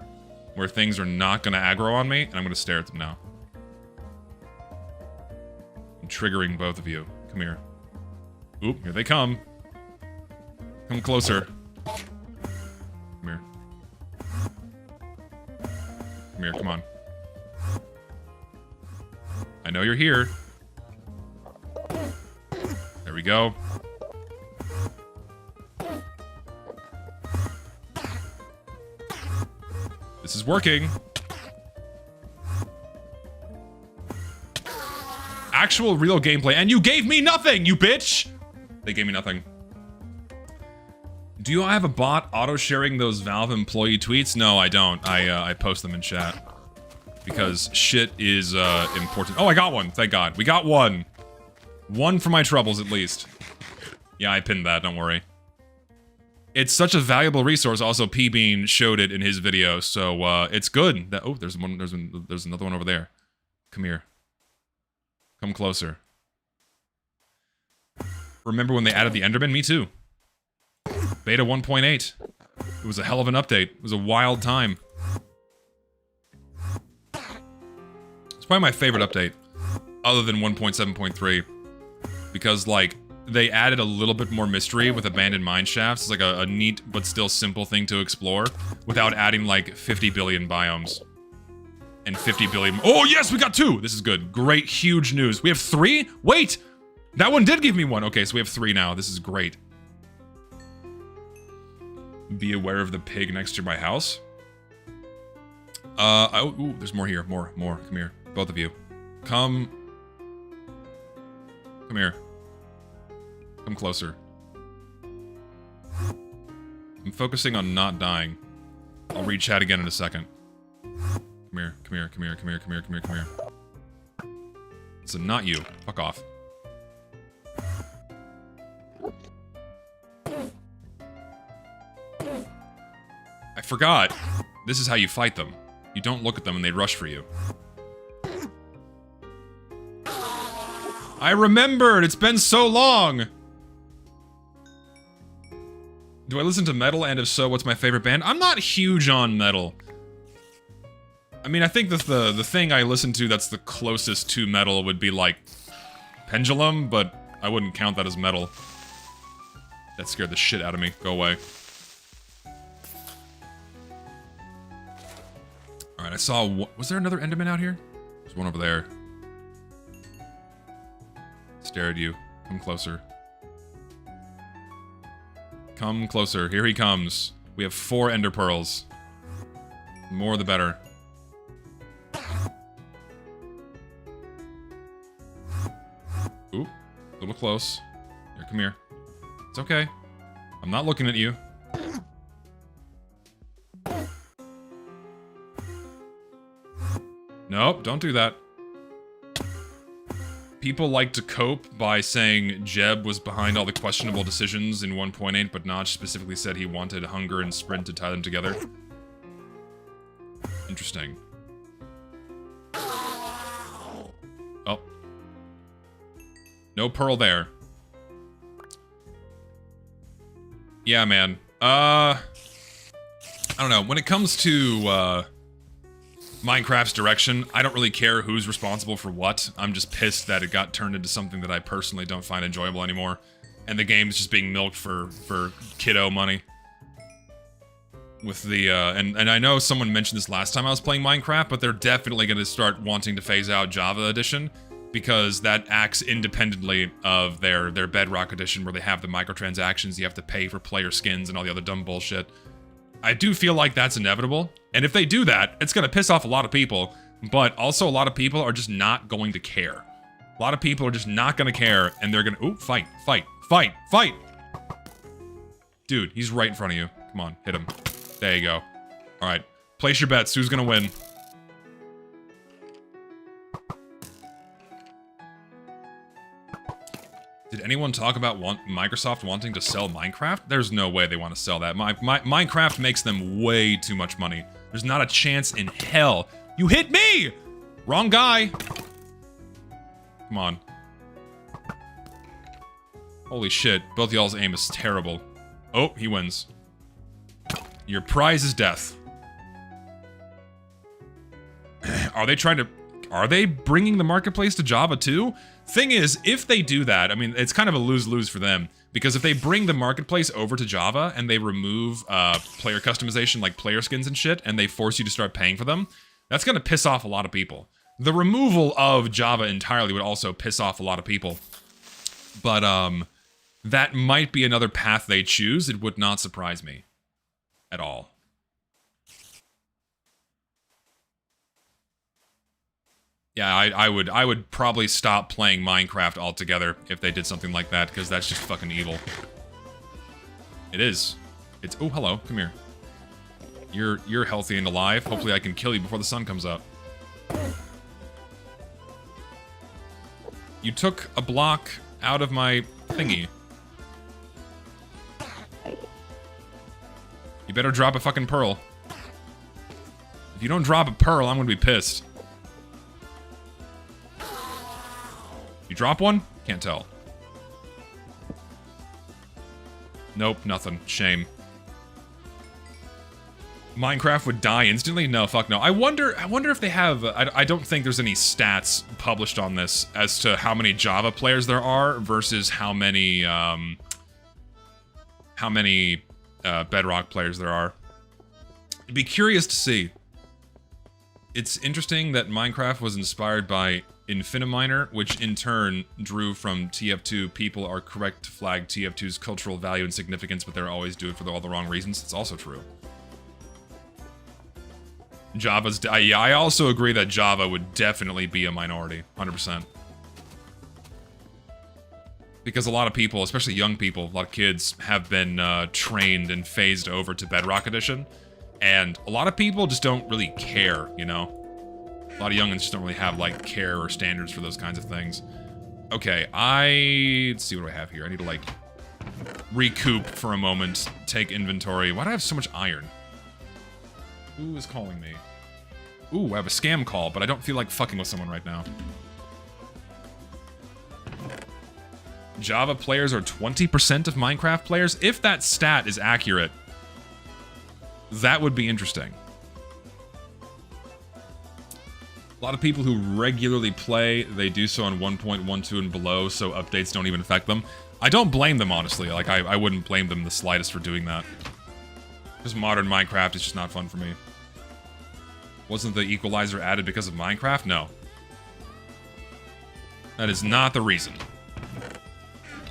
where things are not gonna aggro on me, and I'm gonna stare at them now. I'm triggering both of you. Come here. Oop, here they come. Come closer. Come here. Come here, come on. I know you're here. There we go. This is working. Actual real gameplay, and you gave me nothing, you bitch! They gave me nothing. Do you have a bot auto-sharing those Valve employee tweets? No, I don't. I post them in chat. Because shit is, important. Oh, I got one, thank God. We got one. One for my troubles, at least. Yeah, I pinned that, don't worry. It's such a valuable resource. Also, P-Bean showed it in his video, so, it's good. That, oh, there's another one over there. Come here. Come closer. Remember when they added the Enderman? Me too. Beta 1.8. It was a hell of an update. It was a wild time. It's probably my favorite update, other than 1.7.3. Because, like, they added a little bit more mystery with abandoned mine shafts. It's like a neat but still simple thing to explore without adding, like, 50 billion biomes. And 50 billion. Oh, yes, we got 2! This is good. Great, huge news. We have 3? Wait! That one did give me 1. Okay, so we have 3 now. This is great. Be aware of the pig next to my house. Oh, ooh, there's more here. More. Come here. Both of you. Come here. Come closer. I'm focusing on not dying. I'll read chat again in a second. Come here. So not you. Fuck off. I forgot. This is how you fight them. You don't look at them and they rush for you. I remembered! It's been so long! Do I listen to metal, and if so, what's my favorite band? I'm not huge on metal. I mean, I think that the thing I listen to that's the closest to metal would be, like, Pendulum, but I wouldn't count that as metal. That scared the shit out of me. Go away. Alright, I saw... Was there another Enderman out here? There's one over there. Stare at you. Come closer. Come closer. Here he comes. We have 4 ender pearls. The more the better. Oop. A little close. Here, come here. It's okay. I'm not looking at you. Nope, don't do that. People like to cope by saying Jeb was behind all the questionable decisions in 1.8, but Notch specifically said he wanted Hunger and Sprint to tie them together. Interesting. Oh. No pearl there. Yeah, man. I don't know. When it comes to, Minecraft's direction, I don't really care who's responsible for what. I'm just pissed that it got turned into something that I personally don't find enjoyable anymore. And the game's just being milked for kiddo money. With the, and I know someone mentioned this last time I was playing Minecraft, but they're definitely going to start wanting to phase out Java Edition, because that acts independently of their Bedrock Edition, where they have the microtransactions, you have to pay for player skins and all the other dumb bullshit. I do feel like that's inevitable, and if they do that, it's gonna piss off a lot of people, but also a lot of people are just not going to care. A lot of people are just not gonna care, and they're gonna- ooh, fight. Dude, he's right in front of you. Come on, hit him. There you go. Alright, place your bets, who's gonna win? Did anyone talk about Microsoft wanting to sell Minecraft? There's no way they want to sell that. Minecraft makes them way too much money. There's not a chance in hell. You hit me! Wrong guy. Come on. Holy shit, both y'all's aim is terrible. Oh, he wins. Your prize is death. Are they bringing the marketplace to Java too? Thing is, if they do that, I mean, it's kind of a lose-lose for them. Because if they bring the marketplace over to Java and they remove player customization like player skins and shit, and they force you to start paying for them, that's gonna piss off a lot of people. The removal of Java entirely would also piss off a lot of people. But, that might be another path they choose. It would not surprise me at all. Yeah, I would probably stop playing Minecraft altogether if they did something like that, because that's just fucking evil. It is. It's, oh, hello, come here. You're healthy and alive. Hopefully I can kill you before the sun comes up. You took a block out of my thingy. You better drop a fucking pearl. If you don't drop a pearl, I'm gonna be pissed. You drop one? Can't tell. Nope, nothing. Shame. Minecraft would die instantly? No, fuck no. I wonder if they have... I don't think there's any stats published on this as to how many Java players there are versus how many Bedrock players there are. It'd be curious to see. It's interesting that Minecraft was inspired by Infiniminer, which in turn drew from TF2. People are correct to flag TF2's cultural value and significance, but they're always do it for all the wrong reasons. It's also true. Java's... yeah, I also agree that Java would definitely be a minority. 100%. Because a lot of people, especially young people, a lot of kids, have been trained and phased over to Bedrock Edition. And a lot of people just don't really care, you know? A lot of youngins just don't really have, like, care or standards for those kinds of things. Okay, let's see what do I have here. I need to, like, recoup for a moment, take inventory. Why do I have so much iron? Who is calling me? Ooh, I have a scam call, but I don't feel like fucking with someone right now. Java players are 20% of Minecraft players? If that stat is accurate, that would be interesting. A lot of people who regularly play, they do so on 1.12 and below, so updates don't even affect them. I don't blame them, honestly. Like, I wouldn't blame them the slightest for doing that. Just modern Minecraft is just not fun for me. Wasn't the equalizer added because of Minecraft? No. That is not the reason.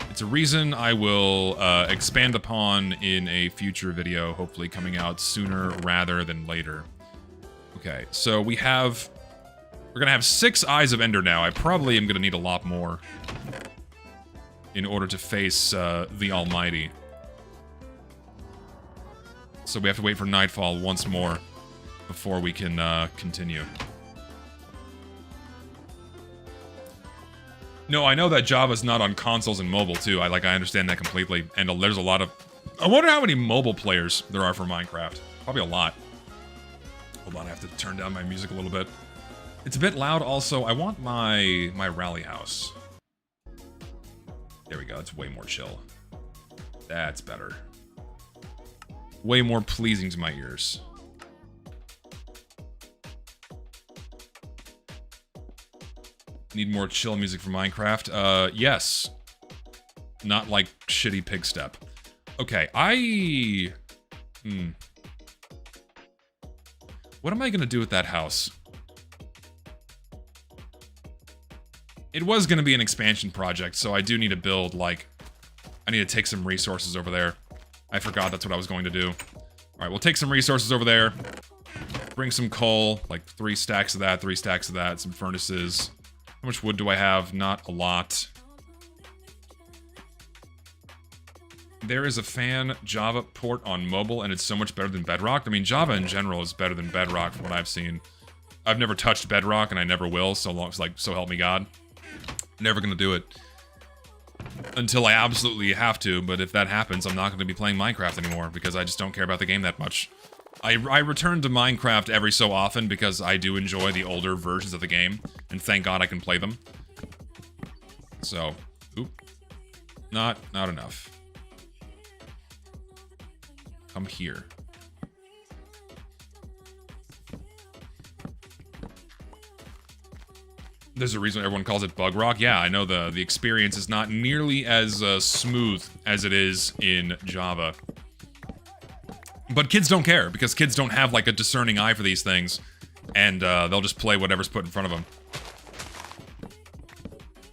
It's a reason I will expand upon in a future video, hopefully coming out sooner rather than later. Okay, so we have... We're gonna have 6 Eyes of Ender now. I probably am gonna need a lot more in order to face the Almighty. So we have to wait for nightfall once more before we can continue. No, I know that Java's not on consoles and mobile too. I understand that completely. And there's a lot of... I wonder how many mobile players there are for Minecraft. Probably a lot. Hold on, I have to turn down my music a little bit. It's a bit loud also. I want my rally house. There we go, it's way more chill. That's better. Way more pleasing to my ears. Need more chill music for Minecraft? Yes. Not like shitty pig step. Okay, what am I gonna do with that house? It was gonna be an expansion project, so I do need to build, like... I need to take some resources over there. I forgot that's what I was going to do. Alright, we'll take some resources over there. Bring some coal, like 3 stacks of that, 3 stacks of that, some furnaces. How much wood do I have? Not a lot. There is a fan Java port on mobile, and it's so much better than Bedrock. I mean, Java in general is better than Bedrock from what I've seen. I've never touched Bedrock, and I never will, so long as, like, so help me God. Never gonna do it. Until I absolutely have to, but if that happens, I'm not gonna be playing Minecraft anymore, because I just don't care about the game that much. I return to Minecraft every so often because I do enjoy the older versions of the game, and thank God I can play them. So, oop. Not enough. Come here. There's a reason everyone calls it Bug Rock. Yeah, I know the experience is not nearly as smooth as it is in Java. But kids don't care, because kids don't have, like, a discerning eye for these things. and they'll just play whatever's put in front of them.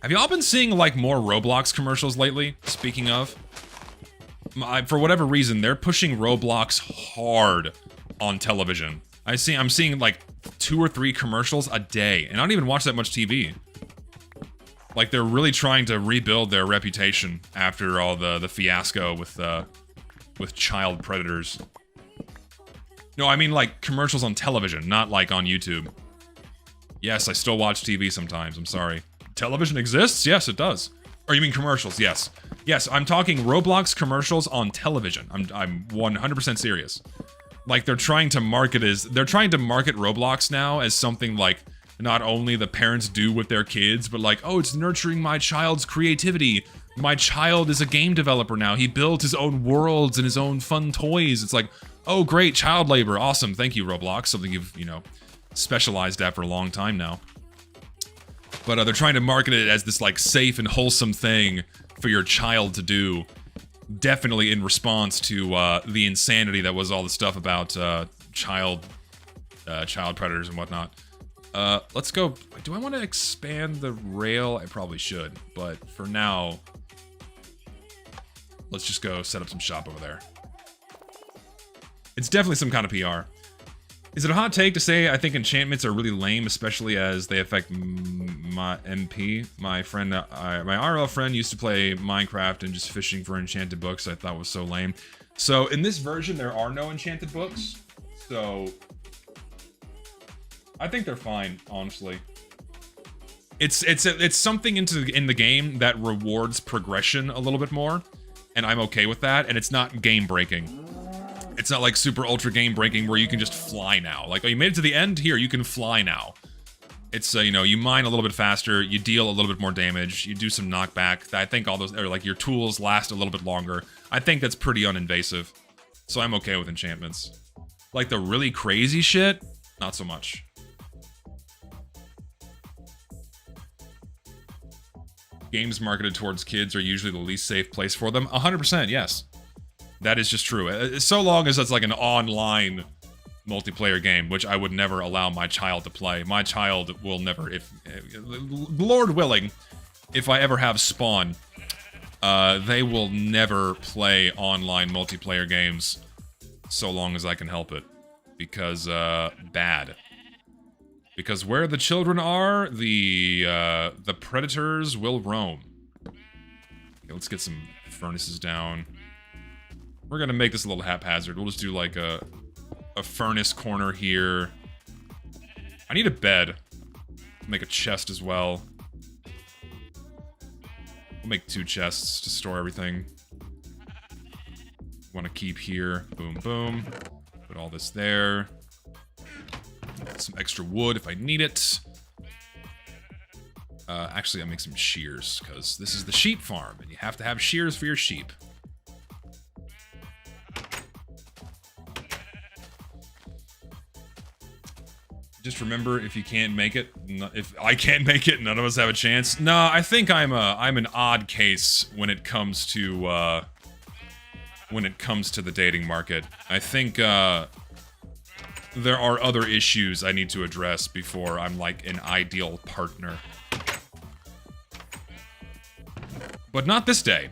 Have y'all been seeing, like, more Roblox commercials lately? Speaking of. For whatever reason, they're pushing Roblox hard on television. I'm seeing, like, 2 or 3 commercials a day, and I don't even watch that much TV. Like, they're really trying to rebuild their reputation after all the fiasco with child predators. No, I mean, like, commercials on television, not, like, on YouTube. Yes, I still watch TV sometimes, I'm sorry. Television exists? Yes, it does. Or you mean commercials? Yes. Yes, I'm talking Roblox commercials on television. I'm 100% serious. Like, they're trying to market Roblox now as something like not only the parents do with their kids, but like, oh, it's nurturing my child's creativity. My child is a game developer now. He built his own worlds and his own fun toys. It's like, oh, great, child labor. Awesome. Thank you, Roblox. Something you've, specialized at for a long time now. But they're trying to market it as this, like, safe and wholesome thing for your child to do. Definitely in response to the insanity that was all the stuff about child predators and whatnot. Let's go. Do I want to expand the rail? I probably should. But for now, let's just go set up some shop over there. It's definitely some kind of PR. Is it a hot take to say I think enchantments are really lame, especially as they affect my MP? My friend, my RL friend used to play Minecraft and just fishing for enchanted books I thought was so lame. So in this version, there are no enchanted books. So I think they're fine, honestly. It's something in the game that rewards progression a little bit more, and I'm okay with that, and it's not game breaking. It's not like super ultra game breaking where you can just fly now. Like, oh, you made it to the end? Here, you can fly now. It's, you mine a little bit faster, you deal a little bit more damage, you do some knockback. I think all those, or like your tools last a little bit longer. I think that's pretty uninvasive. So I'm okay with enchantments. Like the really crazy shit, not so much. Games marketed towards kids are usually the least safe place for them. 100%, yes. That is just true. So long as it's like an online multiplayer game, which I would never allow my child to play. My child will never, if Lord willing, if I ever have Spawn, they will never play online multiplayer games so long as I can help it. Because, bad. Because where the children are, the predators will roam. Okay, let's get some furnaces down. We're gonna make this a little haphazard. We'll just do like a furnace corner here. I need a bed. Make a chest as well. We'll make 2 chests to store everything. Want to keep here. Boom, boom. Put all this there. Some extra wood if I need it. Actually, I'll make some shears, because this is the sheep farm, and you have to have shears for your sheep. Just remember, if you can't make it, if I can't make it, none of us have a chance. No, I think I'm an odd case when it comes to the dating market. I think there are other issues I need to address before I'm like an ideal partner. But not this day.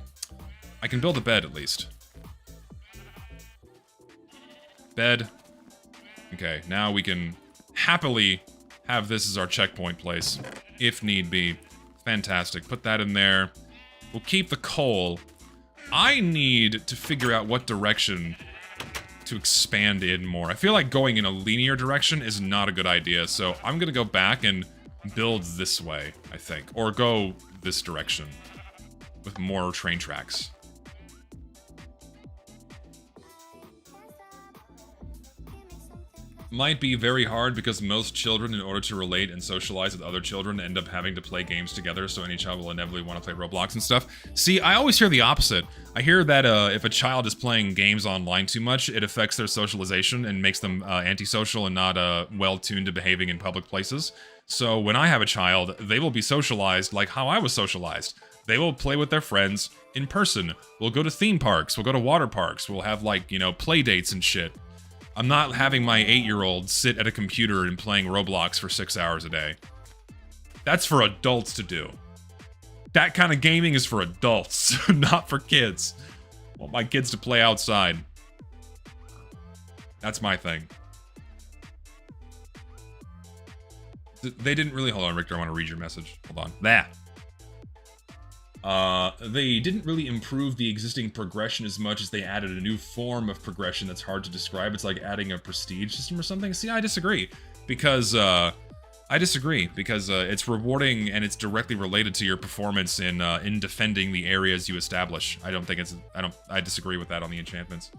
I can build a bed at least. Bed. Okay, now we can happily have this as our checkpoint place, if need be. Fantastic. Put that in there. We'll keep the coal. I need to figure out what direction to expand in more. I feel like going in a linear direction is not a good idea, so I'm gonna go back and build this way, I think. Or go this direction with more train tracks. Might be very hard because most children, in order to relate and socialize with other children, end up having to play games together, so any child will inevitably want to play Roblox and stuff. See, I always hear the opposite. I hear that if a child is playing games online too much, it affects their socialization and makes them antisocial and not well-tuned to behaving in public places. So when I have a child, they will be socialized like how I was socialized. They will play with their friends in person. We'll go to theme parks, we'll go to water parks, we'll have, like, play dates and shit. I'm not having my 8-year-old sit at a computer and playing Roblox for 6 hours a day. That's for adults to do. That kind of gaming is for adults, not for kids. I want my kids to play outside. That's my thing. They didn't really... Hold on, Richter, I want to read your message. Hold on. There. They didn't really improve the existing progression as much as they added a new form of progression that's hard to describe. It's like adding a prestige system or something. See, I disagree. Because, it's rewarding and it's directly related to your performance in defending the areas you establish. I disagree with that on the enchantments.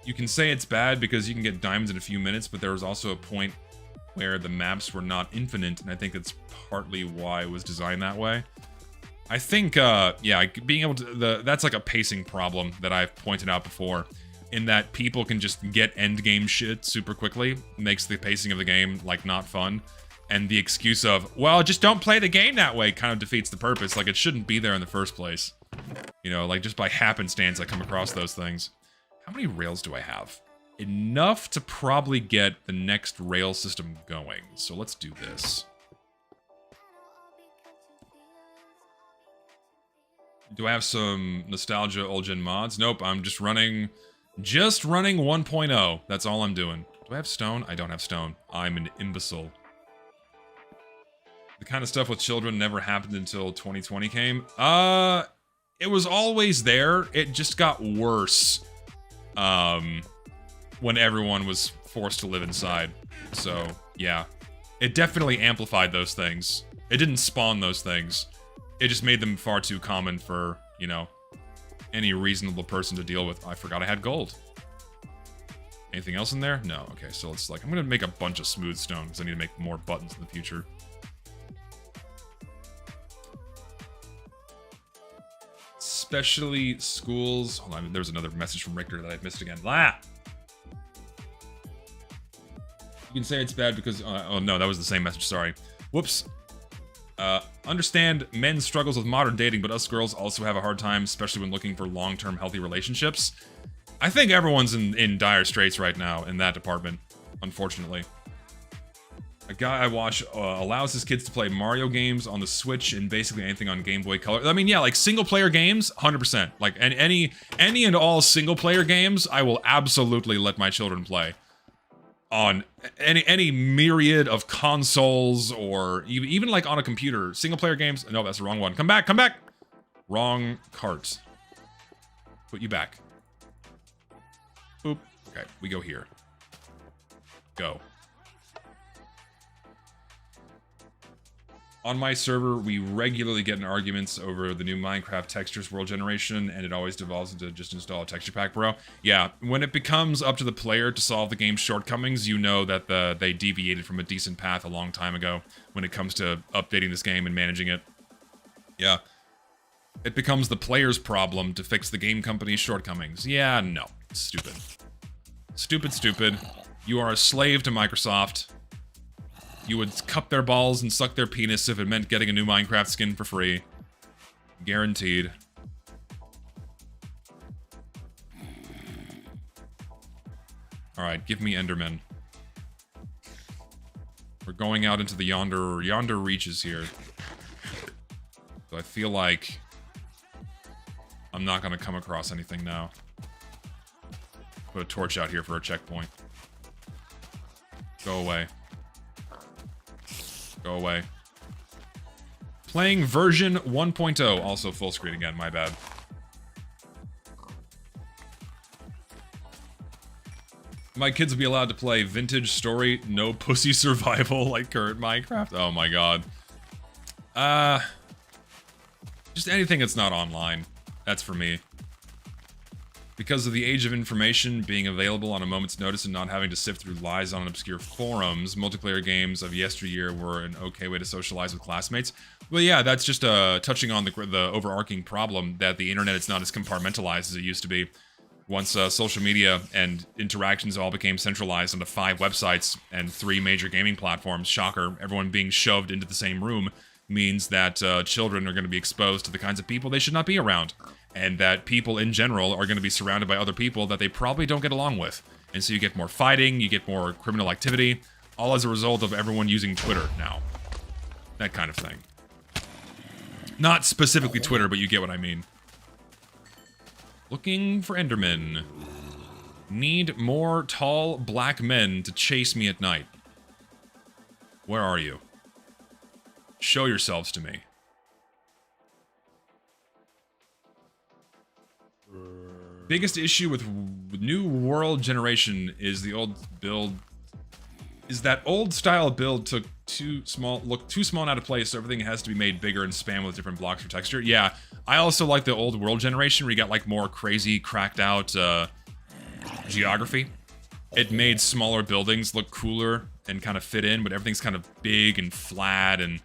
You can say it's bad because you can get diamonds in a few minutes, but there was also a point where the maps were not infinite, and I think that's partly why it was designed that way. I think, yeah, being able to... that's like a pacing problem that I've pointed out before, in that people can just get endgame shit super quickly, makes the pacing of the game, like, not fun. And the excuse of, well, just don't play the game that way, kind of defeats the purpose. Like, it shouldn't be there in the first place. You know, like, just by happenstance I come across those things. How many rails do I have? Enough to probably get the next rail system going. So let's do this. Do I have some nostalgia old gen mods? Nope, I'm just running 1.0. That's all I'm doing. Do I have stone? I don't have stone. I'm an imbecile. The kind of stuff with children never happened until 2020 came. It was always there. It just got worse. When everyone was forced to live inside. So, yeah. It definitely amplified those things. It didn't spawn those things. It just made them far too common for, you know, any reasonable person to deal with. I forgot I had gold. Anything else in there? No. Okay, so it's like, I'm gonna make a bunch of smooth stone because I need to make more buttons in the future. Especially schools. Hold on, there's another message from Richter that I missed again. Ah! You can say it's bad because... oh, no, that was the same message, sorry. Whoops. Understand men's struggles with modern dating, but us girls also have a hard time, especially when looking for long-term healthy relationships. I think everyone's in dire straits right now in that department, unfortunately. A guy I watch allows his kids to play Mario games on the Switch and basically anything on Game Boy Color. I mean, yeah, like single-player games, 100%. Like, and any and all single-player games, I will absolutely let my children play. On any myriad of consoles or even like on a computer. Single player games. No, that's the wrong one. Come back, come back. Wrong cart. Put you back. Boop. Okay, we go here. Go. On my server, we regularly get in arguments over the new Minecraft textures world generation, and it always devolves into just install a texture pack, bro. Yeah, when it becomes up to the player to solve the game's shortcomings, you know that they deviated from a decent path a long time ago when it comes to updating this game and managing it. Yeah. It becomes the player's problem to fix the game company's shortcomings. Yeah, no. Stupid. Stupid, stupid. You are a slave to Microsoft. You would cup their balls and suck their penis if it meant getting a new Minecraft skin for free. Guaranteed. Alright, give me Enderman. We're going out into the yonder reaches here. So I feel like I'm not gonna come across anything now. Put a torch out here for a checkpoint. Go away. Go away. Playing version 1.0. Also full screen again, my bad. My kids will be allowed to play vintage story, no pussy survival like current Minecraft. Oh my god. Just anything that's not online. That's for me. Because of the age of information being available on a moment's notice and not having to sift through lies on obscure forums, multiplayer games of yesteryear were an okay way to socialize with classmates. Well, yeah, that's just touching on the overarching problem that the internet is not as compartmentalized as it used to be. Once social media and interactions all became centralized onto 5 websites and 3 major gaming platforms, shocker, everyone being shoved into the same room, means that children are going to be exposed to the kinds of people they should not be around. and that people in general are going to be surrounded by other people that they probably don't get along with. And so you get more fighting, you get more criminal activity, all as a result of everyone using Twitter now. That kind of thing. Not specifically Twitter, but you get what I mean. Looking for Endermen. Need more tall black men to chase me at night. Where are you? Show yourselves to me. Biggest issue with new world generation is the old build. Is that old style build looked too small and out of place, so everything has to be made bigger and spam with different blocks for texture. Yeah, I also like the old world generation where you got like more crazy, cracked out geography. It made smaller buildings look cooler and kind of fit in, but everything's kind of big and flat and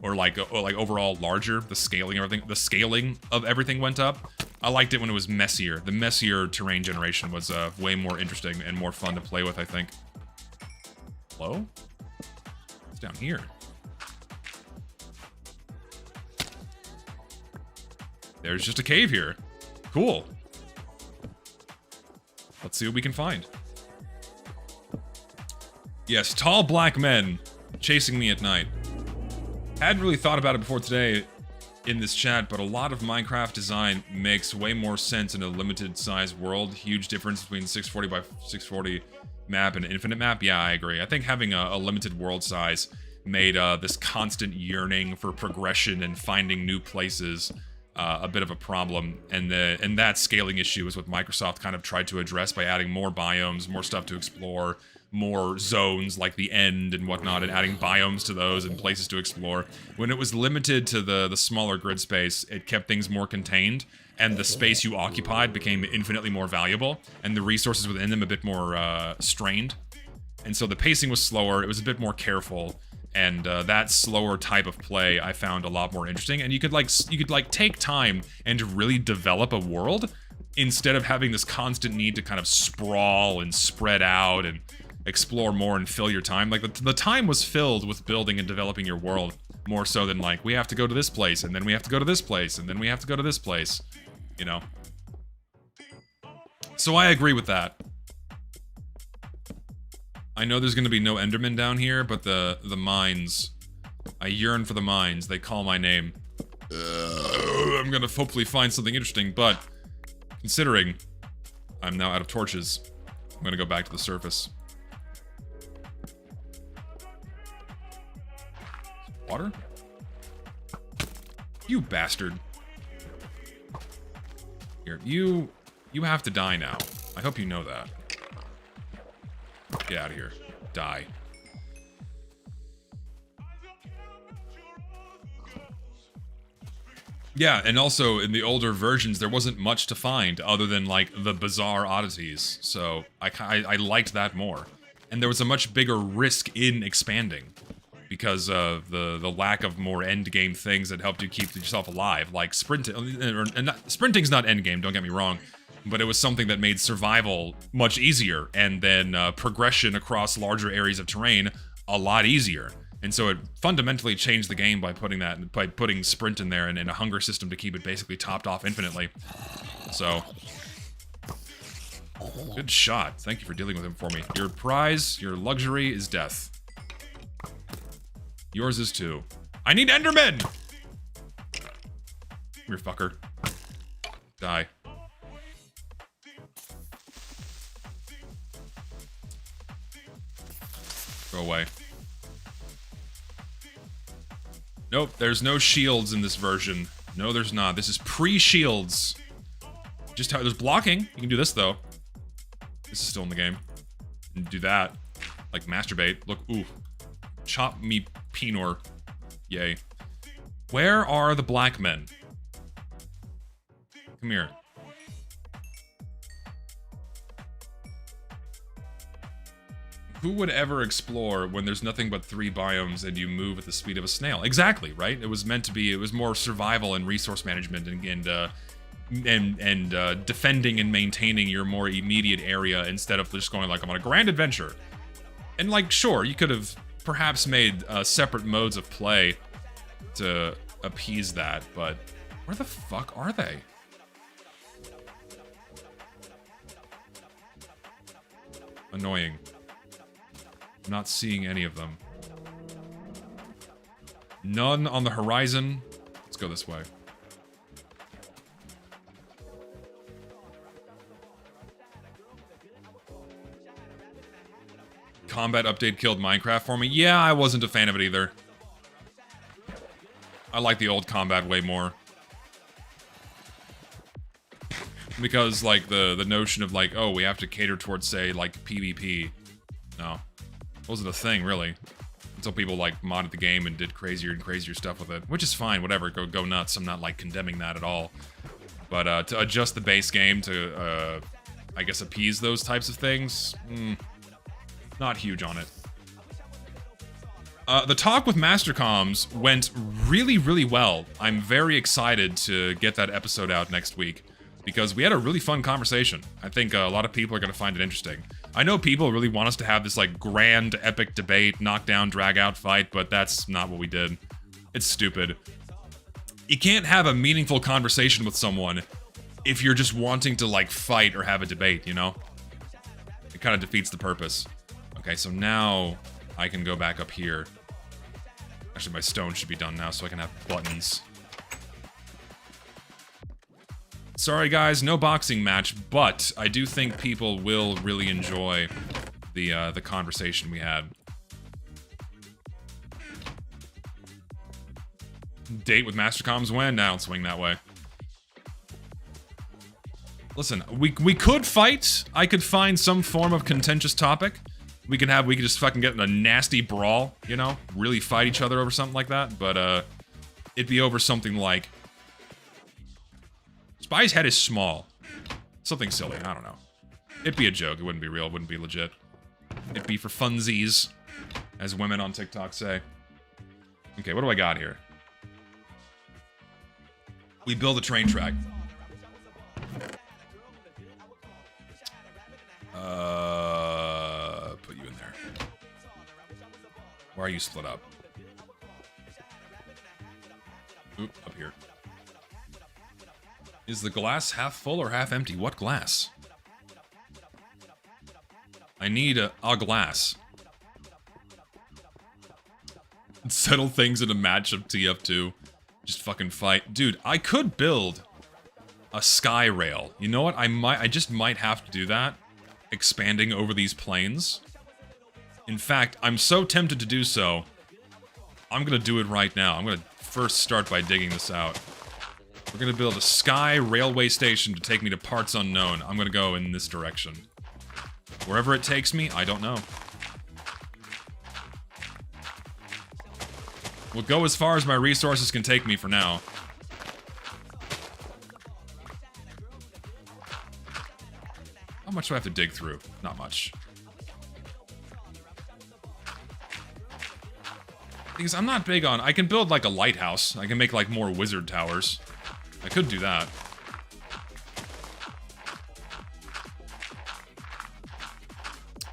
or like overall larger. The scaling of everything went up. I liked it when it was messier. The messier terrain generation was way more interesting and more fun to play with, I think. Hello? It's down here. There's just a cave here. Cool. Let's see what we can find. Yes, tall black men chasing me at night. Hadn't really thought about it before today in this chat, but a lot of Minecraft design makes way more sense in a limited size world. Huge difference between 640 by 640 map and infinite map. Yeah, I agree. I think having a limited world size made this constant yearning for progression and finding new places a bit of a problem. And that scaling issue is what Microsoft kind of tried to address by adding more biomes, more stuff to explore, more zones like the end and whatnot, and adding biomes to those and places to explore. When it was limited to the smaller grid space, it kept things more contained, and the space you occupied became infinitely more valuable, and the resources within them a bit more strained. And so the pacing was slower, it was a bit more careful, and that slower type of play I found a lot more interesting. And you could take time and really develop a world instead of having this constant need to kind of sprawl and spread out and explore more and fill your time. Like the time was filled with building and developing your world more so than like, we have to go to this place and then we have to go to this place and then we have to go to this place, you know? So I agree with that. I know there's gonna be no Enderman down here, but the mines, I yearn for the mines. They call my name. I'm gonna hopefully find something interesting, but considering I'm now out of torches, I'm gonna go back to the surface. Water? You bastard. Here, you have to die now. I hope you know that. Get out of here. Die. Yeah, and also in the older versions, there wasn't much to find other than like the bizarre oddities. So I liked that more. And there was a much bigger risk in expanding because of the lack of more end game things that helped you keep yourself alive, like sprinting's not end game, don't get me wrong, but it was something that made survival much easier, and then progression across larger areas of terrain a lot easier. And so it fundamentally changed the game by putting sprint in there and a hunger system to keep it basically topped off infinitely. So good shot. Thank you for dealing with him for me. Your prize, your luxury is death. Yours is too. I need Endermen! Come here, fucker. Die. Go away. Nope, there's no shields in this version. No, there's not. This is pre-shields. Just how there's blocking. You can do this, though. This is still in the game. You can do that. Like masturbate. Look, ooh. Chop me Pinor. Yay. Where are the black men? Come here. Who would ever explore when there's nothing but 3 biomes and you move at the speed of a snail? Exactly, right? It was meant to be, it was more survival and resource management and defending and maintaining your more immediate area instead of just going like, I'm on a grand adventure. And like, sure, you could have perhaps made separate modes of play to appease that, but where the fuck are they? Annoying. I'm not seeing any of them. None on the horizon. Let's go this way. Combat update killed Minecraft for me. Yeah, I wasn't a fan of it either. I like the old combat way more. Because, like, the notion of, like, oh, we have to cater towards, say, like, PvP. No. Wasn't a thing, really. Until people, like, modded the game and did crazier and crazier stuff with it. Which is fine, whatever, go nuts. I'm not, like, condemning that at all. But, to adjust the base game to, I guess, appease those types of things, not huge on it. The talk with Mastercoms went really, really well. I'm very excited to get that episode out next week, because we had a really fun conversation. I think a lot of people are going to find it interesting. I know people really want us to have this, like, grand, epic debate, knockdown, drag-out fight, but that's not what we did. It's stupid. You can't have a meaningful conversation with someone if you're just wanting to, like, fight or have a debate, you know? It kind of defeats the purpose. Okay, so now I can go back up here. Actually, my stone should be done now so I can have buttons. Sorry guys, no boxing match, but I do think people will really enjoy the conversation we had. Date with Mastercoms when? Nah, I don't swing that way. Listen, we could fight. I could find some form of contentious topic. We could just fucking get in a nasty brawl, you know? Really fight each other over something like that, but it'd be over something like Spy's head is small. Something silly, I don't know. It'd be a joke, it wouldn't be real, it wouldn't be legit. It'd be for funsies, as women on TikTok say. Okay, what do I got here? We build a train track. Put you in there. Why are you split up? Oop, up here. Is the glass half full or half empty? What glass? I need a glass. Settle things in a match of TF2. Just fucking fight. Dude, I could build a sky rail. You know what? I just might have to do that. Expanding over these plains. In fact, I'm so tempted to do so. I'm gonna do it right now. I'm gonna first start by digging this out. We're gonna build a sky railway station to take me to parts unknown. I'm gonna go in this direction. Wherever it takes me, I don't know. We'll go as far as my resources can take me for now. How much do I have to dig through? Not much. Because I'm not big on... I can build, like, a lighthouse. I can make, like, more wizard towers. I could do that.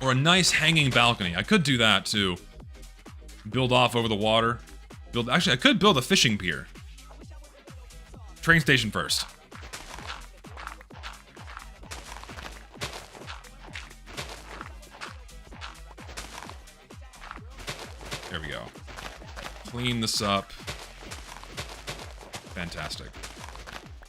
Or a nice hanging balcony. I could do that, too. Build off over the water. Actually, I could build a fishing pier. Train station first. There we go. Clean this up. Fantastic.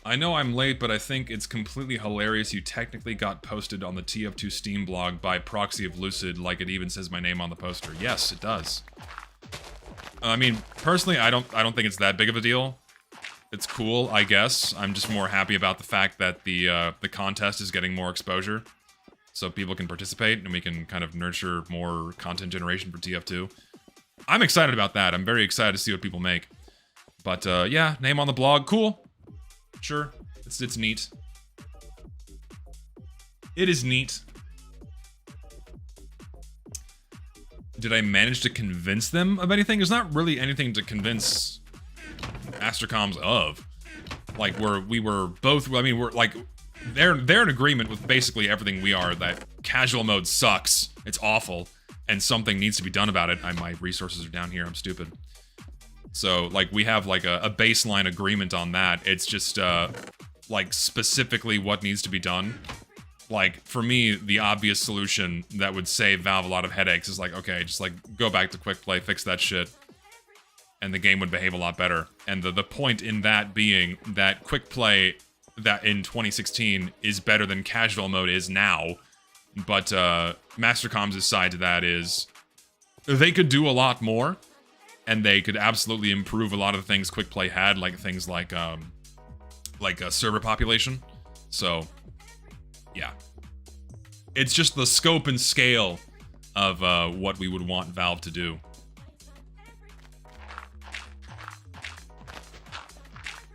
I know I'm late, but I think it's completely hilarious you technically got posted on the TF2 Steam blog by proxy of Lucid, like it even says my name on the poster. Yes, it does. I mean, personally, I don't think it's that big of a deal. It's cool, I guess. I'm just more happy about the fact that the contest is getting more exposure, so people can participate and we can kind of nurture more content generation for TF2. I'm excited about that. I'm very excited to see what people make. But yeah, name on the blog, cool. Sure, it's neat. It is neat. Did I manage to convince them of anything? There's not really anything to convince Mastercoms of. Like, we were both, I mean, we're like, they're in agreement with basically everything we are, that casual mode sucks, it's awful, and something needs to be done about it. My resources are down here, I'm stupid. So, like, we have, like, a baseline agreement on that. It's just, like, specifically what needs to be done. like, for me, the obvious solution that would save Valve a lot of headaches is like, okay, just like go back to quick play, fix that shit, and the game would behave a lot better. And the point in that being that quick play that in 2016 is better than casual mode is now. But Mastercom's side to that is they could do a lot more, and they could absolutely improve a lot of the things quick play had, like things like a server population. So yeah, it's just the scope and scale of what we would want Valve to do.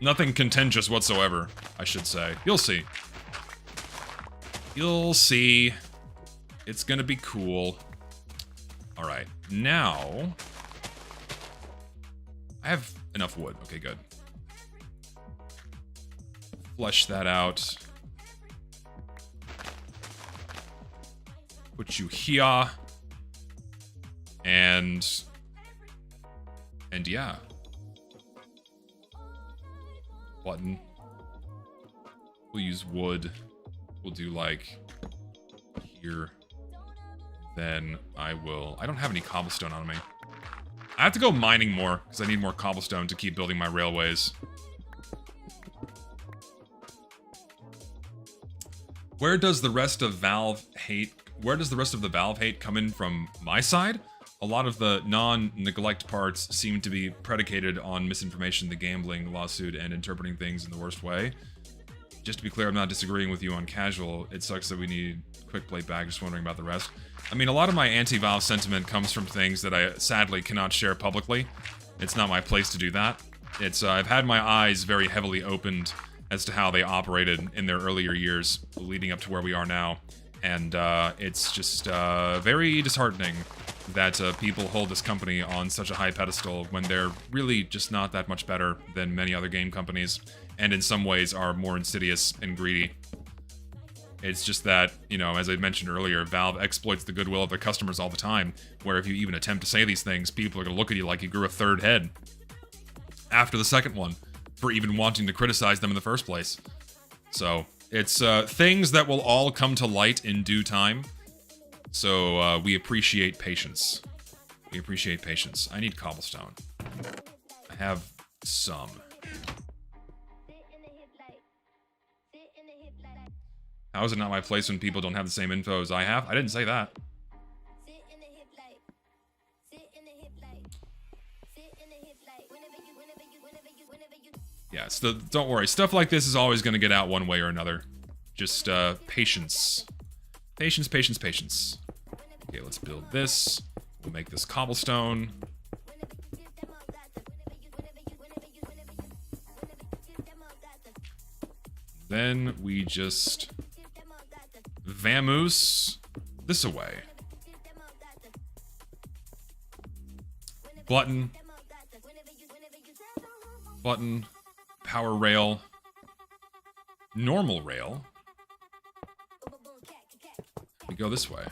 Nothing contentious whatsoever, I should say. You'll see. You'll see. It's gonna be cool. Alright, now... I have enough wood. Okay, good. Flush that out. Put you here. And yeah. Button. We'll use wood. We'll do like here. Then I don't have any cobblestone on me. I have to go mining more because I need more cobblestone to keep building my railways. Where does the rest of Valve hate? Where does the rest of the Valve hate come in from my side? A lot of the non-neglect parts seem to be predicated on misinformation, the gambling lawsuit, and interpreting things in the worst way. Just to be clear, I'm not disagreeing with you on casual. It sucks that we need quick play back, just wondering about the rest. I mean, a lot of my anti-Valve sentiment comes from things that I sadly cannot share publicly. It's not my place to do that. I've had my eyes very heavily opened as to how they operated in their earlier years, leading up to where we are now. And it's just very disheartening that people hold this company on such a high pedestal when they're really just not that much better than many other game companies, and in some ways are more insidious and greedy. It's just that, you know, as I mentioned earlier, Valve exploits the goodwill of their customers all the time, where if you even attempt to say these things, people are going to look at you like you grew a third head after the second one for even wanting to criticize them in the first place. So it's things that will all come to light in due time. So we appreciate patience. We appreciate patience. I need cobblestone. I have some. How is it not my place when people don't have the same info as I have? I didn't say that. Yeah, don't worry. Stuff like this is always going to get out one way or another. Just patience. Patience, patience, patience. Okay, let's build this. We'll make this cobblestone. Then we just vamoose this away. Button. Button. Power rail. Normal rail. We go this way.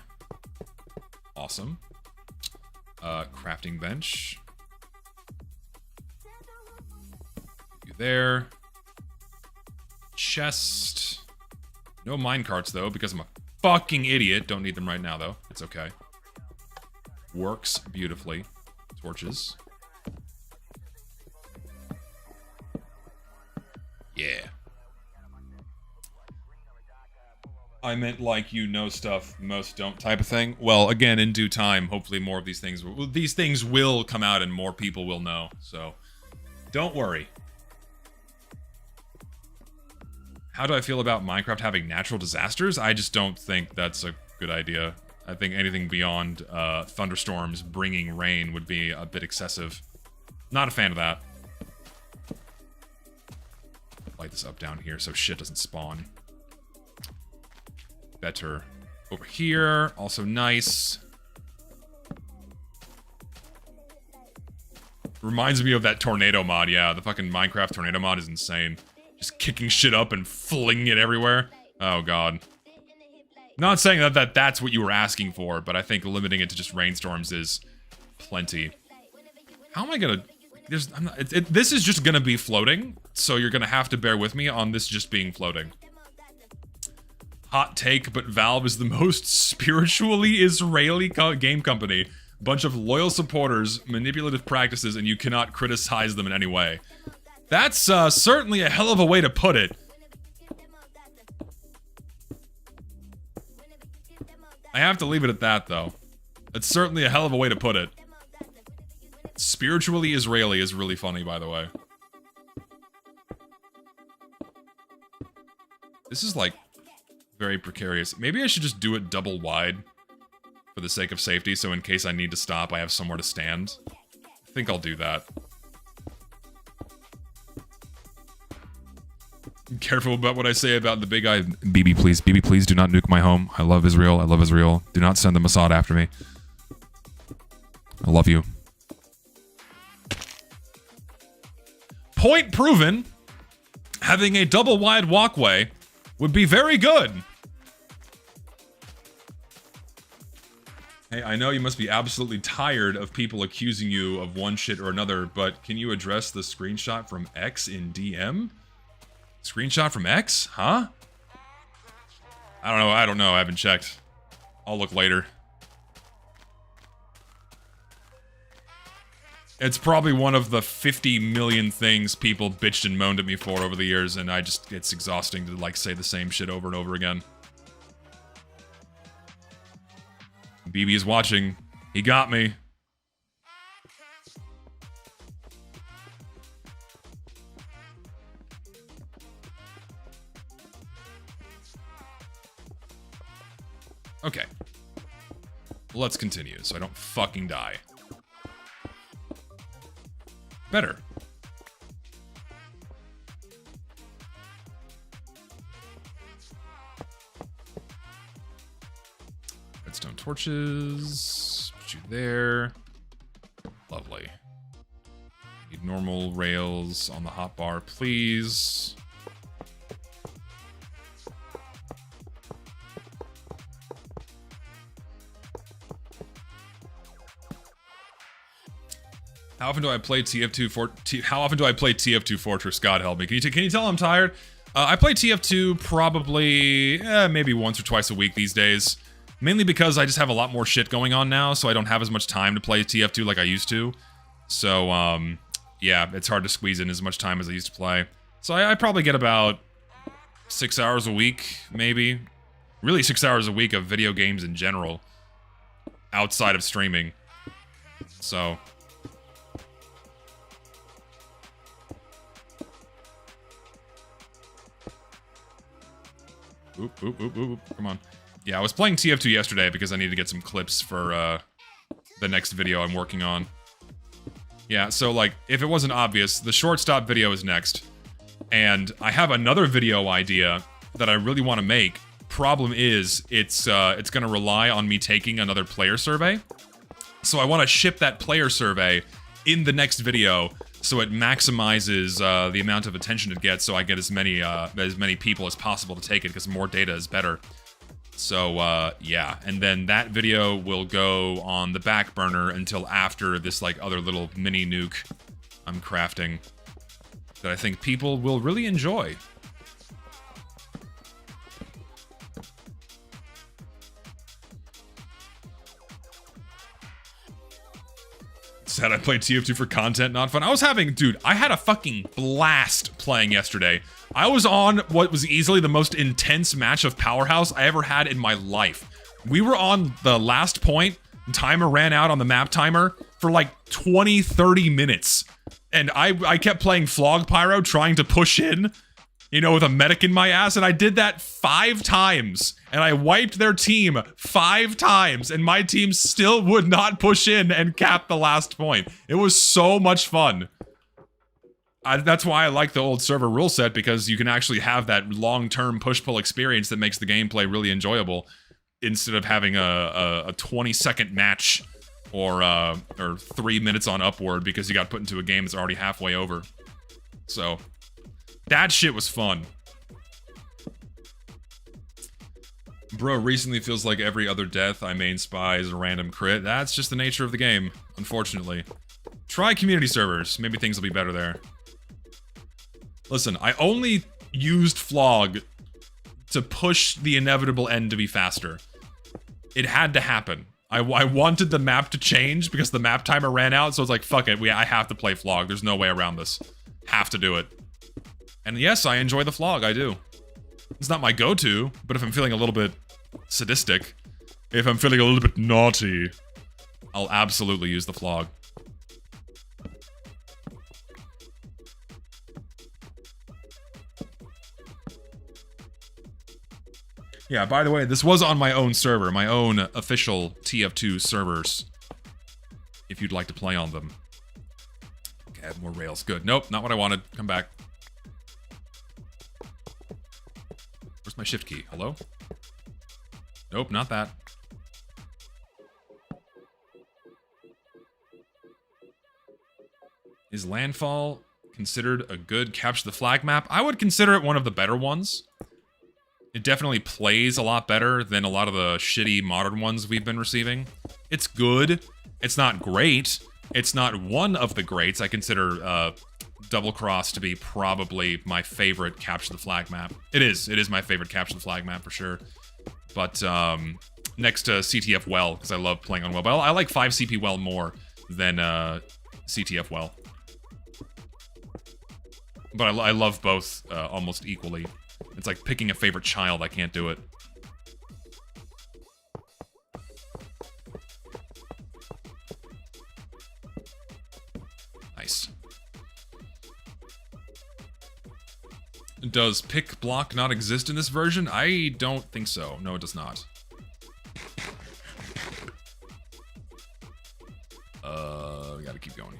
Awesome. Crafting bench. You there. Chest. No minecarts, though, because I'm a fucking idiot. Don't need them right now, though. It's okay. Works beautifully. Torches. Yeah. I meant like you know stuff most don't type of thing. Well, again, in due time, hopefully more of these things will come out and more people will know. So, don't worry. How do I feel about Minecraft having natural disasters? I just don't think that's a good idea. I think anything beyond thunderstorms bringing rain would be a bit excessive. Not a fan of that. Light this up down here so shit doesn't spawn. Better over here. Also nice. Reminds me of that tornado mod. Yeah, the fucking Minecraft tornado mod is insane. Just kicking shit up and flinging it everywhere. Oh god. Not saying that that's what you were asking for, but I think limiting it to just rainstorms is plenty. How am I gonna... this is just gonna be floating, so you're gonna have to bear with me on this just being floating. Hot take, but Valve is the most spiritually Israeli game company. Bunch of loyal supporters, manipulative practices, and you cannot criticize them in any way. That's certainly a hell of a way to put it. I have to leave it at that, though. That's certainly a hell of a way to put it. Spiritually Israeli is really funny, by the way. This is, like, very precarious. Maybe I should just do it double wide for the sake of safety, so in case I need to stop, I have somewhere to stand. I think I'll do that. Be careful about what I say about the big eye. BB, please do not nuke my home. I love Israel. I love Israel. Do not send the Mossad after me. I love you. Point proven. Having a double wide walkway would be very good. Hey, I know you must be absolutely tired of people accusing you of one shit or another, but can you address the screenshot from X in DM? Screenshot from X? Huh? I don't know. I haven't checked. I'll look later. It's probably one of the 50 million things people bitched and moaned at me for over the years, and it's exhausting to, like, say the same shit over and over again. BB is watching. He got me. Okay. Let's continue so I don't fucking die. Better. Redstone torches. Put you there. Lovely. Need normal rails on the hotbar, please. How often do I play TF2 Fortress? God help me. Can you tell I'm tired? I play TF2 probably maybe once or twice a week these days. Mainly because I just have a lot more shit going on now, so I don't have as much time to play TF2 like I used to. So, yeah, it's hard to squeeze in as much time as I used to play. So I probably get about 6 hours a week, maybe. Really 6 hours a week of video games in general. Outside of streaming. So... Oop. Come on. Yeah, I was playing TF2 yesterday because I needed to get some clips for the next video I'm working on. Yeah, so, like, if it wasn't obvious, the shortstop video is next. And I have another video idea that I really want to make. Problem is, it's going to rely on me taking another player survey. So I want to ship that player survey in the next video so it maximizes the amount of attention it gets, so I get as many people as possible to take it, because more data is better. So, yeah. And then that video will go on the back burner until after this, like, other little mini nuke I'm crafting that I think people will really enjoy. Said I played TF2 for content, not fun. Dude, I had a fucking blast playing yesterday. I was on what was easily the most intense match of Powerhouse I ever had in my life. We were on the last point, timer ran out on the map timer for like 20-30 minutes. And I kept playing Flog Pyro, trying to push in, you know, with a medic in my ass, and I did that 5 times. And I wiped their team 5 times, and my team still would not push in and cap the last point. It was so much fun. That's why I like the old server rule set, because you can actually have that long-term push-pull experience that makes the gameplay really enjoyable, instead of having a 20-second match or 3 minutes on Upward because you got put into a game that's already halfway over. So, that shit was fun. Bro, recently feels like every other death I main spy is a random crit. That's just the nature of the game, unfortunately. Try community servers. Maybe things will be better there. Listen, I only used Flog to push the inevitable end to be faster. It had to happen. I wanted the map to change because the map timer ran out, so I was like, fuck it, I have to play Flog. There's no way around this. Have to do it. And yes, I enjoy the Flog, I do. It's not my go-to, but if I'm feeling a little bit sadistic, if I'm feeling a little bit naughty, I'll absolutely use the Flog. Yeah, by the way, this was on my own server, my own official TF2 servers. If you'd like to play on them. Okay, I have more rails. Good. Nope, not what I wanted. Come back. Where's my shift key? Hello? Nope, not that. Is Landfall considered a good capture the flag map? I would consider it one of the better ones. It definitely plays a lot better than a lot of the shitty modern ones we've been receiving. It's good. It's not great. It's not one of the greats. I consider Double Cross to be probably my favorite capture the flag map. It is. It is my favorite capture the flag map for sure. But next to CTF Well, because I love playing on Well. But I like 5CP Well more than CTF Well. But I love both almost equally. It's like picking a favorite child. I can't do it. Nice. Does pick block not exist in this version? I don't think so. No, it does not. We gotta keep going here.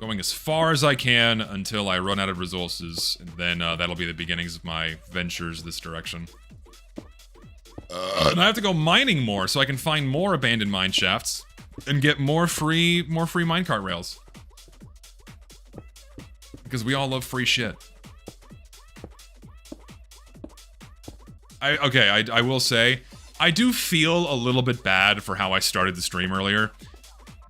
Going as far as I can until I run out of resources, and then that'll be the beginnings of my ventures this direction. And I have to go mining more so I can find more abandoned mine shafts and get more free minecart rails. Because we all love free shit. I will say, I do feel a little bit bad for how I started the stream earlier.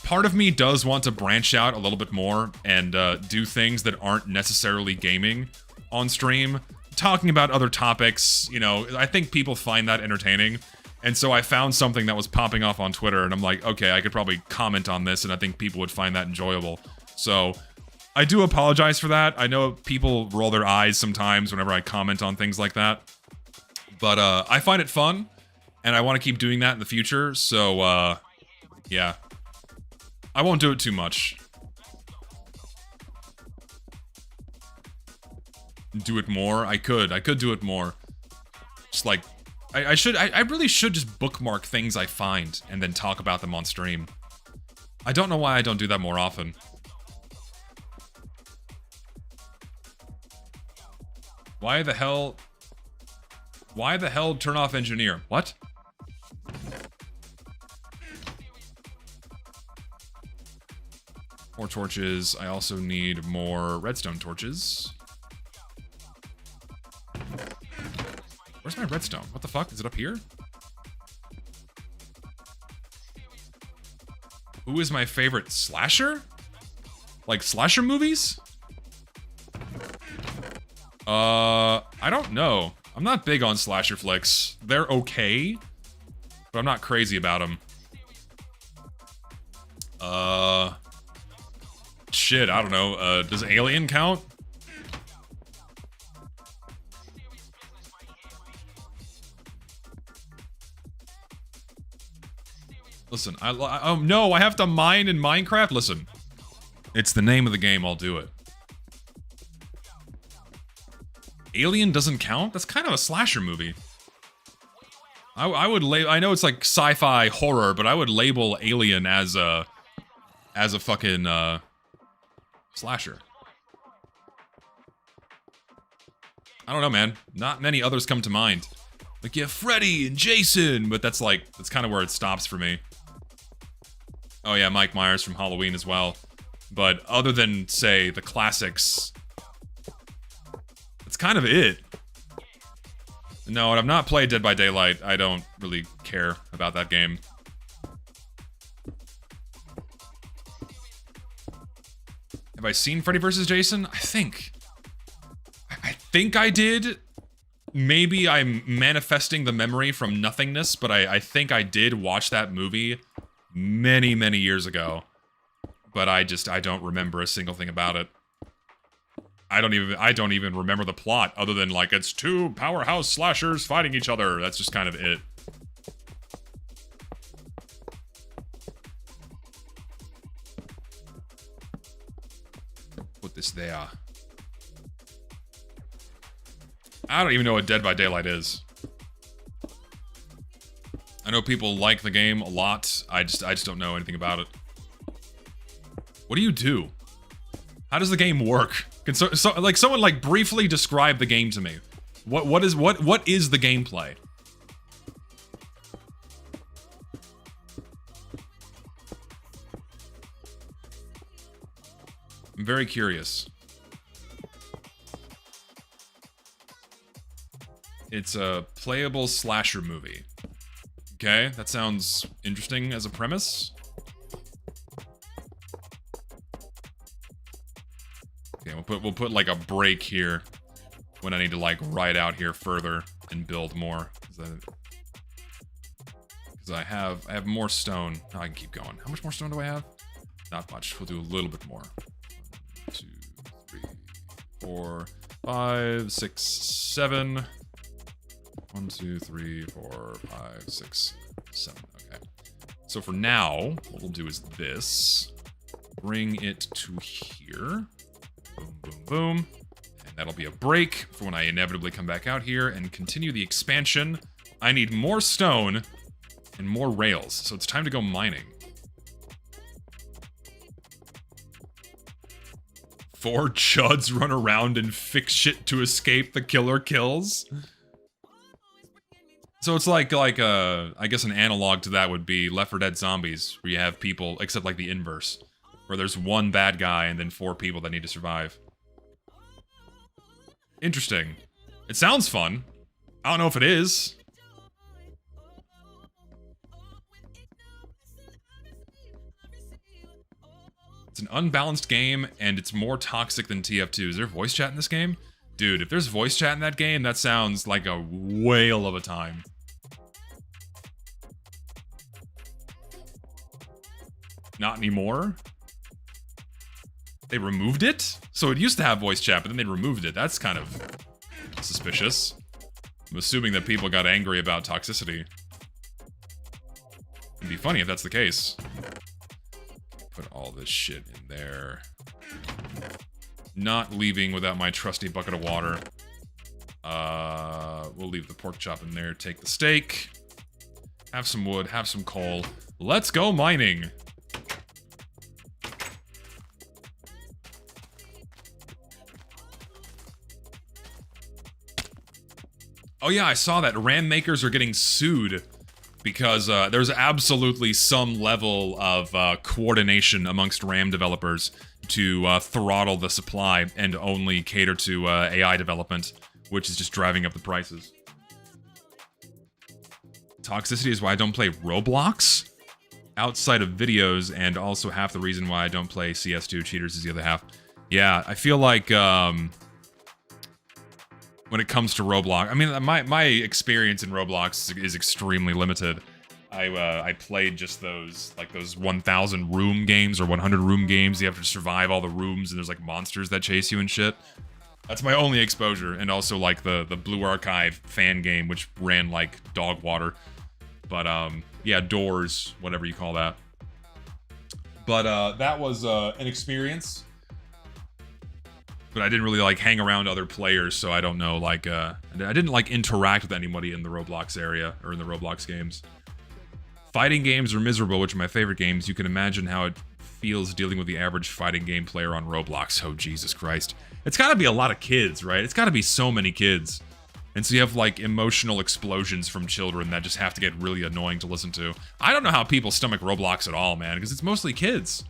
Part of me does want to branch out a little bit more and do things that aren't necessarily gaming on stream. Talking about other topics, you know, I think people find that entertaining. And so I found something that was popping off on Twitter and I'm like, okay, I could probably comment on this and I think people would find that enjoyable. So I do apologize for that. I know people roll their eyes sometimes whenever I comment on things like that. But I find it fun and I want to keep doing that in the future. So yeah. I won't do it too much. Do it more? I could do it more. Just like, I really should just bookmark things I find and then talk about them on stream. I don't know why I don't do that more often. Why the hell turn off engineer? What? More torches. I also need more redstone torches. Where's my redstone? What the fuck? Is it up here? Who is my favorite slasher? Like slasher movies? I don't know. I'm not big on slasher flicks. They're okay, but I'm not crazy about them. Shit, I don't know. Does Alien count? Listen, no, I have to mine in Minecraft? Listen, it's the name of the game, I'll do it. Alien doesn't count? That's kind of a slasher movie. I would I know it's like sci-fi horror, but I would label Alien as a fucking slasher. I don't know, man. Not many others come to mind. Like, yeah, Freddy and Jason, but that's kind of where it stops for me. Oh yeah, Mike Myers from Halloween as well. But other than, say, the classics, that's kind of it. No, and I've not played Dead by Daylight. I don't really care about that game. Have I seen Freddy vs. Jason? I think I did. maybe I'm manifesting the memory from nothingness, but I think I did watch that movie many, many years ago. But I don't remember a single thing about it. I don't even remember the plot, other than, like, it's two powerhouse slashers fighting each other. That's just kind of it. Put this there. I don't even know what Dead by Daylight is. I know people like the game a lot. I just don't know anything about it. What do you do? How does the game work? Can like someone like briefly describe the game to me? What is the gameplay? I'm very curious. It's a playable slasher movie. Okay, that sounds interesting as a premise. Okay, we'll put like a break here when I need to like ride out here further and build more. Because I have more stone. Oh, I can keep going. How much more stone do I have? Not much. We'll do a little bit more. 1, 2, 3, 4, 5, 6, 7. 1, 2, 3, 4, 5, 6, 7. Okay. So for now, what we'll do is this. Bring it to here. Boom, boom, boom. And that'll be a break for when I inevitably come back out here and continue the expansion. I need more stone and more rails, so it's time to go mining. 4 chuds run around and fix shit to escape the killer kills. So it's like I guess an analog to that would be Left 4 Dead Zombies, where you have people, except like the inverse, where there's one bad guy and then 4 people that need to survive. Interesting. It sounds fun. I don't know if it is. It's an unbalanced game, and it's more toxic than TF2. Is there voice chat in this game? Dude, if there's voice chat in that game, that sounds like a whale of a time. Not anymore? They removed it? So it used to have voice chat, but then they removed it. That's kind of suspicious. I'm assuming that people got angry about toxicity. It'd be funny if that's the case. Put all this shit in there. Not leaving without my trusty bucket of water. We'll leave the pork chop in there. Take the steak. Have some wood. Have some coal. Let's go mining. Oh yeah, I saw that RAM makers are getting sued because there's absolutely some level of coordination amongst RAM developers to throttle the supply and only cater to AI development, which is just driving up the prices. Toxicity is why I don't play Roblox outside of videos, and also half the reason why I don't play CS2 cheaters is the other half. Yeah, I feel like when it comes to Roblox, I mean, my experience in Roblox is extremely limited. I played just those 1,000 room games or 100 room games. You have to survive all the rooms, and there's like monsters that chase you and shit. That's my only exposure, and also like the Blue Archive fan game, which ran like dog water. But yeah, Doors, whatever you call that. But that was an experience. But I didn't really like hang around other players, so I don't know. Like I didn't like interact with anybody in the Roblox area or in the Roblox games. Fighting games are miserable, which are my favorite games. You can imagine how it feels dealing with the average fighting game player on Roblox. Oh, Jesus Christ. It's gotta be a lot of kids, right? It's gotta be so many kids. And so you have, like, emotional explosions from children that just have to get really annoying to listen to. I don't know how people stomach Roblox at all, man, because it's mostly kids.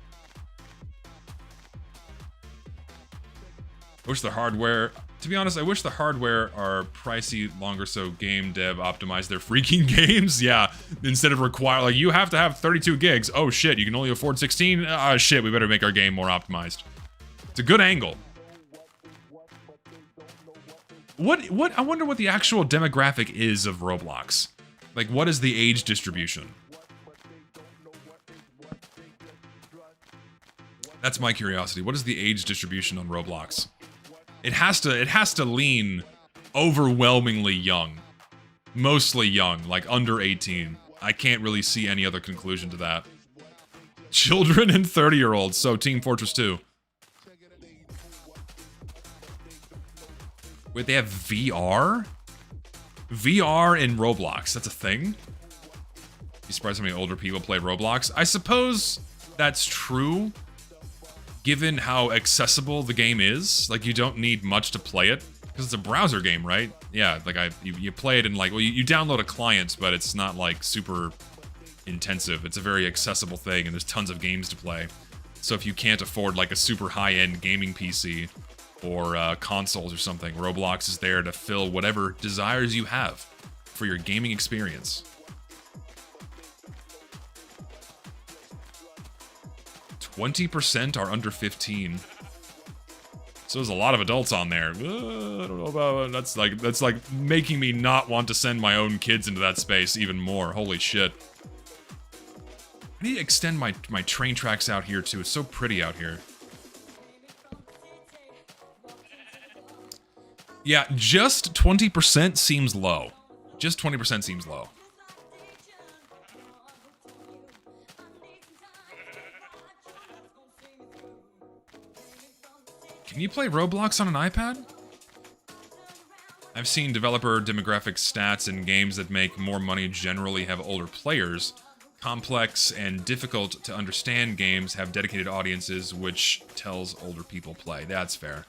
I wish the hardware... To be honest, I wish the hardware are pricey longer so game dev optimize their freaking games. Yeah, instead of require, like, you have to have 32 gigs. Oh shit, you can only afford 16? Ah shit, we better make our game more optimized. It's a good angle. What? I wonder what the actual demographic is of Roblox. Like, what is the age distribution? That's my curiosity. What is the age distribution on Roblox? It has to lean overwhelmingly young. Mostly young, like under 18. I can't really see any other conclusion to that. Children and 30-year-olds, so Team Fortress 2. Wait, they have VR? VR in Roblox, that's a thing? You surprised how many older people play Roblox? I suppose that's true, given how accessible the game is. Like, you don't need much to play it, because it's a browser game, right? Yeah, like you play it in like, well, you download a client, but it's not like super intensive. It's a very accessible thing, and there's tons of games to play. So if you can't afford like a super high-end gaming PC or consoles or something, Roblox is there to fill whatever desires you have for your gaming experience. 20% are under 15. So there's a lot of adults on there. I don't know about that's like making me not want to send my own kids into that space even more. Holy shit. I need to extend my train tracks out here too. It's so pretty out here. Yeah, just 20% seems low. Just 20% seems low. Can you play Roblox on an iPad? I've seen developer demographic stats in games that make more money generally have older players. Complex and difficult to understand games have dedicated audiences, which tells older people play. That's fair.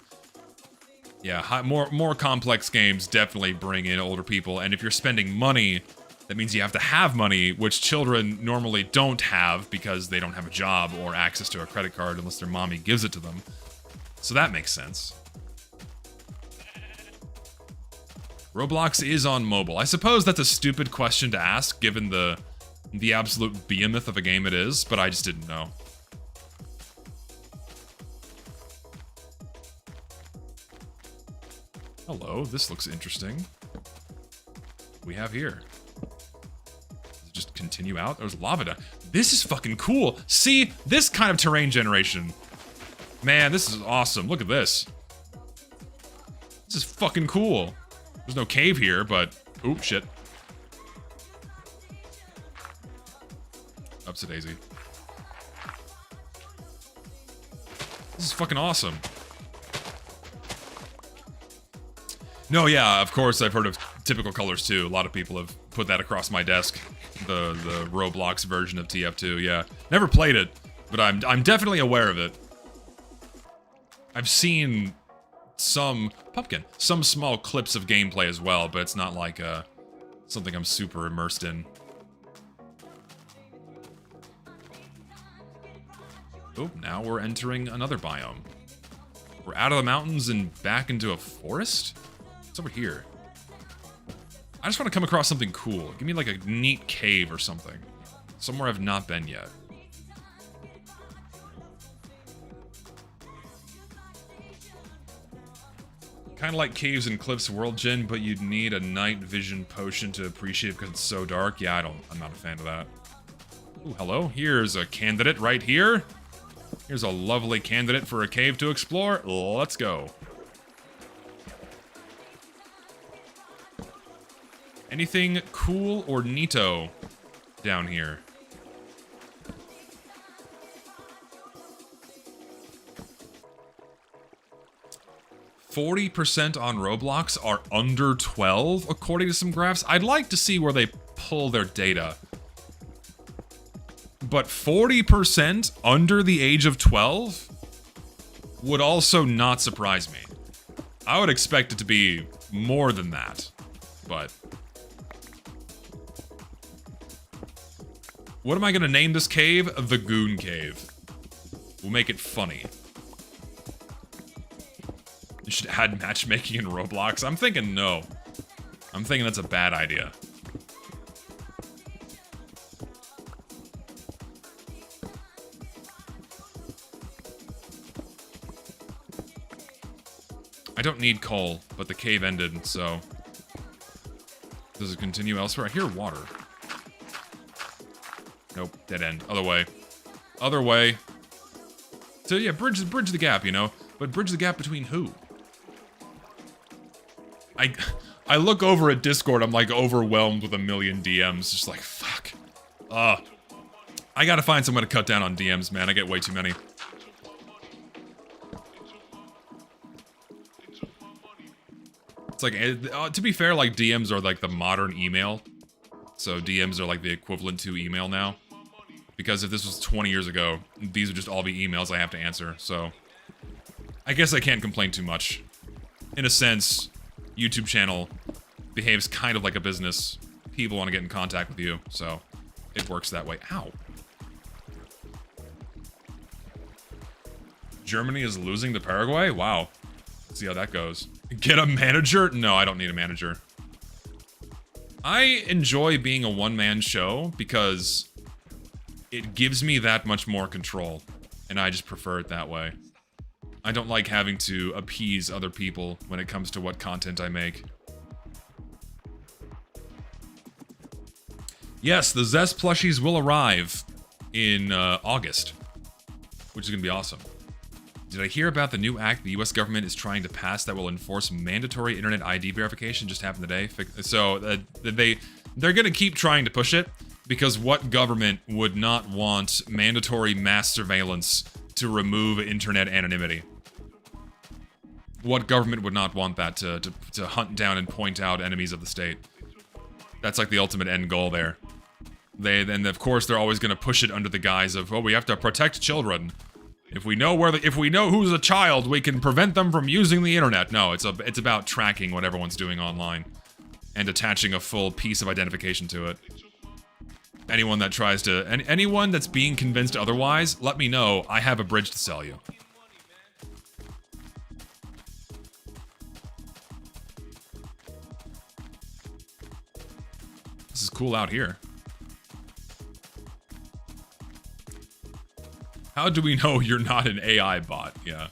Yeah, more complex games definitely bring in older people, and if you're spending money, that means you have to have money, which children normally don't have because they don't have a job or access to a credit card unless their mommy gives it to them. So that makes sense. Roblox is on mobile. I suppose that's a stupid question to ask, given the absolute behemoth of a game it is, but I just didn't know. Hello, this looks interesting. What do we have here? Just continue out? There's lava down. This is fucking cool. See, this kind of terrain generation. Man, this is awesome. Look at this. This is fucking cool. There's no cave here, but... Oop, shit. Ups a daisy. This is fucking awesome. No, yeah, of course, I've heard of typical colors too. A lot of people have put that across my desk. The Roblox version of TF2, yeah. Never played it, but I'm definitely aware of it. I've seen some small clips of gameplay as well, but it's not like something I'm super immersed in. Oh, now we're entering another biome. We're out of the mountains and back into a forest? What's over here? I just want to come across something cool. Give me like a neat cave or something. Somewhere I've not been yet. Kind of like Caves and Cliffs World Gen, but you'd need a night vision potion to appreciate it because it's so dark. Yeah, I'm not a fan of that. Ooh, hello. Here's a candidate right here. Here's a lovely candidate for a cave to explore. Let's go. Anything cool or neato down here? %40 on Roblox are under 12, according to some graphs. I'd like to see where they pull their data. But 40% under the age of 12 would also not surprise me. I would expect it to be more than that, but... What am I gonna name this cave? The Goon Cave. We'll make it funny. You should add matchmaking in Roblox. I'm thinking no. I'm thinking that's a bad idea. I don't need coal, but the cave ended, so... Does it continue elsewhere? I hear water. Nope, dead end. Other way. Other way. So yeah, bridge the gap, you know? But bridge the gap between who? I look over at Discord, I'm like overwhelmed with a million DMs. Just like, fuck. I gotta find some way to cut down on DMs, man. I get way too many. It's like, to be fair, like, DMs are like the modern email. So DMs are like the equivalent to email now. Because if this was 20 years ago, these would just all be emails I have to answer, so... I guess I can't complain too much. In a sense, YouTube channel behaves kind of like a business. People want to get in contact with you, so it works that way. Ow. Germany is losing to Paraguay? Wow. Let's see how that goes. Get a manager? No, I don't need a manager. I enjoy being a one-man show because it gives me that much more control, and I just prefer it that way. I don't like having to appease other people when it comes to what content I make. Yes, the Zest plushies will arrive in August, which is going to be awesome. Did I hear about the new act the US government is trying to pass that will enforce mandatory internet ID verification? Just happened today. So they're going to keep trying to push it, because what government would not want mandatory mass surveillance to remove internet anonymity? What government would not want that to hunt down and point out enemies of the state? That's like the ultimate end goal there. And of course they're always going to push it under the guise of, oh, we have to protect children. If we know who's a child, we can prevent them from using the internet. No, it's about tracking what everyone's doing online and attaching a full piece of identification to it. Anyone that tries to... anyone that's being convinced otherwise, let me know. I have a bridge to sell you. This is cool out here. How do we know you're not an AI bot? Yeah.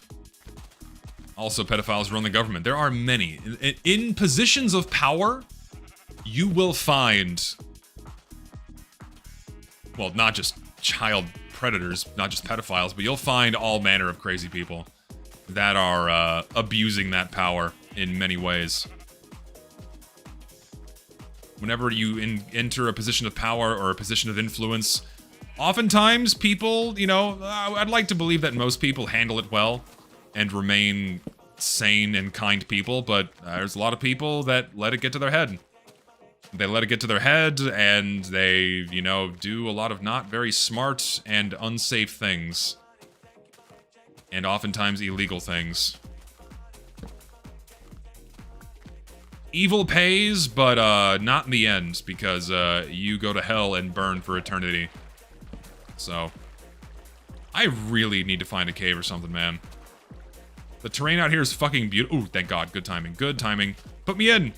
Also, pedophiles run the government. There are many. In positions of power, you will find... well, not just child predators, not just pedophiles, but you'll find all manner of crazy people that are abusing that power in many ways. Whenever you enter a position of power or a position of influence, oftentimes people, you know, I'd like to believe that most people handle it well and remain sane and kind people, but there's a lot of people that let it get to their head. They let it get to their head, and they, you know, do a lot of not very smart and unsafe things. And oftentimes illegal things. Evil pays, but not in the end, because you go to hell and burn for eternity. So, I really need to find a cave or something, man. The terrain out here is fucking beautiful. Ooh, thank God. Good timing. Good timing. Put me in!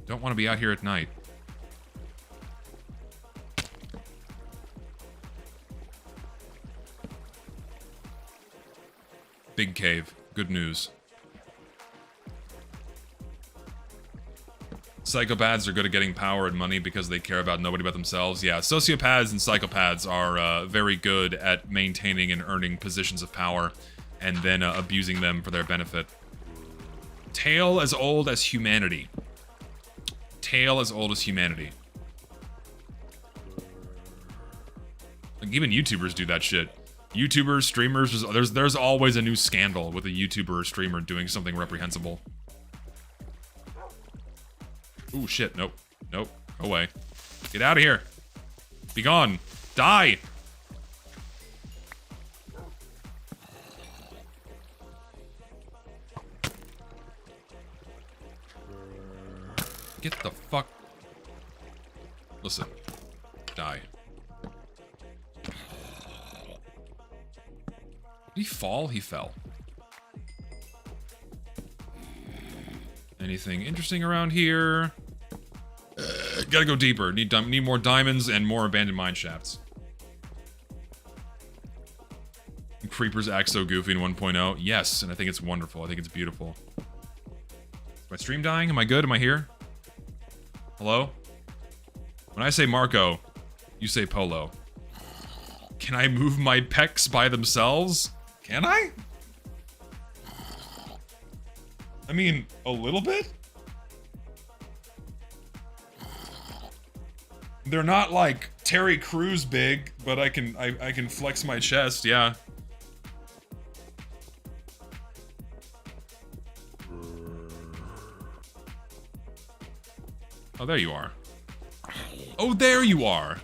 Don't want to be out here at night. Big cave. Good news. Psychopaths are good at getting power and money because they care about nobody but themselves. Yeah, sociopaths and psychopaths are very good at maintaining and earning positions of power and then abusing them for their benefit. Tale as old as humanity. Tale as old as humanity. Like, even YouTubers do that shit. YouTubers, streamers, there's always a new scandal with a YouTuber or streamer doing something reprehensible. Ooh, shit. Nope. Nope. Go away. Get out of here. Be gone. Die. Get the fuck... Listen. Die. Did he fall? He fell. Anything interesting around here? Gotta go deeper. Need more diamonds and more abandoned mine shafts. Creepers act so goofy in 1.0. Yes, and I think it's wonderful. I think it's beautiful. Is my stream dying? Am I good? Am I here? Hello? When I say Marco, you say Polo. Can I move my pecs by themselves? Can I? I mean, a little bit? They're not like Terry Crews big, but I can flex my chest, yeah. Oh, there you are. Oh, there you are!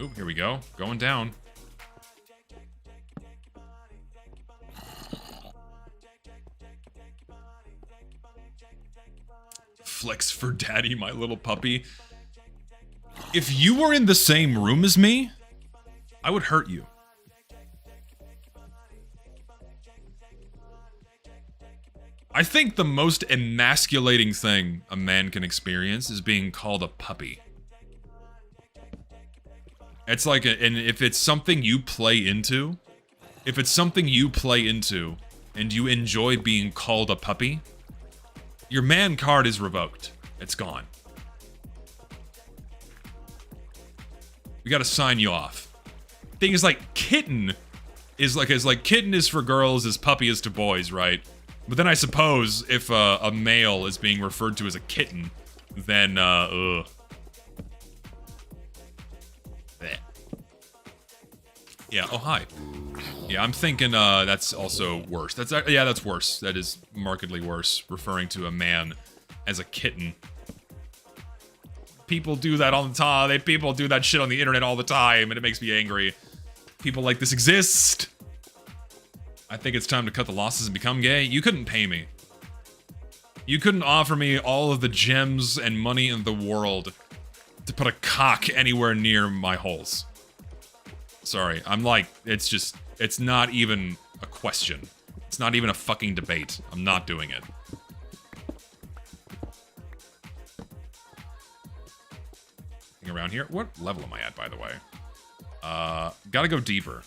Ooh, here we go. Going down. Flex for daddy, my little puppy. If you were in the same room as me, I would hurt you. I think the most emasculating thing a man can experience is being called a puppy. It's like, and if it's something you play into, and you enjoy being called a puppy, your man card is revoked. It's gone. We gotta sign you off. Thing is, like, kitten is like kitten is for girls as puppy is to boys, right? But then I suppose if a male is being referred to as a kitten, then ugh. Blech. Yeah. Oh hi. Yeah, I'm thinking that's also worse. Yeah, that's worse. That is markedly worse. Referring to a man as a kitten. People do that all the time. People do that shit on the internet all the time, and it makes me angry. People like this exist. I think it's time to cut the losses and become gay. You couldn't pay me. You couldn't offer me all of the gems and money in the world to put a cock anywhere near my holes. Sorry, I'm like, it's not even a question. It's not even a fucking debate. I'm not doing it. Anything around here? What level am I at, by the way? Gotta go deeper.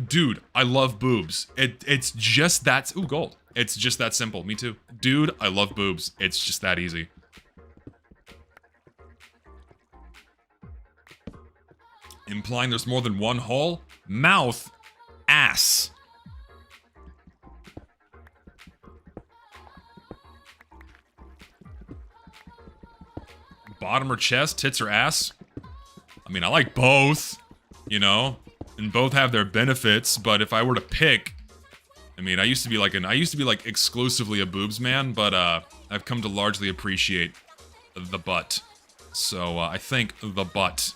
Dude, I love boobs. It's just that... Ooh, gold. It's just that simple. Me too. Dude, I love boobs. It's just that easy. Implying there's more than one hole? Mouth. Ass. Bottom or chest? Tits or ass? I mean, I like both. You know? And both have their benefits, but if I were to pick, I mean, I used to be like exclusively a boobs man, but I've come to largely appreciate the butt. So I think the butt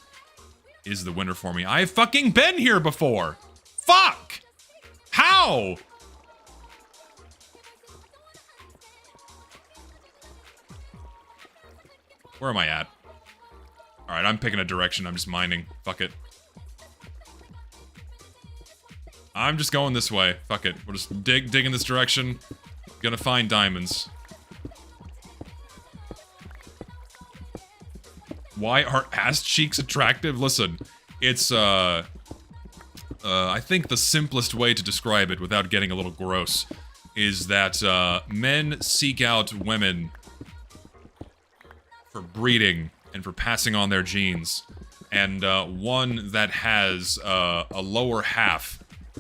is the winner for me. I've fucking been here before. Fuck! How? Where am I at? All right, I'm picking a direction. I'm just mining. Fuck it. I'm just going this way. Fuck it. We'll just dig in this direction. Gonna find diamonds. Why are ass cheeks attractive? Listen, it's, I think the simplest way to describe it without getting a little gross is that, men seek out women for breeding and for passing on their genes. And, one that has, a lower half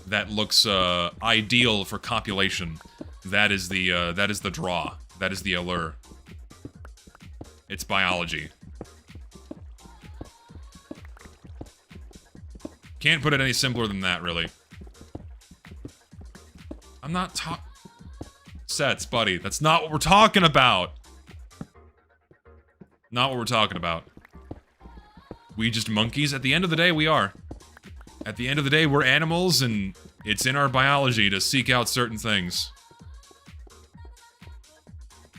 that looks ideal for copulation. That is the draw. That is the allure. It's biology. Can't put it any simpler than that, really. I'm not sets, buddy. That's not what we're talking about. Not what we're talking about. We just monkeys? At the end of the day, we are. At the end of the day, we're animals, and it's in our biology to seek out certain things.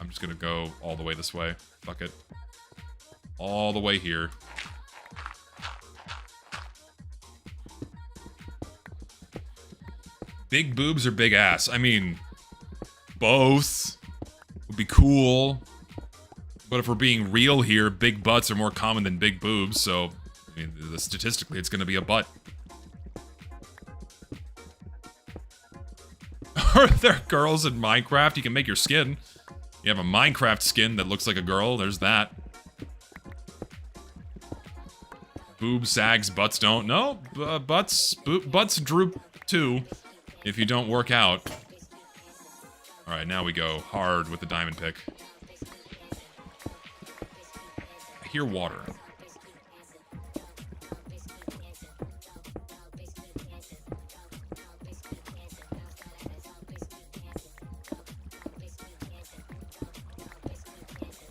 I'm just gonna go all the way this way. Fuck it. All the way here. Big boobs or big ass? I mean, both would be cool. But if we're being real here, big butts are more common than big boobs, so I mean, statistically, it's gonna be a butt. Are there girls in Minecraft? You can make your skin. You have a Minecraft skin that looks like a girl, there's that. Boobs, sags, butts don't. No, butts droop too if you don't work out. Alright, now we go hard with the diamond pick. I hear water.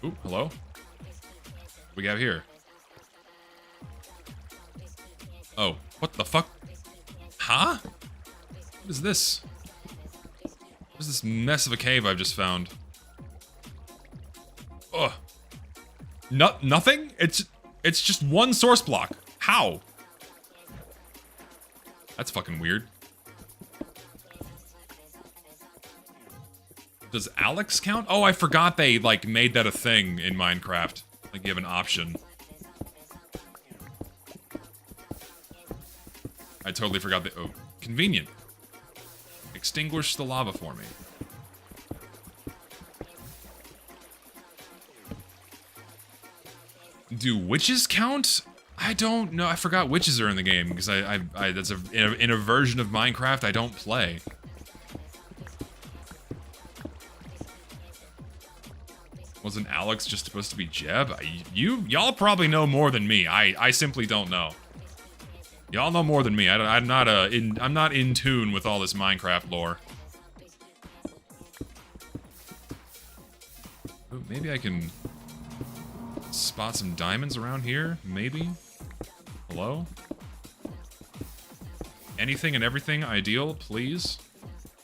Oop, hello? What we got here? Oh, what the fuck? Huh? What is this? What is this mess of a cave I've just found? Ugh. Nothing? It's just one source block. How? That's fucking weird. Does Alex count? Oh, I forgot they, like, made that a thing in Minecraft. Like, you have an option. I totally forgot that. Oh, convenient. Extinguish the lava for me. Do witches count? I don't know. I forgot witches are in the game because that's in a version of Minecraft I don't play. Wasn't Alex just supposed to be Jeb? Y'all probably know more than me. I simply don't know. Y'all know more than me. I'm not in tune with all this Minecraft lore. Ooh, maybe I can spot some diamonds around here. Maybe. Hello? Anything and everything ideal, please.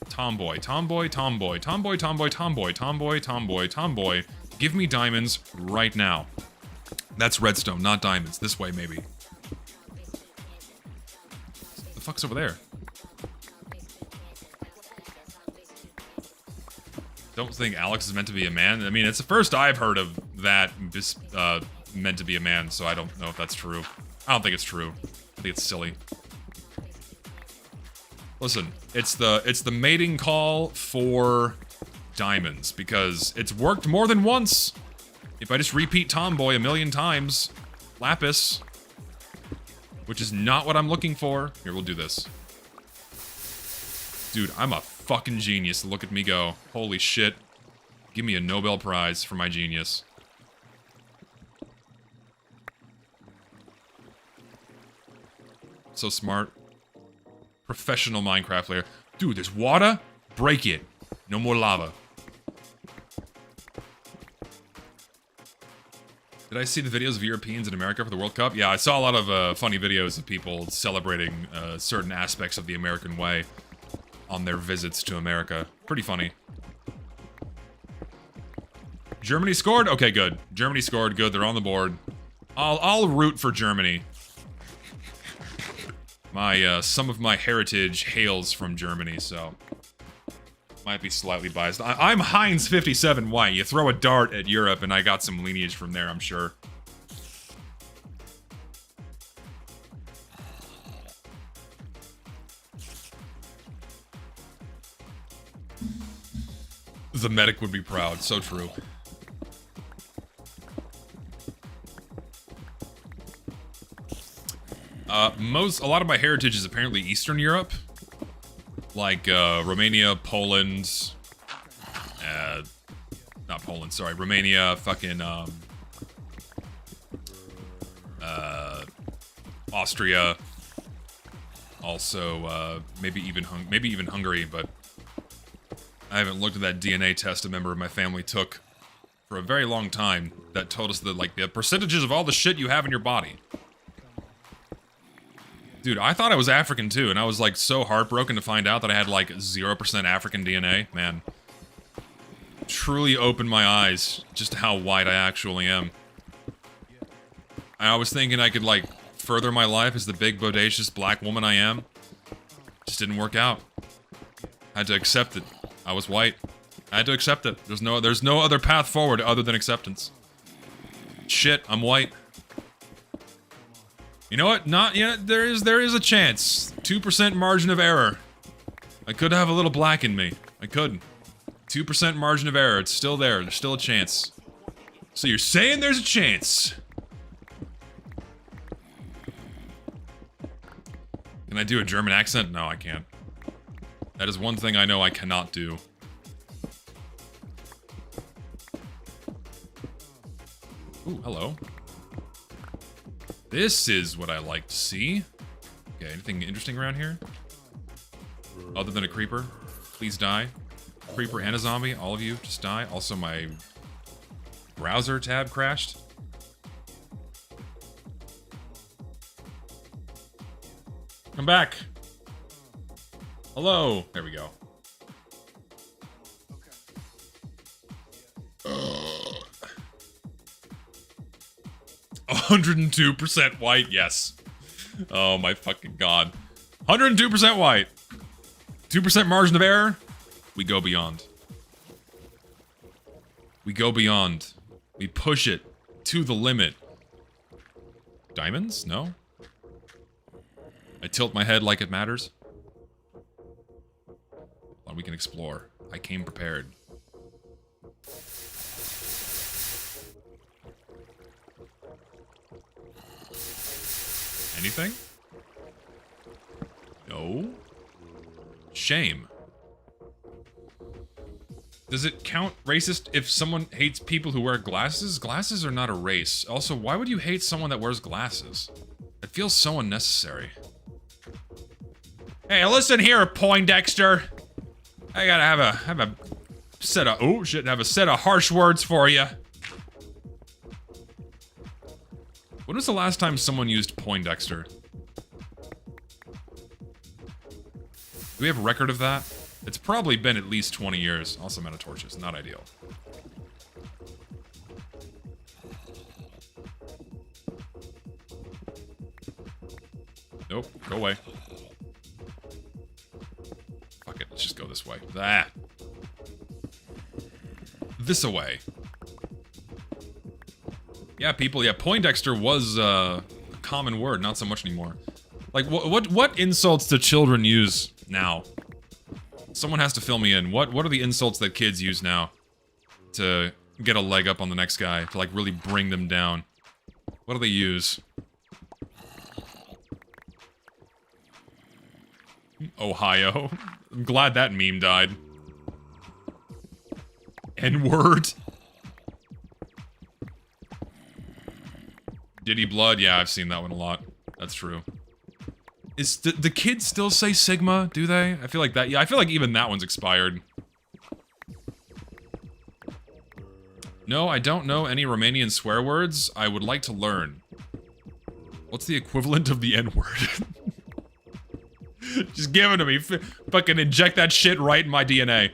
Tomboy, tomboy, tomboy, tomboy, tomboy, tomboy, tomboy, tomboy, tomboy. Give me diamonds right now. That's redstone, not diamonds. This way, maybe. What the fuck's over there? Don't think Alex is meant to be a man. I mean, it's the first I've heard of that meant to be a man, so I don't know if that's true. I don't think it's true. I think it's silly. Listen, it's the mating call for diamonds, because it's worked more than once. If I just repeat tomboy a million times, lapis, which is not what I'm looking for. Here, we'll do this. Dude, I'm a fucking genius. Look at me go. Holy shit. Give me a Nobel Prize for my genius. So smart. Professional Minecraft player. Dude, there's water? Break it. No more lava. Did I see the videos of Europeans in America for the World Cup? Yeah, I saw a lot of funny videos of people celebrating certain aspects of the American way on their visits to America. Pretty funny. Germany scored? Okay, good. Germany scored. Good. They're on the board. I'll root for Germany. Some of my heritage hails from Germany, so might be slightly biased. I'm Heinz57 White. You throw a dart at Europe, and I got some lineage from there, I'm sure. The medic would be proud. So true. A lot of my heritage is apparently Eastern Europe. Like, Romania, Poland, not Poland, sorry, Romania, fucking, Austria, also, maybe even Hungary, but I haven't looked at that DNA test a member of my family took for a very long time that told us the percentages of all the shit you have in your body. Dude, I thought I was African too, and I was like so heartbroken to find out that I had like 0% African DNA. Man, truly opened my eyes just to how white I actually am. I was thinking I could like further my life as the big bodacious black woman I am. Just didn't work out. I had to accept it. I was white. I had to accept it. There's no other path forward other than acceptance. Shit, I'm white. You know what? Not yet. There is a chance. 2% margin of error. I could have a little black in me. I could. 2% margin of error. It's still there. There's still a chance. So you're saying there's a chance? Can I do a German accent? No, I can't. That is one thing I know I cannot do. Ooh, hello. This is what I like to see. Okay, anything interesting around here? Other than a creeper? Please die. Creeper and a zombie, all of you, just die. Also, my browser tab crashed. Come back. Hello. There we go. 102% white, yes. Oh my fucking god. 102% white. 2% margin of error. We go beyond. We go beyond. We push it to the limit. Diamonds? No? I tilt my head like it matters. Well, we can explore. I came prepared. Anything? No? Shame. Does it count racist if someone hates people who wear glasses? Glasses are not a race. Also, why would you hate someone that wears glasses? It feels so unnecessary. Hey, listen here, Poindexter. I gotta have a set of have a set of harsh words for you. When was the last time someone used Poindexter? Do we have a record of that? It's probably been at least 20 years. Also, I'm out of torches. Not ideal. Nope. Go away. Fuck it. Let's just go this way. Ah. This away. Yeah, people. Yeah, Poindexter was a common word. Not so much anymore. Like, what insults do children use now? Someone has to fill me in. What are the insults that kids use now to get a leg up on the next guy, to like really bring them down? What do they use? Ohio. I'm glad that meme died. N-word. Diddy Blood? Yeah, I've seen that one a lot. That's true. Is the kids still say Sigma? Do they? I feel like that. Yeah, I feel like even that one's expired. No, I don't know any Romanian swear words. I would like to learn. What's the equivalent of the N-word? Just give it to me. Fucking inject that shit right in my DNA.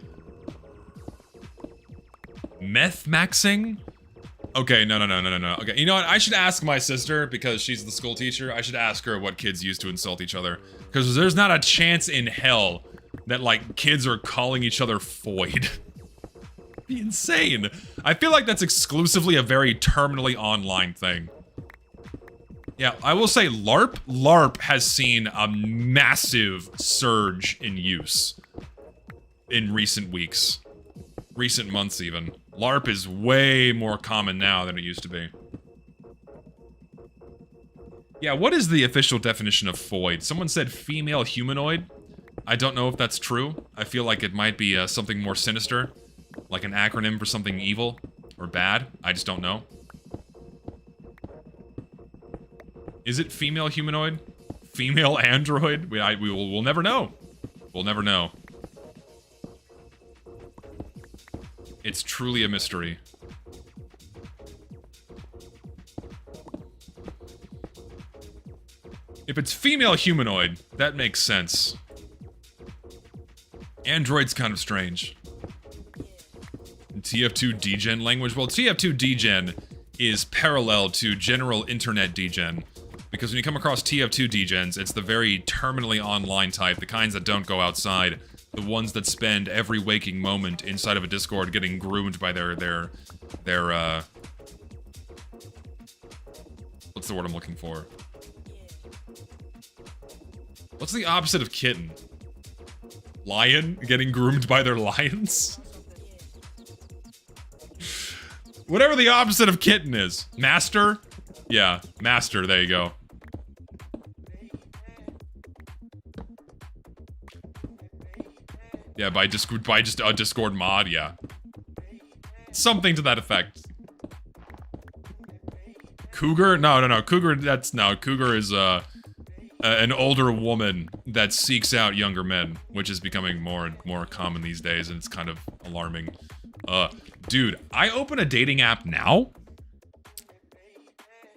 Meth maxing? Okay, no. Okay, you know what? I should ask my sister, because she's the school teacher. I should ask her what kids use to insult each other. Because there's not a chance in hell that, like, kids are calling each other Foyd. It'd be insane. I feel like that's exclusively a very terminally online thing. Yeah, I will say LARP. LARP has seen a massive surge in use in recent weeks. Recent months, even. LARP is way more common now than it used to be. Yeah, what is the official definition of Foyd? Someone said female humanoid. I don't know if that's true. I feel like it might be something more sinister. Like an acronym for something evil or bad. I just don't know. Is it female humanoid? Female android? We'll never know. We'll never know. It's truly a mystery. If it's female humanoid, that makes sense. Android's kind of strange. TF2 degen language? Well, TF2 degen is parallel to general internet degen. Because when you come across TF2 degens, it's the very terminally online type, the kinds that don't go outside. The ones that spend every waking moment inside of a Discord getting groomed by their What's the word I'm looking for? What's the opposite of kitten? Lion? Getting groomed by their lions? Whatever the opposite of kitten is. Master? Yeah, master, there you go. Yeah, by just a Discord mod, yeah. Something to that effect. Cougar? No. Cougar, Cougar is, an older woman that seeks out younger men, which is becoming more and more common these days, and it's kind of alarming. Dude, I open a dating app now.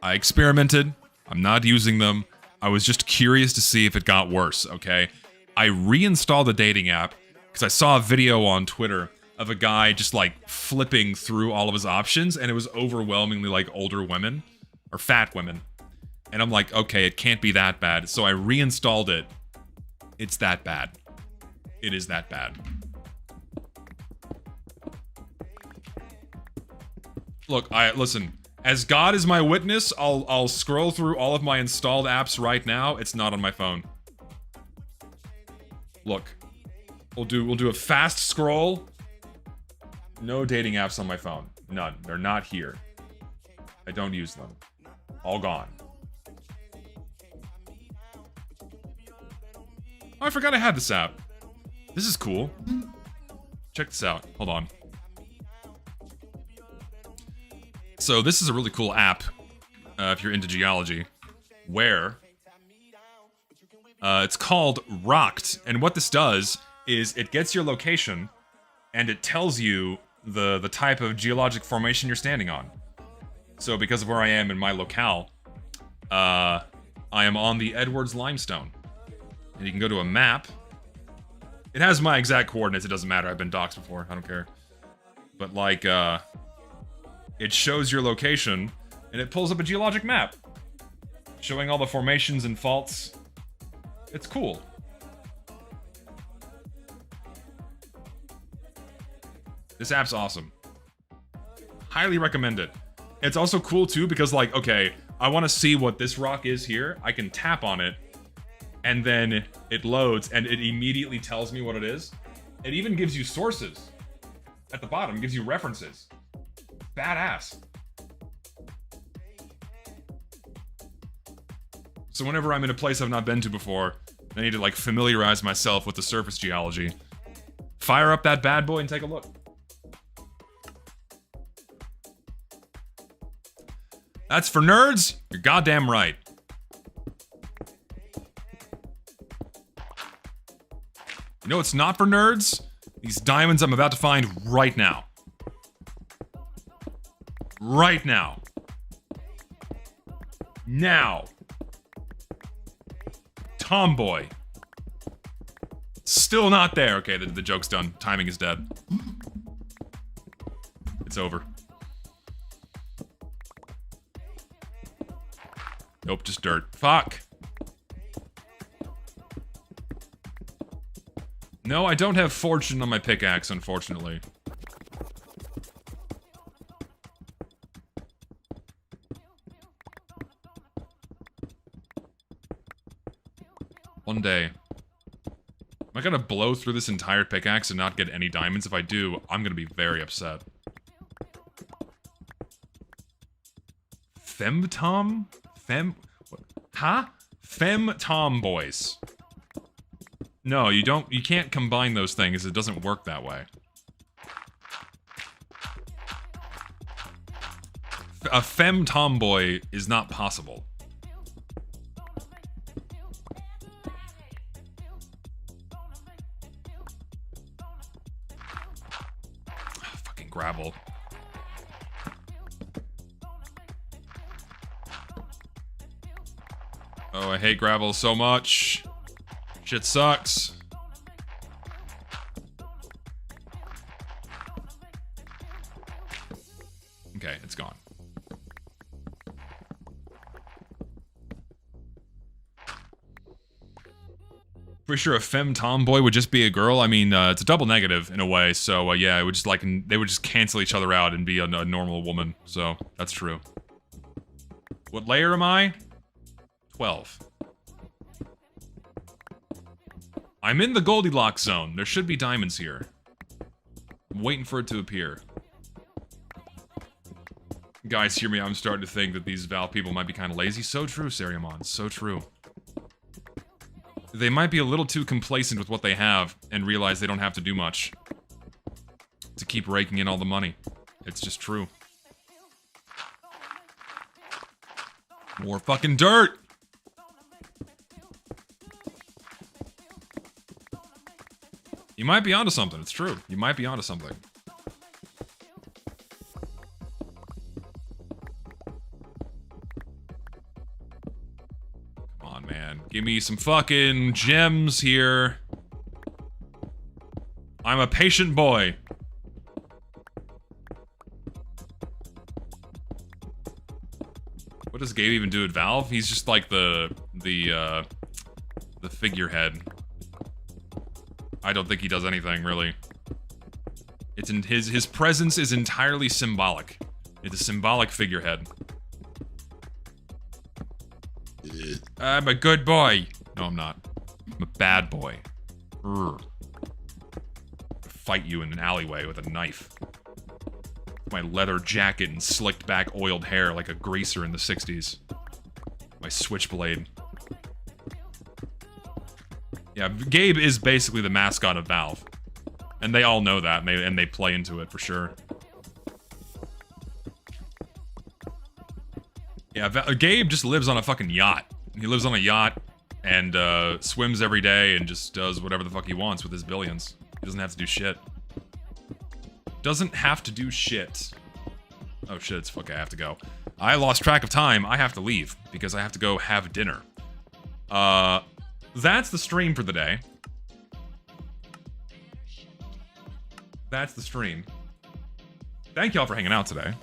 I experimented. I'm not using them. I was just curious to see if it got worse, okay? I reinstalled the dating app because I saw a video on Twitter of a guy just like flipping through all of his options, and it was overwhelmingly like older women or fat women. And I'm like, okay, it can't be that bad. So I reinstalled it. It's that bad. It is that bad. Look, listen. As God is my witness, I'll scroll through all of my installed apps right now. It's not on my phone. Look. We'll do a fast scroll. No dating apps on my phone. None. They're not here. I don't use them. All gone. Oh, I forgot I had this app. This is cool. Check this out. Hold on. So this is a really cool app, if you're into geology, where it's called Rocked, and what this does is it gets your location, and it tells you the type of geologic formation you're standing on. So because of where I am in my locale, I am on the Edwards Limestone. And you can go to a map. It has my exact coordinates, it doesn't matter, I've been doxxed before, I don't care. But like, it shows your location, and it pulls up a geologic map, showing all the formations and faults. It's cool. This app's awesome. Highly recommend it. It's also cool too because like, okay, I want to see what this rock is here. I can tap on it, and then it loads, and it immediately tells me what it is. It even gives you sources. At the bottom, it gives you references. Badass. So whenever I'm in a place I've not been to before, I need to like familiarize myself with the surface geology. Fire up that bad boy and take a look. That's for nerds? You're goddamn right. You know what's not for nerds? These diamonds I'm about to find right now. Right now. Now. Tomboy. Still not there. Okay, the joke's done. Timing is dead. It's over. Nope, just dirt. Fuck. No, I don't have fortune on my pickaxe, unfortunately. One day. Am I gonna blow through this entire pickaxe and not get any diamonds? If I do, I'm gonna be very upset. Femtom? Huh? Femtom boys. No, you can't combine those things. It doesn't work that way. A femme tomboy is not possible. Fucking gravel. Oh, I hate gravel so much. Shit sucks. Okay, it's gone. Pretty sure a femme tomboy would just be a girl. I mean, it's a double negative in a way. So yeah, it would just like they would just cancel each other out and be a normal woman. So that's true. What layer am I? 12. I'm in the Goldilocks zone. There should be diamonds here. I'm waiting for it to appear. Guys, hear me. I'm starting to think that these Valve people might be kind of lazy. So true, Seriamon. So true. They might be a little too complacent with what they have and realize they don't have to do much to keep raking in all the money. It's just true. More fucking dirt! You might be onto something. It's true. You might be onto something. Come on, man. Give me some fucking gems here. I'm a patient boy. What does Gabe even do at Valve? He's just like the figurehead. I don't think he does anything, really. It's in his presence is entirely symbolic. It's a symbolic figurehead. I'm a good boy. No, I'm not. I'm a bad boy. Fight you in an alleyway with a knife. My leather jacket and slicked back oiled hair like a greaser in the 60s. My switchblade. Yeah, Gabe is basically the mascot of Valve. And they all know that, and they play into it for sure. Yeah, Gabe just lives on a fucking yacht. He lives on a yacht and swims every day and just does whatever the fuck he wants with his billions. He doesn't have to do shit. Doesn't have to do shit. Oh shit, it's fuck, I have to go. I lost track of time. I have to leave because I have to go have dinner. That's the stream for the day. That's the stream. Thank y'all for hanging out today.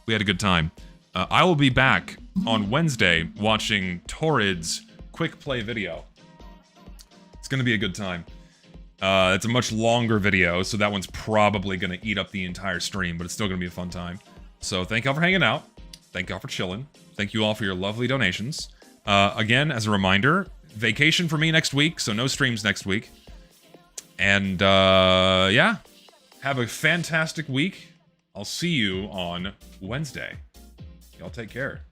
We had a good time. I will be back on Wednesday watching Torrid's quick play video. It's gonna be a good time. It's a much longer video, so that one's probably gonna eat up the entire stream, but it's still gonna be a fun time. So thank y'all for hanging out. Thank y'all for chilling. Thank you all for your lovely donations. Again, as a reminder, vacation for me next week, so no streams next week. And, yeah. Have a fantastic week. I'll see you on Wednesday. Y'all take care.